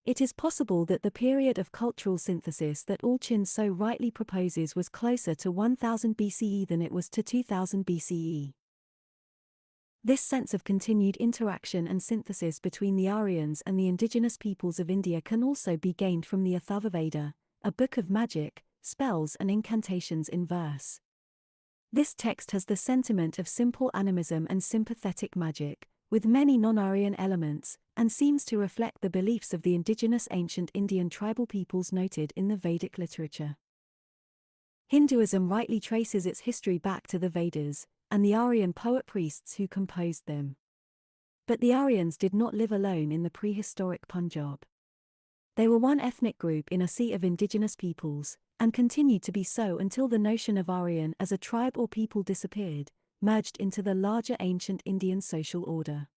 It is possible that the period of cultural synthesis that Ulchin so rightly proposes was closer to 1000 BCE than it was to 2000 BCE. This sense of continued interaction and synthesis between the Aryans and the indigenous peoples of India can also be gained from the Atharvaveda, a book of magic, spells and incantations in verse. This text has the sentiment of simple animism and sympathetic magic, with many non-Aryan elements, and seems to reflect the beliefs of the indigenous ancient Indian tribal peoples noted in the Vedic literature. Hinduism rightly traces its history back to the Vedas, and the Aryan poet-priests who composed them. But the Aryans did not live alone in the prehistoric Punjab. They were one ethnic group in a sea of indigenous peoples, and continued to be so until the notion of Aryan as a tribe or people disappeared, merged into the larger ancient Indian social order.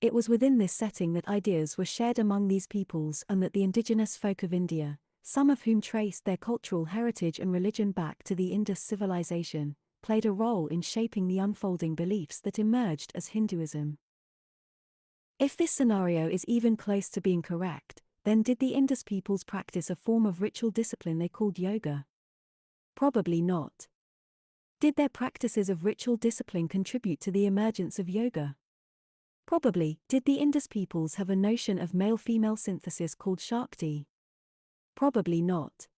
It was within this setting that ideas were shared among these peoples and that the indigenous folk of India, some of whom traced their cultural heritage and religion back to the Indus civilization, played a role in shaping the unfolding beliefs that emerged as Hinduism. If this scenario is even close to being correct, then did the Indus peoples practice a form of ritual discipline they called yoga? Probably not. Did their practices of ritual discipline contribute to the emergence of yoga? Probably. Did the Indus peoples have a notion of male-female synthesis called Shakti? Probably not.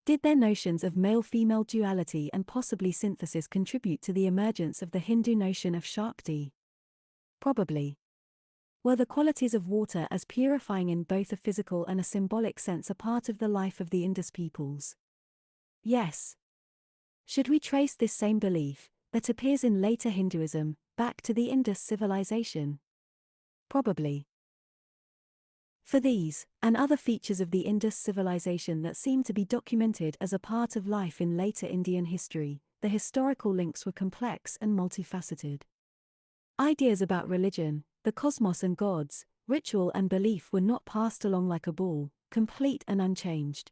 Did their notions of male-female duality and possibly synthesis contribute to the emergence of the Hindu notion of Shakti? Probably. Were the qualities of water as purifying in both a physical and a symbolic sense a part of the life of the Indus peoples? Yes. Should we trace this same belief, that appears in later Hinduism, back to the Indus civilization? Probably. For these, and other features of the Indus civilization that seem to be documented as a part of life in later Indian history, the historical links were complex and multifaceted. Ideas about religion, the cosmos and gods, ritual and belief were not passed along like a ball, complete and unchanged.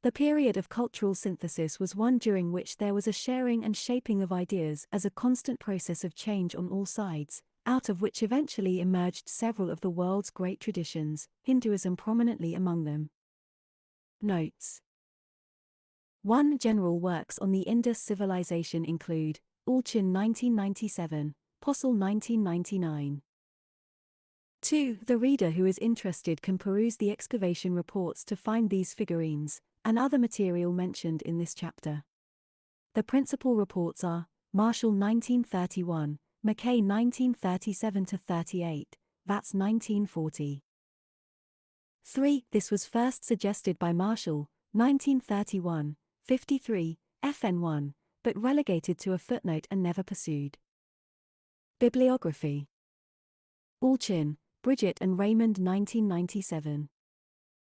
The period of cultural synthesis was one during which there was a sharing and shaping of ideas as a constant process of change on all sides, out of which eventually emerged several of the world's great traditions, Hinduism prominently among them. Notes. 1. General works on the Indus civilization include Ulchin 1997, Possehl 1999. 2. The reader who is interested can peruse the excavation reports to find these figurines, and other material mentioned in this chapter. The principal reports are Marshall 1931, Mackay 1937-38, Vats 1940. 3. This was first suggested by Marshall, 1931, 53, FN1, but relegated to a footnote and never pursued. Bibliography. Ulchin, Bridget and Raymond 1997.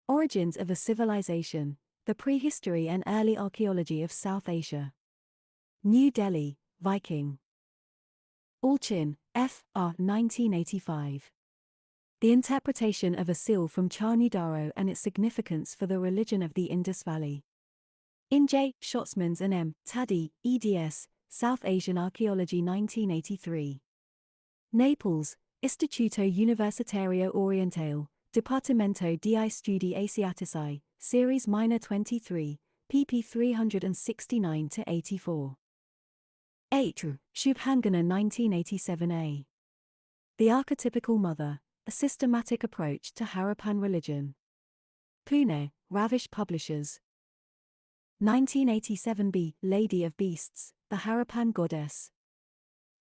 Origins of a Civilization, The Prehistory and Early Archaeology of South Asia. New Delhi, Viking. Ulchin, F. R. 1985. The Interpretation of a Seal from Charnudaro and its Significance for the Religion of the Indus Valley. In J. Schotzmans and M. Taddy, eds, South Asian Archaeology 1983. Naples, Istituto Universitario Orientale, Departamento di Studi Asiatici, Series Minor 23, pp 369-84. 8. Shubhangana 1987a. The Archetypical Mother, A Systematic Approach to Harappan Religion. Pune, Ravish Publishers. 1987b. Lady of Beasts, The Harappan Goddess.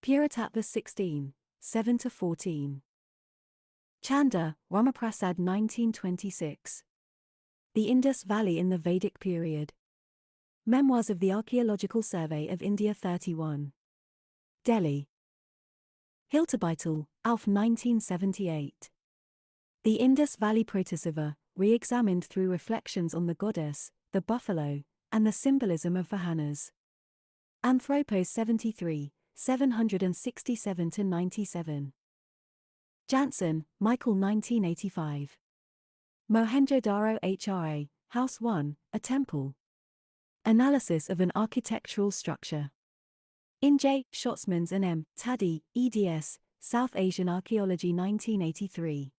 Puritattva 16, 7-14. Chanda, Ramaprasad 1926. The Indus Valley in the Vedic Period. Memoirs of the Archaeological Survey of India 31. Delhi. Hilterbytel, Alf 1978. The Indus Valley Protosiva, re-examined through reflections on the goddess, the buffalo, and the symbolism of Vahanas. Anthropos 73, 767-97. Jansen, Michael 1985. Mohenjo-Daro HRA, House 1, a temple. Analysis of an architectural structure. In J. Schotzmans and M. Taddy, eds, South Asian Archaeology 1983.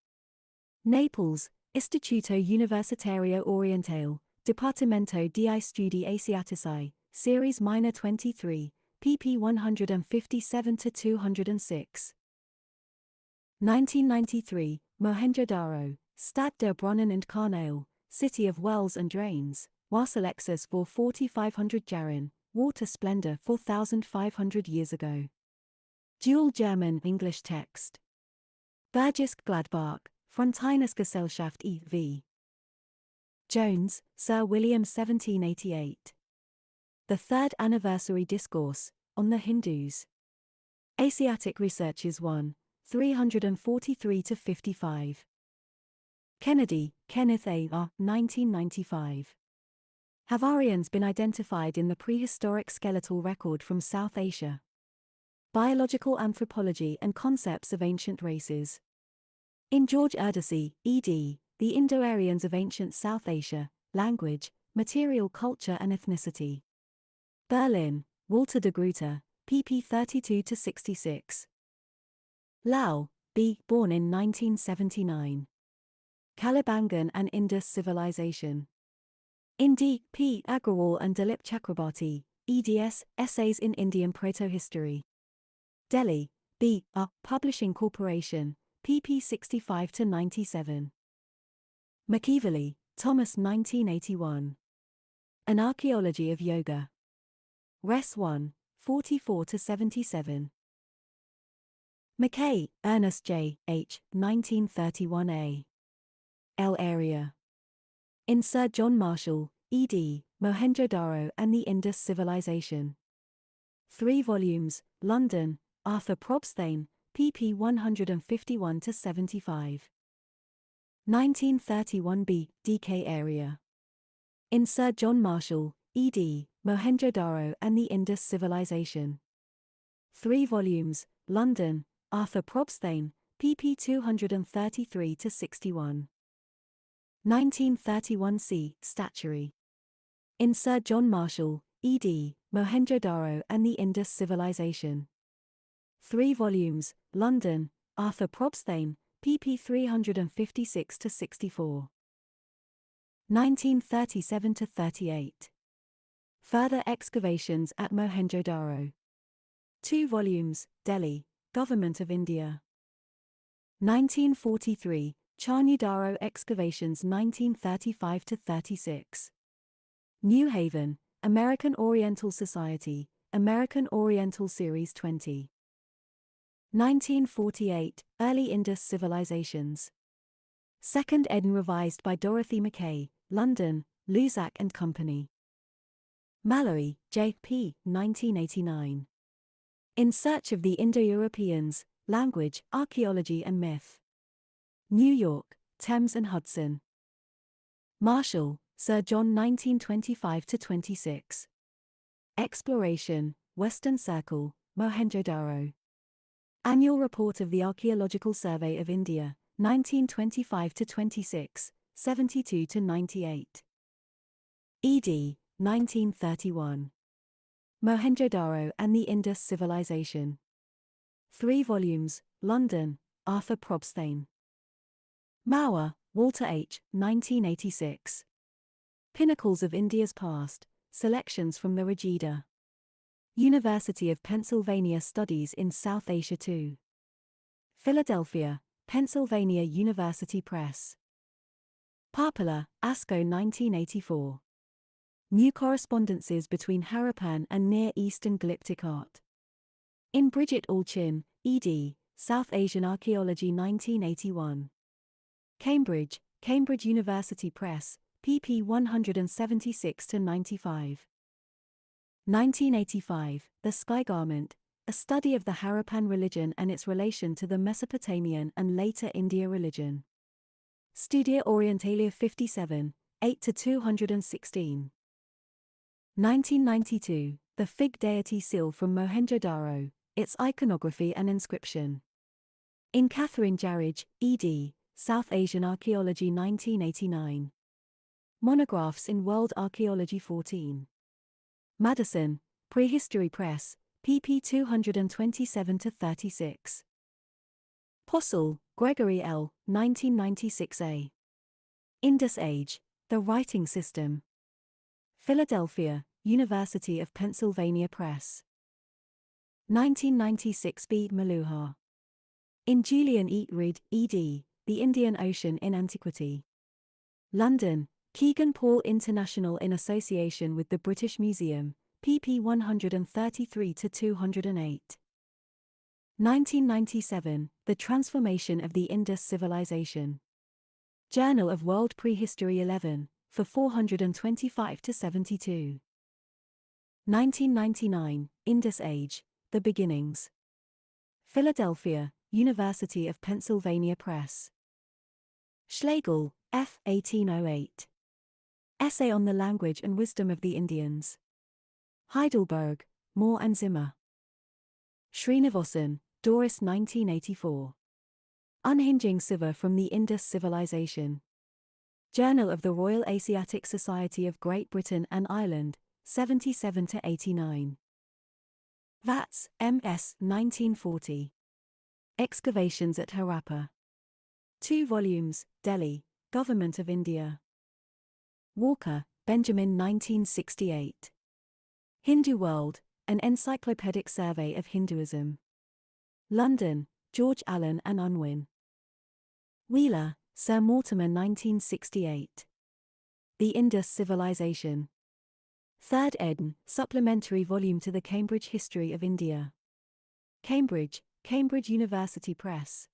Naples, Istituto Universitario Orientale, Dipartimento di Studi Asiatici, Series Minor 23, pp 157-206. 1993, Mohenjo-Daro, Stad der Brunnen und Kanäle, City of Wells and Drains, Wasserlexus vor 4500 Jahren, Water Splendor 4500 years ago. Dual German-English text. Bergisk Gladbach, Frontinusgesellschaft e.V. Jones, Sir William 1788. The Third Anniversary Discourse, on the Hindus. Asiatic Researches 1, 343-55. Kennedy, Kenneth A. R. 1995. Have Aryans been identified in the prehistoric skeletal record from South Asia? Biological Anthropology and Concepts of Ancient Races. In George Erdős, ed., The Indo-Aryans of Ancient South Asia, Language, Material Culture and Ethnicity. Berlin, Walter de Gruyter, pp 32-66. Lau, B. Born in 1979. Kalibangan and Indus Civilization. In D. P. Agrawal and Dilip Chakrabarti, eds, Essays in Indian Protohistory. Delhi, B. R. Publishing Corporation, pp 65-97. McEvely, Thomas 1981. An Archaeology of Yoga. Res 1, 44-77. McKay, Ernest J. H. 1931a. L. Area. In Sir John Marshall, ed., Mohenjo-Daro and the Indus Civilization. 3 volumes, London, Arthur Probsthein, pp 151-75. 1931b, DK Area. In Sir John Marshall, ed., Mohenjo-Daro and the Indus Civilization. 3 volumes, London, Arthur Probsthein, pp 233-61. 1931c, Statuary. In Sir John Marshall, ed., Mohenjo-Daro and the Indus Civilization. 3 volumes, London, Arthur Probsthein, pp 356-64. 1937-38. Further excavations at Mohenjo-Daro. 2 volumes, Delhi, Government of India. 1943, Charnudaro excavations 1935-36. New Haven, American Oriental Society, American Oriental Series 20. 1948, Early Indus Civilizations. Second ed. Revised by Dorothy Mackay, London, Luzac and Company. Mallory, J. P. 1989. In Search of the Indo-Europeans, Language, Archaeology and Myth. New York, Thames and Hudson. Marshall, Sir John 1925-26. Exploration, Western Circle, Mohenjo-Daro. Annual Report of the Archaeological Survey of India, 1925-26, 72-98. ed. 1931. Mohenjo-Daro and the Indus Civilization. 3 volumes, London, Arthur Probsthein. Mauer, Walter H. 1986. Pinnacles of India's Past, Selections from the Rigveda. University of Pennsylvania Studies in South Asia 2. Philadelphia, Pennsylvania University Press. Parpala, Asko 1984. New Correspondences between Harappan and Near Eastern Glyptic Art. In Bridget Allchin, ed., South Asian Archaeology 1981. Cambridge, Cambridge University Press, pp 176-95. 1985, The Sky Garment, a study of the Harappan religion and its relation to the Mesopotamian and later India religion. Studia Orientalia 57, 8-216. 1992, The Fig Deity Seal from Mohenjo-Daro, its iconography and inscription. In Catherine Jarridge, ed., South Asian Archaeology 1989. Monographs in World Archaeology 14. Madison, Prehistory Press, pp 227-36. Possel, Gregory L., 1996a. Indus Age, The Writing System. Philadelphia, University of Pennsylvania Press. 1996 B. Maluhar. In Julian E. Reid, ed., The Indian Ocean in Antiquity. London, Kegan Paul International in association with the British Museum, pp 133-208. 1997, The Transformation of the Indus Civilization. Journal of World Prehistory 11, for 425-72. 1999, Indus Age, The Beginnings. Philadelphia, University of Pennsylvania Press. Schlegel, F. 1808. Essay on the Language and Wisdom of the Indians. Heidelberg, Moore and Zimmer. Srinivasan, Doris 1984. Unhinging Siva from the Indus Civilization. Journal of the Royal Asiatic Society of Great Britain and Ireland, 77-89. Vats, M.S. 1940. Excavations at Harappa. 2 volumes, Delhi, Government of India. Walker, Benjamin 1968. Hindu World, An Encyclopedic Survey of Hinduism. London, George Allen and Unwin. Wheeler, Sir Mortimer 1968. The Indus Civilization. 3rd ed., supplementary volume to the Cambridge History of India. Cambridge, Cambridge University Press.